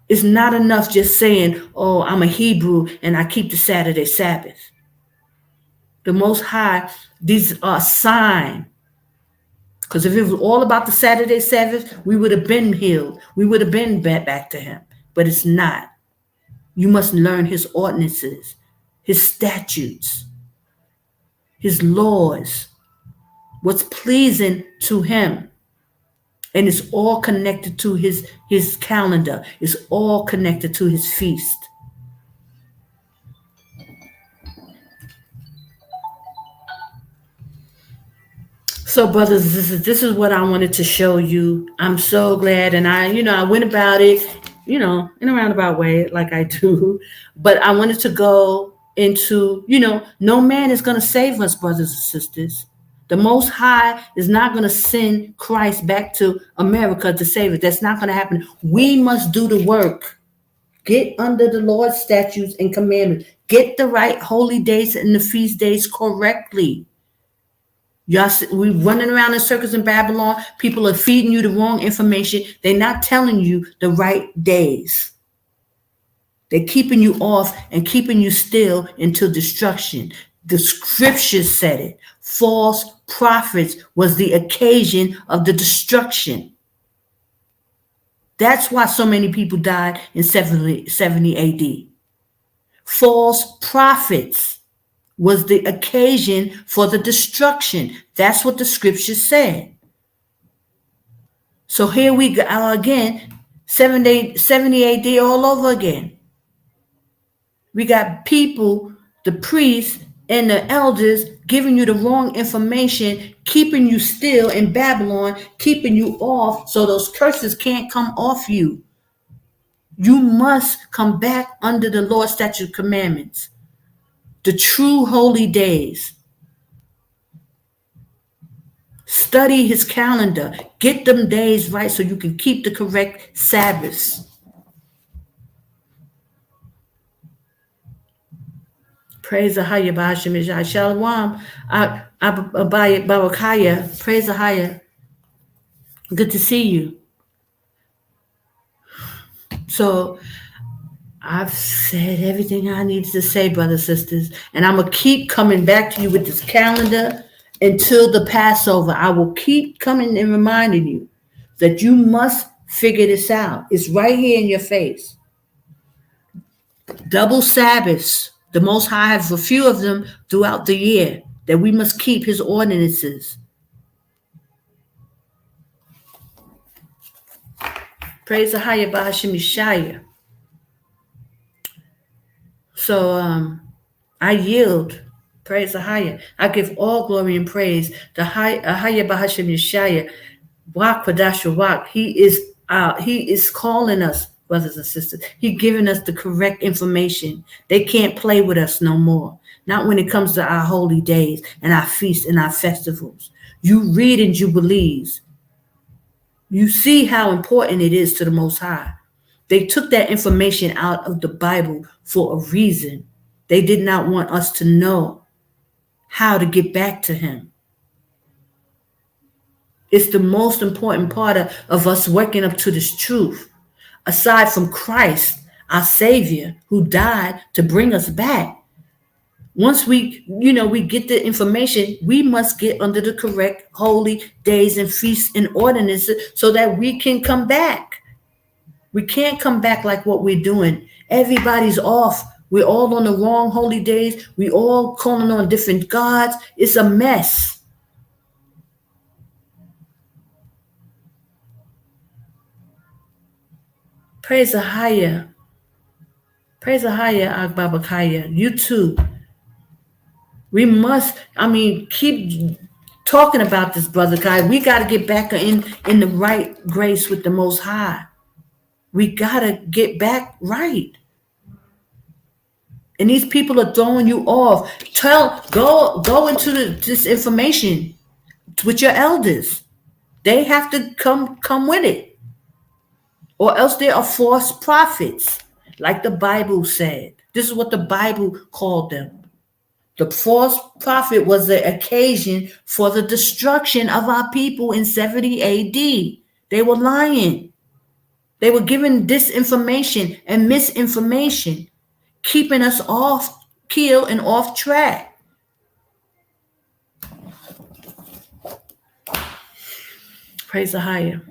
It's not enough just saying, oh, I'm a Hebrew and I keep the Saturday Sabbath. The Most High, these are a sign. Because if it was all about the Saturday Sabbath, we would have been healed. We would have been back to him. But it's not. You must learn his ordinances, his statutes, his laws, what's pleasing to him. And it's all connected to his calendar. It's all connected to his feast. So, brothers, this is what I wanted to show you. I'm so glad, and I went about it, in a roundabout way, like I do. But I wanted to go into, no man is going to save us, brothers and sisters. The Most High is not going to send Christ back to America to save us. That's not going to happen. We must do the work. Get under the Lord's statutes and commandments. Get the right holy days and the feast days correctly. Y'all, we running around in circles in Babylon. People are feeding you the wrong information. They're not telling you the right days. They're keeping you off and keeping you still until destruction. The scriptures said it. False prophets was the occasion of the destruction. That's why so many people died in 70 AD. False prophets was the occasion for the destruction. That's what the scriptures said. So here we go again, 70 AD all over again. We got people, the priests and the elders, giving you the wrong information, keeping you still in Babylon, keeping you off so those curses can't come off you. You must come back under the Lord's statute commandments. The true holy days. Study his calendar. Get them days right so you can keep the correct Sabbaths. Praise AHAYAH, Ba'ashem Yashaya. Shalom. Barakaya. Praise AHAYAH. Good to see you. So, I've said everything I needed to say, brothers and sisters, and I'm going to keep coming back to you with this calendar until the Passover. I will keep coming and reminding you that you must figure this out. It's right here in your face. Double Sabbaths. The Most High has a few of them throughout the year. that we must keep his ordinances. Praise the AHAYAH Bahasham Yashaya. So I yield. Praise the AHAYAH. I give all glory and praise. The AHAYAH Bahasham Yashaya. Rawach, Qadash, Rawach. He is calling us, brothers and sisters. He giving us the correct information. They can't play with us no more. Not when it comes to our holy days and our feasts and our festivals. You read in Jubilees. You see how important it is to the Most High. They took that information out of the Bible for a reason. They did not want us to know how to get back to him. It's the most important part of us waking up to this truth. Aside from Christ, our Savior, who died to bring us back. Once we get the information, we must get under the correct holy days and feasts and ordinances so that we can come back. We can't come back like what we're doing. Everybody's off. We're all on the wrong holy days. We all calling on different gods. It's a mess. Praise the AHAYAH. Praise the AHAYAH, Agbabakaya. You too. We must, keep talking about this, Brother Kai. We got to get back in the right grace with the Most High. We got to get back right. And these people are throwing you off. Go into this information with your elders. They have to come with it. Or else there are false prophets, like the Bible said. This is what the Bible called them. The false prophet was the occasion for the destruction of our people in 70 AD. They were lying. They were giving disinformation and misinformation, keeping us off keel and off track. Praise the AHAYAH.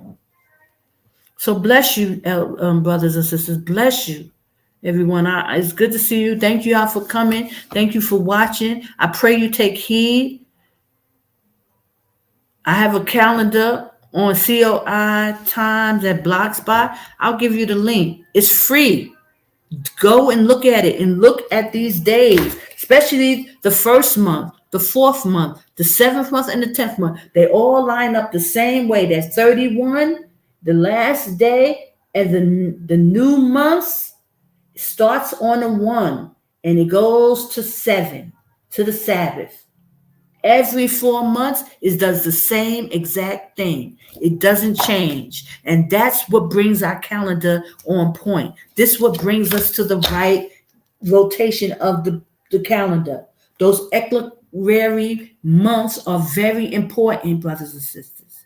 So bless you, brothers and sisters. Bless you. Everyone, it's good to see you. Thank you all for coming. Thank you for watching. I pray you take heed. I have a calendar on COI Times at Blogspot. I'll give you the link. It's free. Go and look at it and look at these days, especially the first month, the fourth month, the seventh month, and the 10th month. They all line up the same way. There's 31, the last day, and the new months. Starts on a 1 and it goes to 7 to the Sabbath. Every 4 months, it does the same exact thing. It doesn't change. And that's what brings our calendar on point. This is what brings us to the right rotation of the calendar. Those eclectic months are very important, brothers and sisters.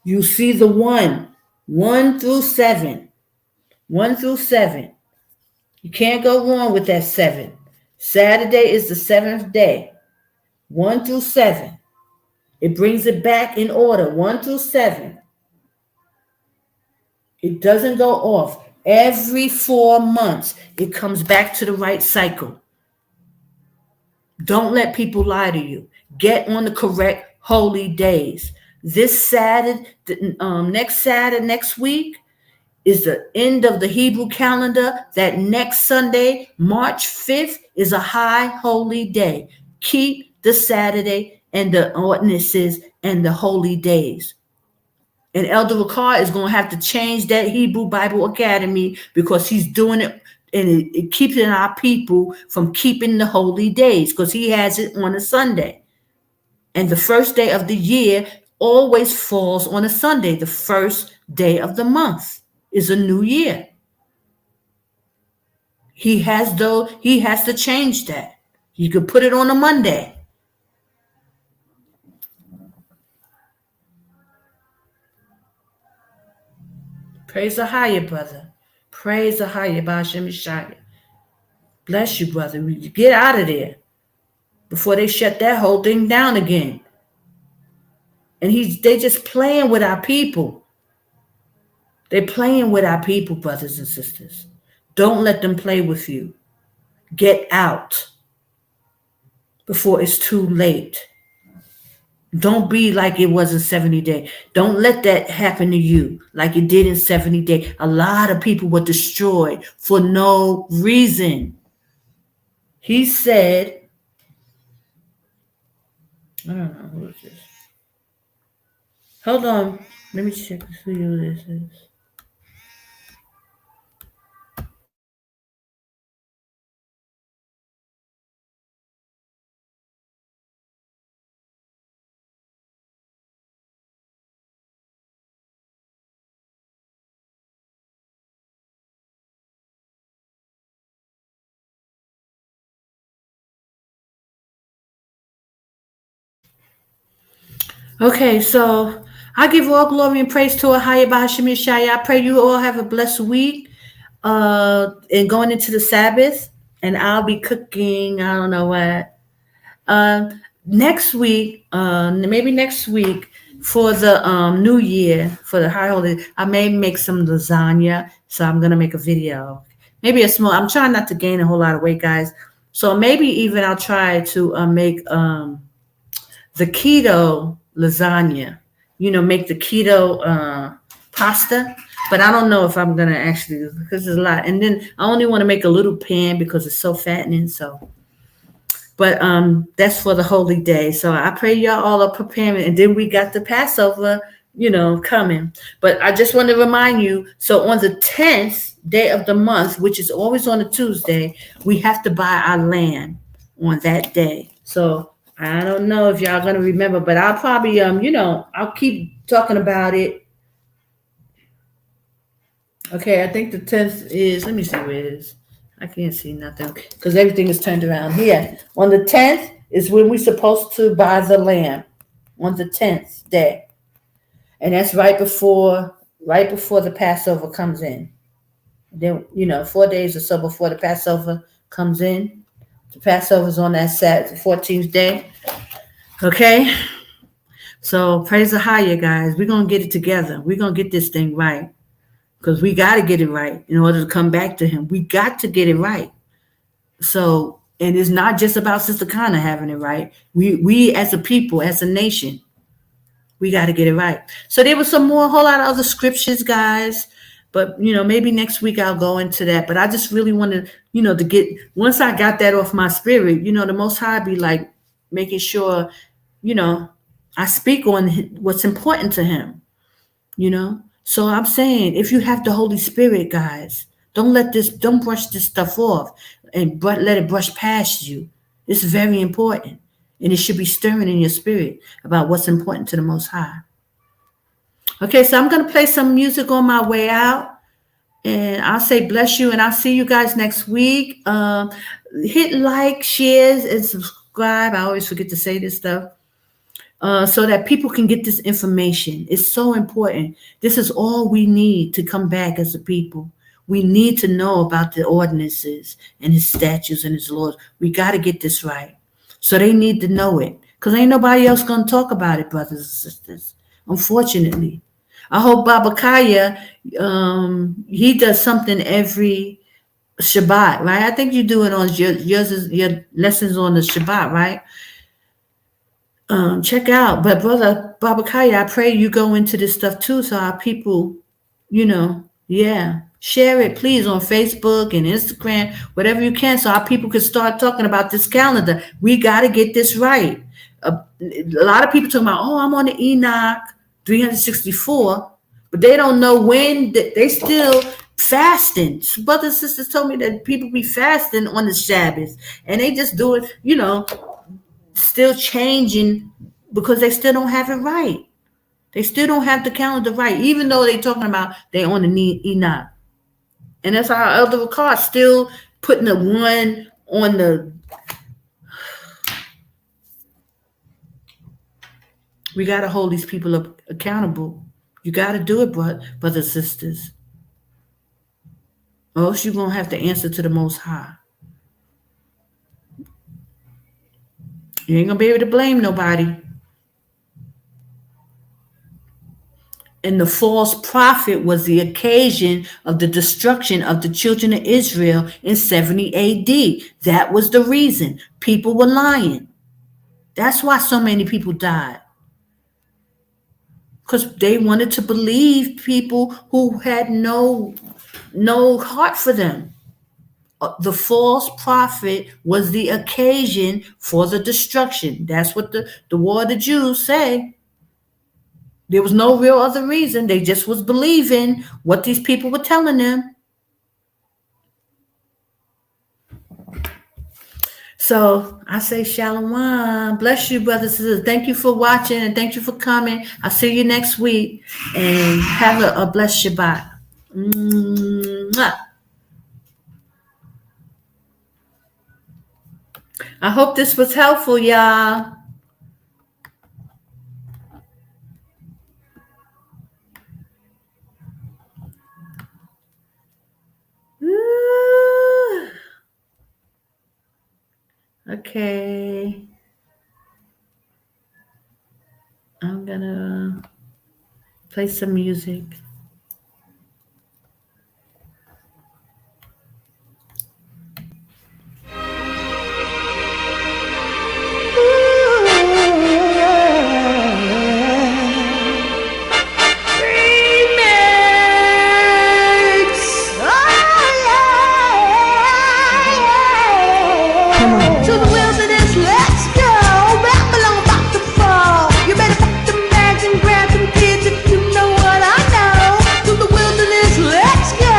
You see the 1 through 7. 1 through 7. You can't go wrong with that 7. Saturday is the 7th day. 1 through 7. It brings it back in order. 1 through 7. It doesn't go off. Every 4 months, it comes back to the right cycle. Don't let people lie to you. Get on the correct holy days. This Saturday, next week, is the end of the Hebrew calendar. That next Sunday, March 5th, is a high holy day. Keep the Saturday and the ordinances and the holy days. And Elder Ricard is going to have to change that Hebrew Bible Academy because he's doing it and it keeps our people from keeping the holy days because he has it on a Sunday. And the first day of the year always falls on a Sunday, the first day of the month. Is a new year. He has to change that. He could put it on a Monday. Praise the AHAYAH, brother. Praise the AHAYAH, Bahasham Yashaya. Bless you, brother. Get out of there before they shut that whole thing down again. And they just playing with our people. They're playing with our people, brothers and sisters. Don't let them play with you. Get out. before it's too late. Don't be like it was in 70 days. Don't let that happen to you like it did in 70 days. A lot of people were destroyed for no reason. He said, I don't know who is this. Hold on. Let me check who this is. Okay, so I give all glory and praise to AHAYAH Yashaya. I pray you all have a blessed week and going into the Sabbath. And I'll be cooking, I don't know what. Next week, maybe next week for the New Year, for the high holiday, I may make some lasagna. So I'm going to make a video. Maybe a small, I'm trying not to gain a whole lot of weight, guys. So maybe even I'll try to make the keto lasagna, make the keto pasta, but I don't know if I'm going to actually, because there's a lot. And then I only want to make a little pan because it's so fattening. So, but that's for the holy day. So I pray y'all all are preparing. And then we got the Passover, coming. But I just want to remind you, so on the 10th day of the month, which is always on a Tuesday, we have to buy our lamb on that day. So I don't know if y'all going to remember, but I'll probably, I'll keep talking about it. Okay, I think the 10th is, let me see where it is. I can't see nothing because everything is turned around here. On the 10th is when we're supposed to buy the lamb, on the 10th day. And that's right before the Passover comes in. Then, 4 days or so before the Passover comes in. The Passover is on that Saturday, 14th day. Okay? So praise AHAYAH, guys. We're going to get it together. We're going to get this thing right. Because we got to get it right in order to come back to him. We got to get it right. So, and it's not just about Sister Connor having it right. We as a people, as a nation, we got to get it right. So there was a whole lot of other scriptures, guys. But, maybe next week I'll go into that. But I just really wanted, to get, once I got that off my spirit, the Most High be like making sure, I speak on what's important to him, So I'm saying, if you have the Holy Spirit, guys, don't brush this stuff off and let it brush past you. It's very important. And it should be stirring in your spirit about what's important to the Most High. Okay, so I'm going to play some music on my way out. And I'll say bless you. And I'll see you guys next week. Hit like, shares, and subscribe. I always forget to say this stuff. So that people can get this information. It's so important. This is all we need to come back as a people. We need to know about the ordinances and his statutes and his laws. We got to get this right. So they need to know it. Because ain't nobody else going to talk about it, brothers and sisters. Unfortunately. I hope Baba Kaya, he does something every Shabbat, right? I think you do it on your lessons on the Shabbat, right? Check out. But Brother Baba Kaya, I pray you go into this stuff too, so our people, share it, please, on Facebook and Instagram, whatever you can, so our people can start talking about this calendar. We got to get this right. A lot of people talking about, I'm on the ENOCH 364, but they don't know when. They still fasting. Brothers and sisters told me that people be fasting on the Sabbath, and they just do it, still changing because they still don't have it right. They still don't have the calendar right, even though they talking about they on the Enoch. And that's our elder card still putting the one on the. We got to hold these people up accountable. You got to do it, brothers and sisters. Or else you're going to have to answer to the Most High. You ain't going to be able to blame nobody. And the false prophet was the occasion of the destruction of the children of Israel in 70 AD. That was the reason. People were lying. That's why so many people died. Because they wanted to believe people who had no heart for them. The false prophet was the occasion for the destruction. That's what the War of the Jews say. There was no real other reason. They just was believing what these people were telling them. So I say shalom. Bless you, brothers and sisters. Thank you for watching and thank you for coming. I'll see you next week. And have a blessed Shabbat. Mwah. I hope this was helpful, y'all. Okay. I'm gonna play some music. To the wilderness, let's go. Babylon about to fall. You better pack them bags and grab them kids if you know what I know. To the wilderness, let's go.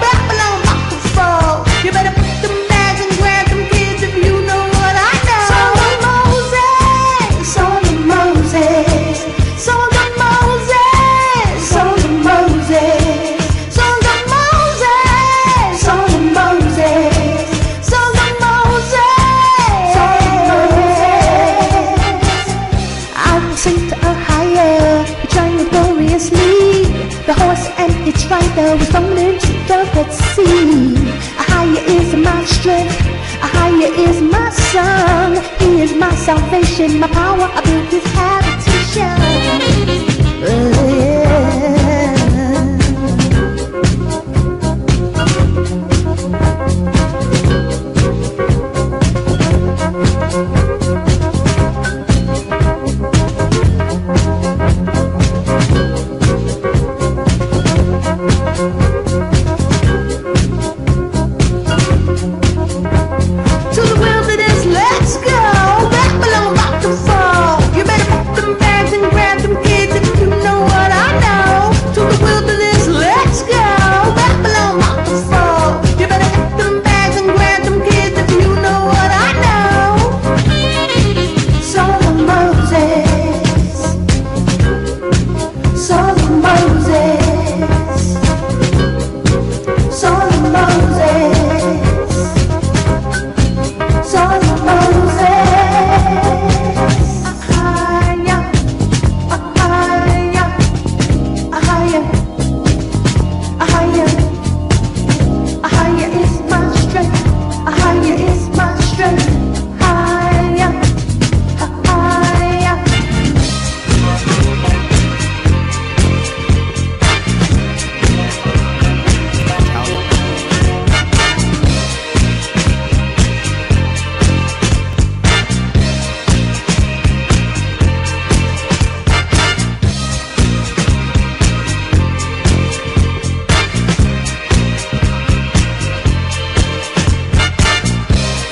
Babylon about to fall. You better pack them bags and grab them kids if you know what I know. Song of Moses, song of Moses, song of Moses, song of Moses, song of Moses, song of Moses. Sing to AHAYAH, we triumph gloriously. The horse and its rider was thrown into the Red Sea. AHAYAH is my strength, AHAYAH is my song. He is my salvation, my power, I built his habitation. To the wilderness, let's go. Babylon about to fall. You better pack them bags and grab them kids if you know what I know. To the wilderness, let's go. Babylon about to fall. You better pack them bags and grab them kids if you know what I know. Song of Moses, song of Moses, song of Moses. Son of Moses, AHAYAH, AHAYAH, AHAYAH, AHAYAH, AHAYAH is my strength, AHAYAH is my strength, AHAYAH, AHAYAH.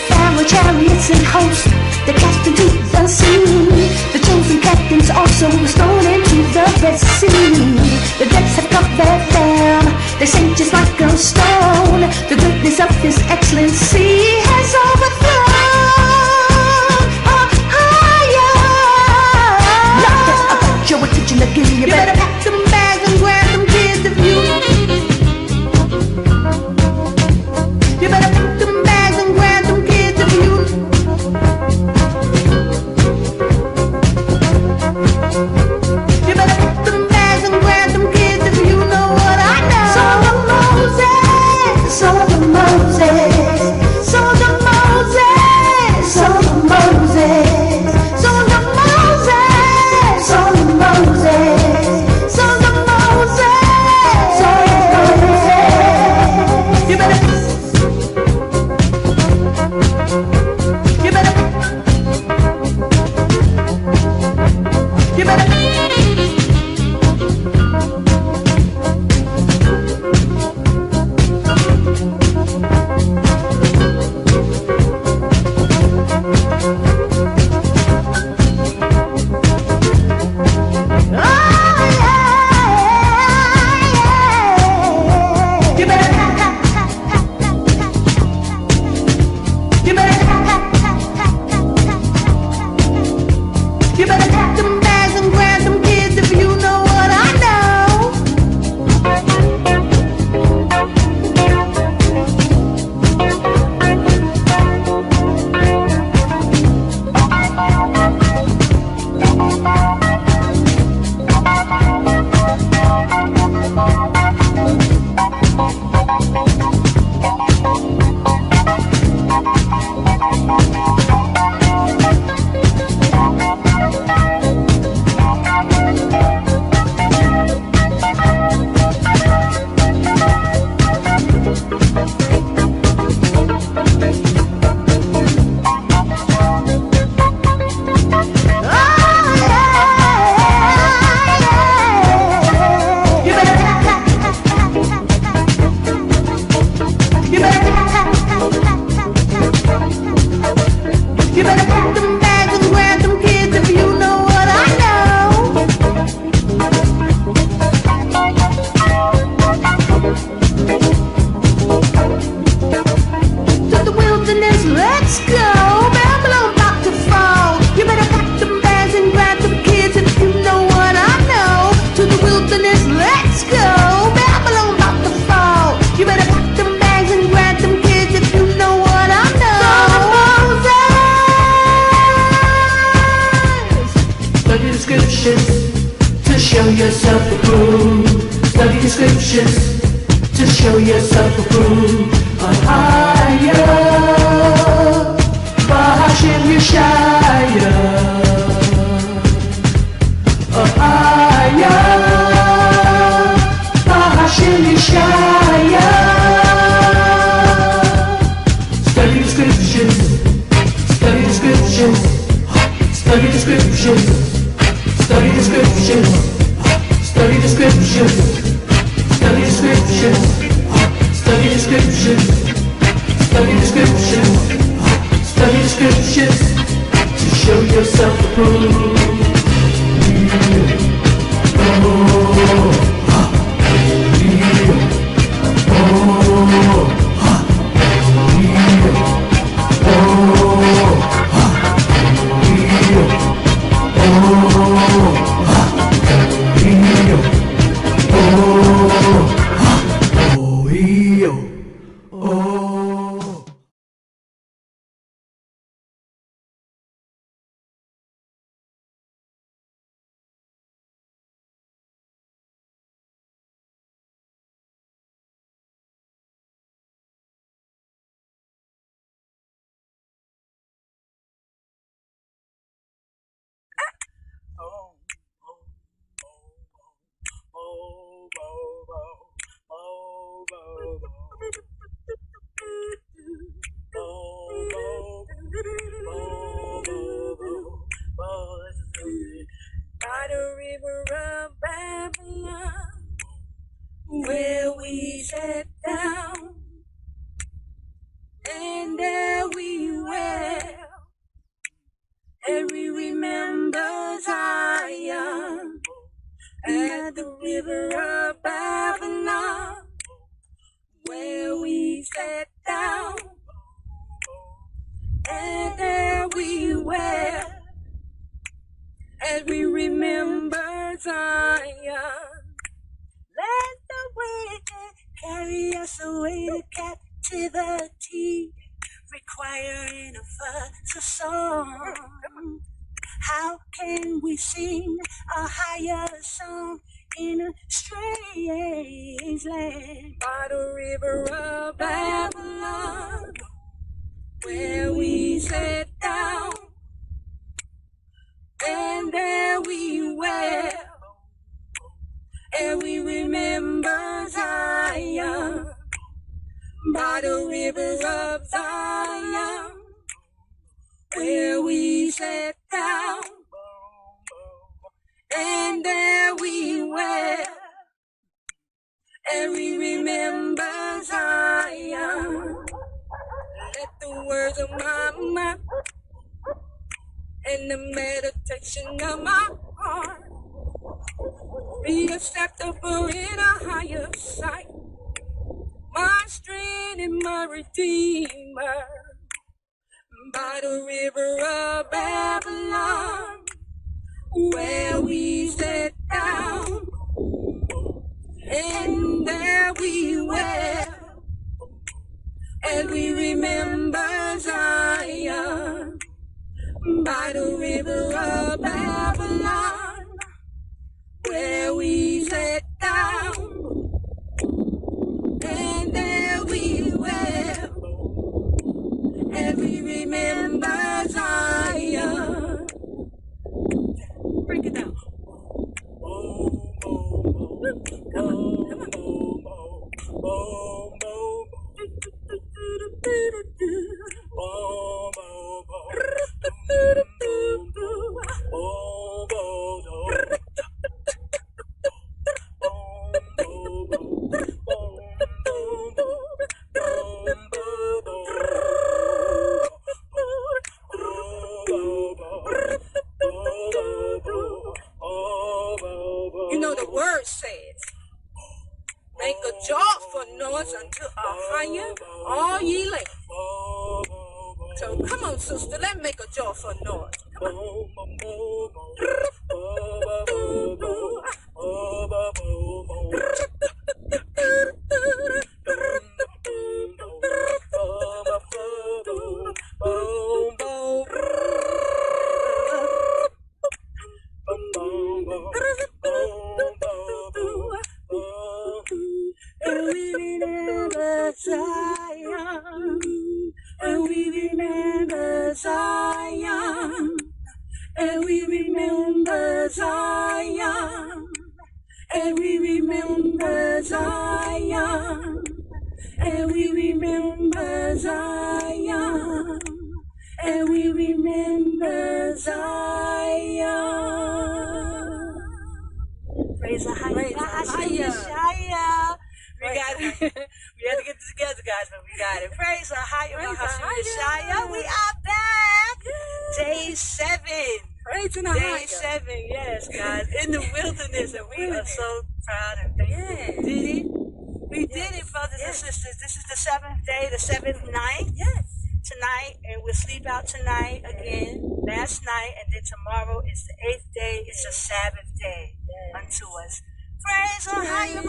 Pharaoh chariots and hosts, they cast into the sea. The chosen captains also were thrown into the Red Sea. The depths have covered them, they sink just like a stone. The goodness of his excellency has overthrown AHAYAH. Not that about your attention again. You better pack them bags and grab them kids if you. You better pack them bags and grab them kids if you. You better pack them bags and grab them kids if you know what I know. Song of Moses, song of Moses, song of Moses, song of Moses, song of Moses, song of Moses, song of Moses, song of Moses. You better. You better By the river of Babylon, where we sat down, and there we were, and we remember Zion, at the river of Babylon, where we sat down, and there we were, as we remember Zion. Let the wicked carry us away to captivity, requiring of us a song. How can we sing a higher song in a strange land? By the river of Babylon, where we sat down, and there we were, and we remember Zion. By the river of Zion, where we sat down, and there we were, and we remember Zion. Let the words of my mouth and the meditation of my heart be acceptable in a higher sight, my strength and my redeemer. By the river of Babylon, where we sat down, and there we were, and we remember Zion. By the river of Babylon, where we sat down, and there we were, and we remember Yashaya, all ye late. So come on, sister, let's make a joyful noise. Come And we remember Zion, and we remember Zion, and we remember Zion, and we remember Zion, and we remember Zion, and we remember Zion. Praise AHAYAH. We got it. We had to get this together, guys, but we got it. Praise AHAYAH. We are back. Day 7. Praise AHAYAH. Day 7, yes, guys. In the wilderness, and we are so proud and thankful. Did it? We did it, brothers and sisters. This is the 7th day, the 7th night. Yes. Tonight, and we'll sleep out tonight again, last night, and then tomorrow is the 8th day. It's a Sabbath day unto us. Praise AHAYAH.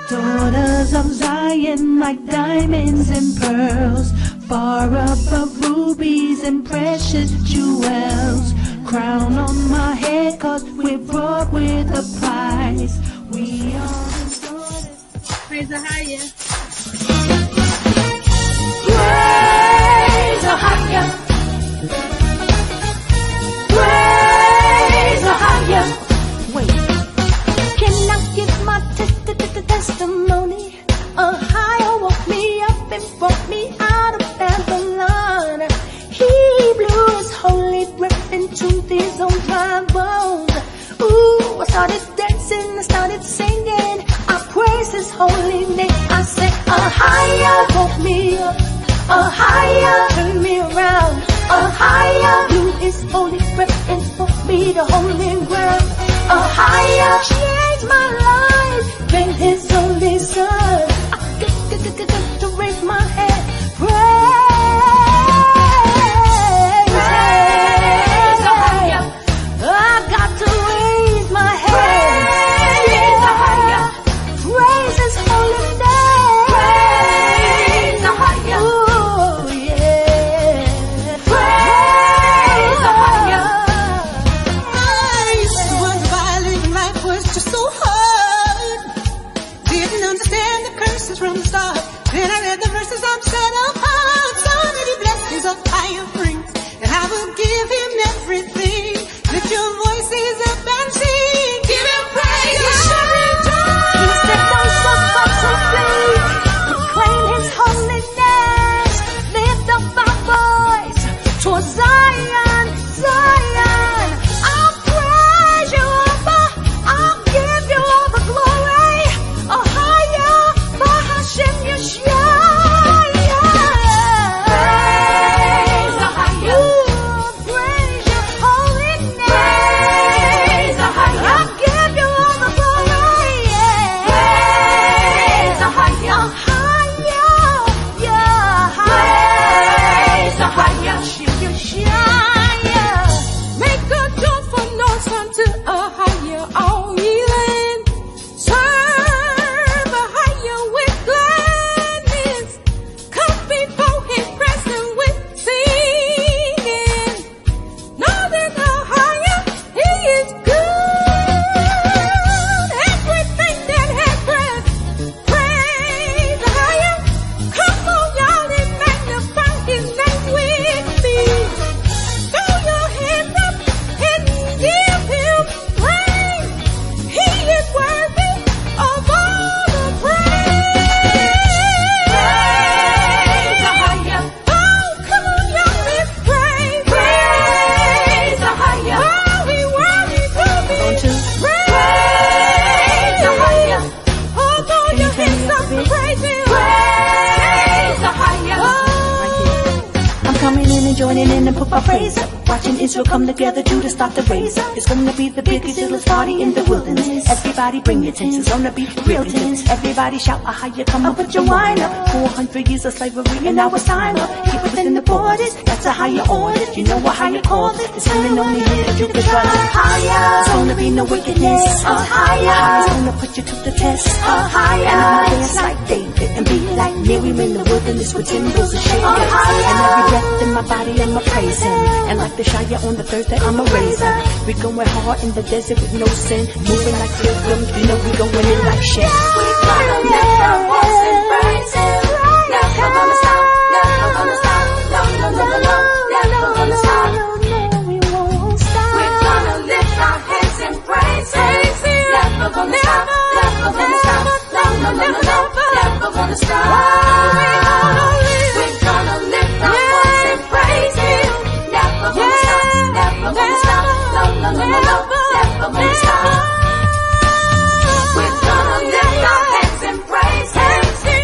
Daughters of Zion like diamonds and pearls, far above rubies and precious jewels. Crown on my head, cause we're brought with a price. We are the daughters. Praise AHAYAH. Praise AHAYAH. Praise AHAYAH. Wait, can I give my testimony? AHAYAH woke me up and brought me out of Babylon. He blew his holy breath into these old dry bones. Ooh, I started dancing, I started singing. I praise his holy name. I said, AHAYAH woke me up. AHAYAH turned me around. AHAYAH blew his holy breath and brought me to holy ground. AHAYAH changed my life, then his only son. I got to raise my head. Praise AHAYAH. I got to raise my head. Praise AHAYAH. Praise his holy name. Praise AHAYAH. Oh yeah. Praise AHAYAH. Life was just so hard. Didn't understand the curses from the start. Then I read the verses, I'm set apart. So many blessings AHAYAH brings, and I will give him everything. Lift your voices up and sing. Give him praise. He set us up to free. Proclaim his holiness. Lift up our voice towards Zion, Zion. I'll praise you, Abba. I'll give you all the glory. AHAYAH, Bahashem Yashaya. Praise AHAYAH. Ooh, praise your holy name. Praise AHAYAH. I'll give you all the glory. Praise AHAYAH. AHAYAH, yeah. Praise AHAYAH. Yashaya. Make a joyful noise unto AHAYAH, all ye land. Serve AHAYAH with gladness. Come before his presence with singing. Know that AHAYAH, he is good. Everything that has breath, praise AHAYAH. Come on, y'all, and magnify his name with me. Throw your hands up and give him praise. He is worthy of all the praise. Praise AHAYAH. Oh, come on, y'all, let's praise. Praise AHAYAH. Oh, he worthy to be praised. AHAYAH. Oh, throw your hands up and praise him. Praise AHAYAH. Oh, I'm coming in and joining in and put my praise up. Watching Israel come together to stop the raise up. It's gonna be the biggest, illest party in the wilderness. Everybody bring your tents, it's gonna be real tense. Everybody shout, AHAYAH, come up, put your wine up. 400 years of slavery and now it's time up. Keep it within the borders, that's AHAYAH orders. You know AHAYAH calls it, it's coming only here to do the trust. AHAYAH, it's gonna be no wickedness. AHAYAH, it's gonna put you to the test. AHAYAH, and I'ma dance like David and be like Miriam in the wilderness with timbrels and shakers. And every breath in my body, I'ma praise him. And like the Yashaya on the Thursday, I'ma raise him. We going hard in the desert with no sin. Moving like pilgrims, you know we going in like shit. We gonna lift our voice and praise him. Never gonna stop, never gonna stop. No, no, no, no, no, never gonna stop. We're gonna lift our hands and praise him. Never gonna stop, never gonna stop. No, no, no, no, no, never gonna stop. We're gonna lift our voice and praise him. Never gonna stop, never gonna stop. No, no, no, no, no, never gonna stop. We're gonna lift our hands and praise him.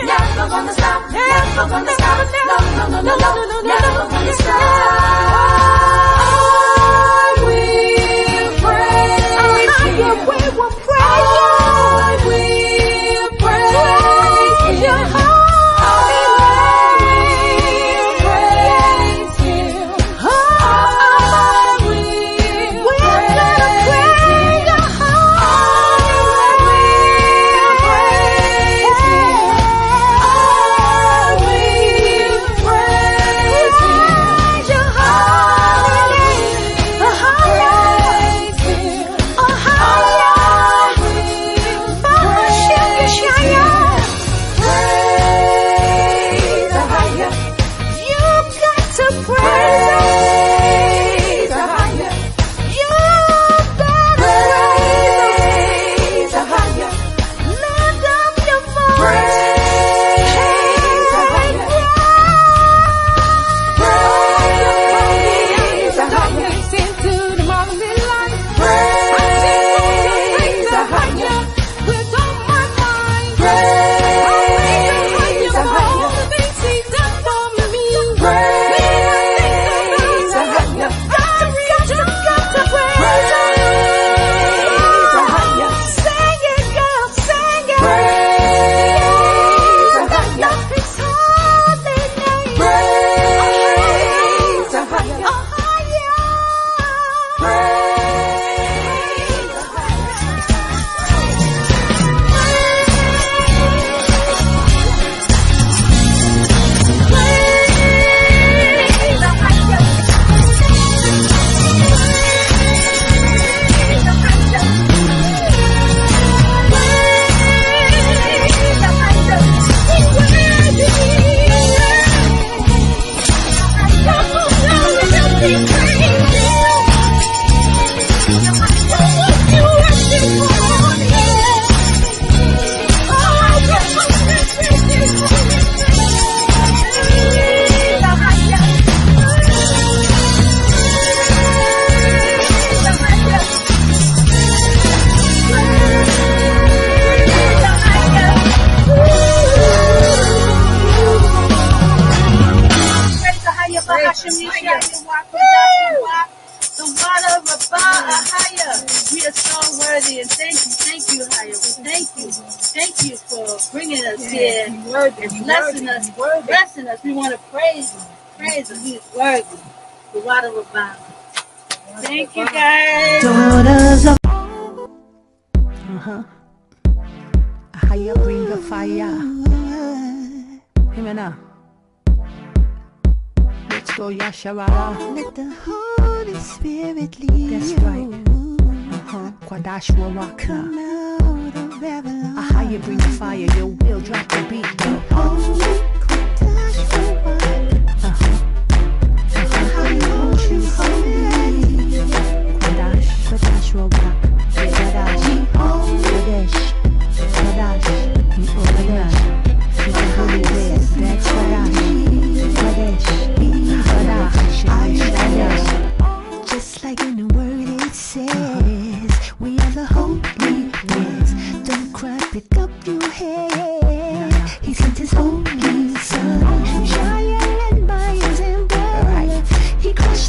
Never gonna stop, never gonna stop. No, no, no, no, no, never gonna stop. I will praise you. We will praise you. I will praise you. Blessing us. We want to praise him. Praise him. He is worthy. The water of God. Thank you, guys. Daughters of AHAYAH, bring the fire. Hear me now. Let's go, Yashaya. Let the Holy Spirit lead. That's right. Qadash, Rawach. AHAYAH, bring the fire. Your will drop the beat. Just like in the word it says, we are the holy ones. Don't cry, pick up your head. He sent his holy son, Yashaya, and by his emperor, he crushed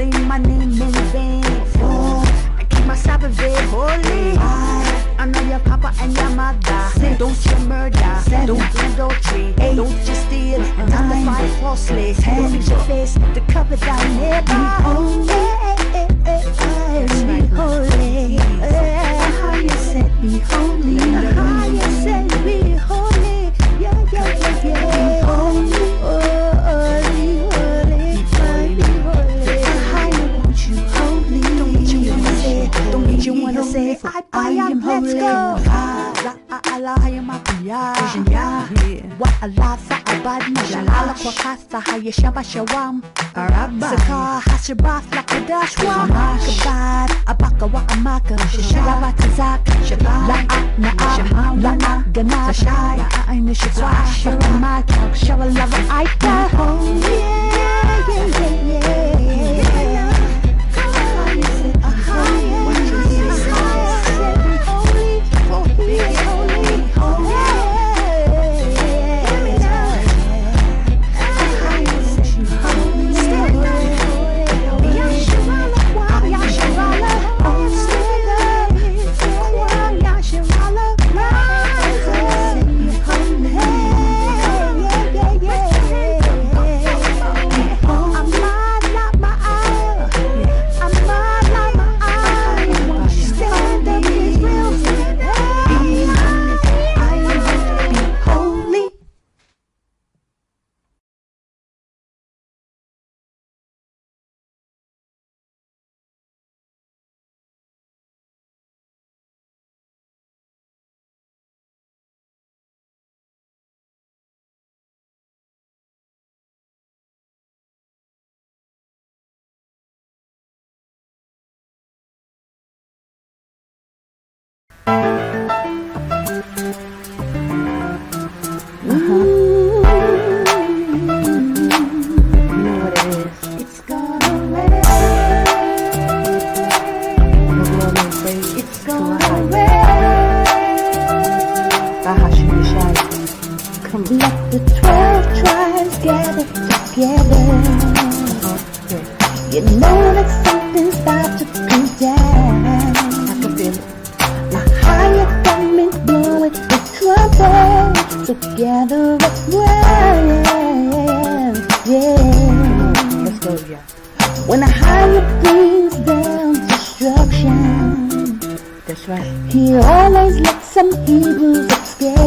say my name in vain. I keep my Sabbath day holy. Honor your papa and your mother. Don't you murder. Don't do adultery. Don't you steal and testify falsely. Don't use your face to cover thy neighbor. Be holy. How you said be holy. How you said be holy. Yeah. Be holy. Don't you wanna say I am holy? Let's go. What Allah sa'abad Shalala kwa kasa haya shaba shawam Saka hashabaf la Qadash wa Kabad abaka wa amaka Shashara tazak La'a na'ab La'a gana Shaya a'ayna shakwa Sharamaka Shara lava aita Let the 12 tribes gather together. You know that something's about to go down. I can feel it. A higher government blowing the trumpet. So gather up well. Yeah. Let's go, yeah. When a higher brings down destruction. That's right. He always lets some Hebrews escape.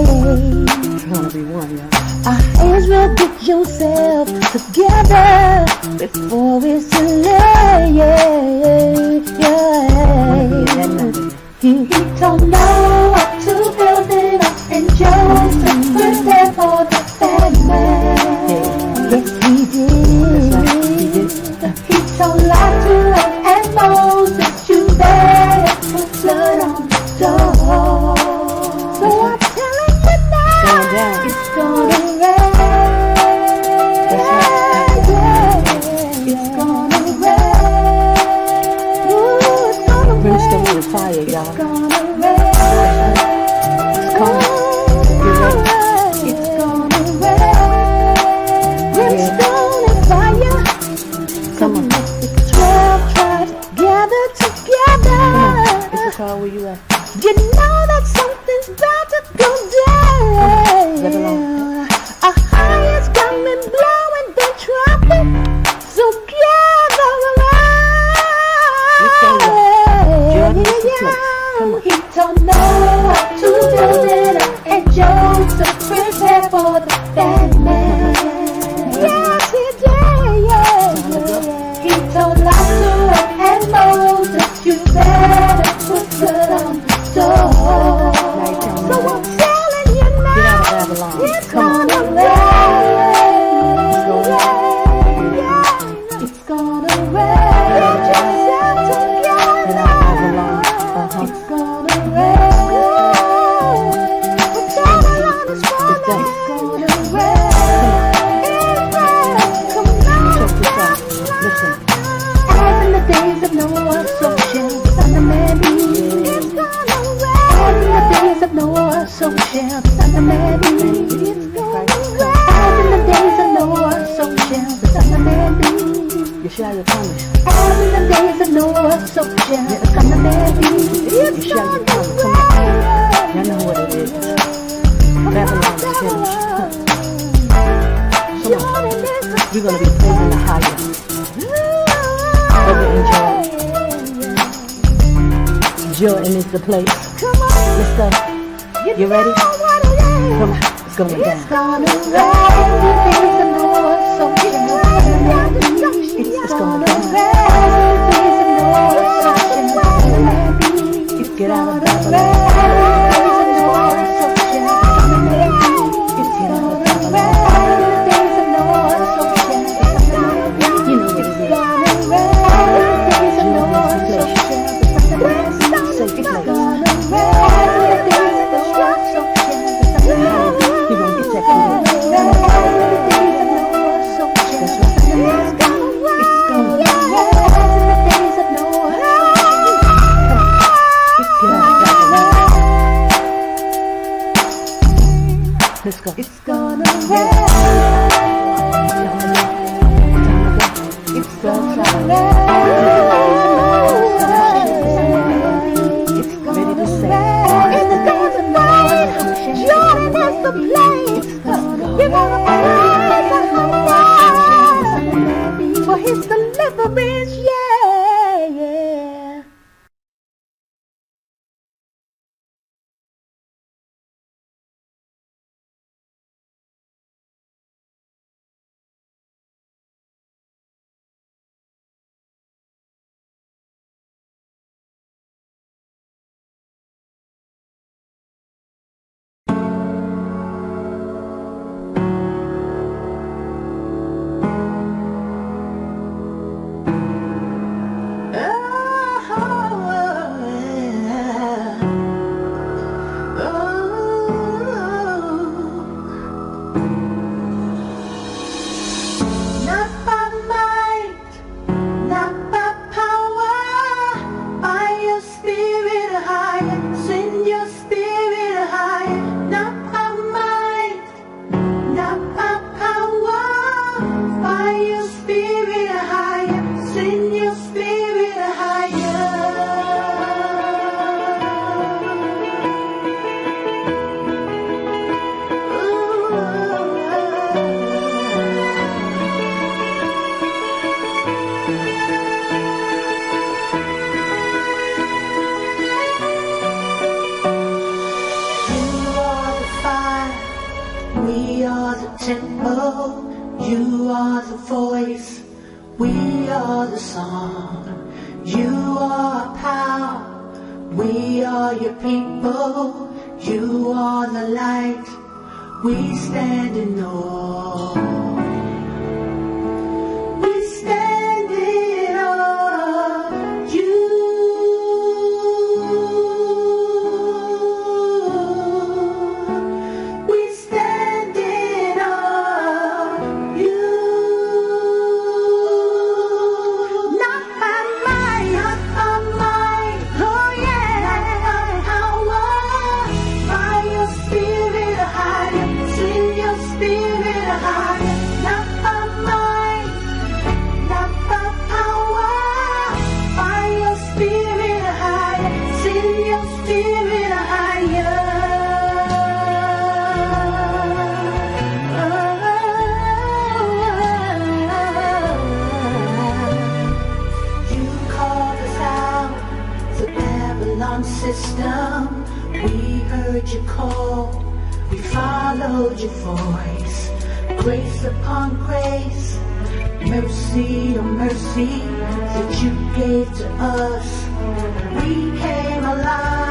Israel, get yourself together before it's too late. He told Noah to build it up and Joseph prepare for the famine. Yes, he did. He told Lot to run and Moses, you better put blood on the door. So I'm telling you now, it's gonna rain. Brimstone with fire, y'all. It's gonna rain. It's coming. Get ready. It's gonna rain. Brimstone and fire. Come on. The 12 tribes gather together. It's the car where you at. You know that something's about to go down. Let alone. A highest coming, blowing the trumpet. So gather around. He told Noah to build it up and Joseph prepare for the famine. Yes, he did, yeah. He told Lot and Moses, you better put blood on the door. So I'm telling you now, it's gonna rain. It's gonna rain. Get yourself together. It's gonna rain. It's gonna rain. Come on. Listen. As in the days of Noah, so shall the Son of Man be. It's gonna rain. As in the days of Noah, so shall the Son of Man be. It's gonna rain. As in the days of Noah, so shall the Son of Man be. Yashaya coming. All in the days of Noah, so shall come the baby. Yashaya coming. Come on. Y'all know what it is. Babylon is finished. Come on. We're going to be praising the higher. Okay, enjoy. Jordan is the place. Let's go. You ready? Come on. It's going down. It's going down. Get out of Babylon. Let's go. It's gonna rain. It's gonna rain. It's ready to say. It's gonna rain. Jordan is the place. You're gonna praise for his deliverance. Yeah. You are the voice, we are the song. You are power, we are your people. You are the light, we stand in awe. We stand in awe of you. We stand in awe of you. Not by might, not by might, oh yeah, not by power, by your spirit higher, send your spirit higher. Not by might, not by power, by your spirit higher, send your spirit higher. You called us out the Babylon system. We heard you call, we followed your voice. Grace upon grace, mercy on mercy that you gave to us. We came alive.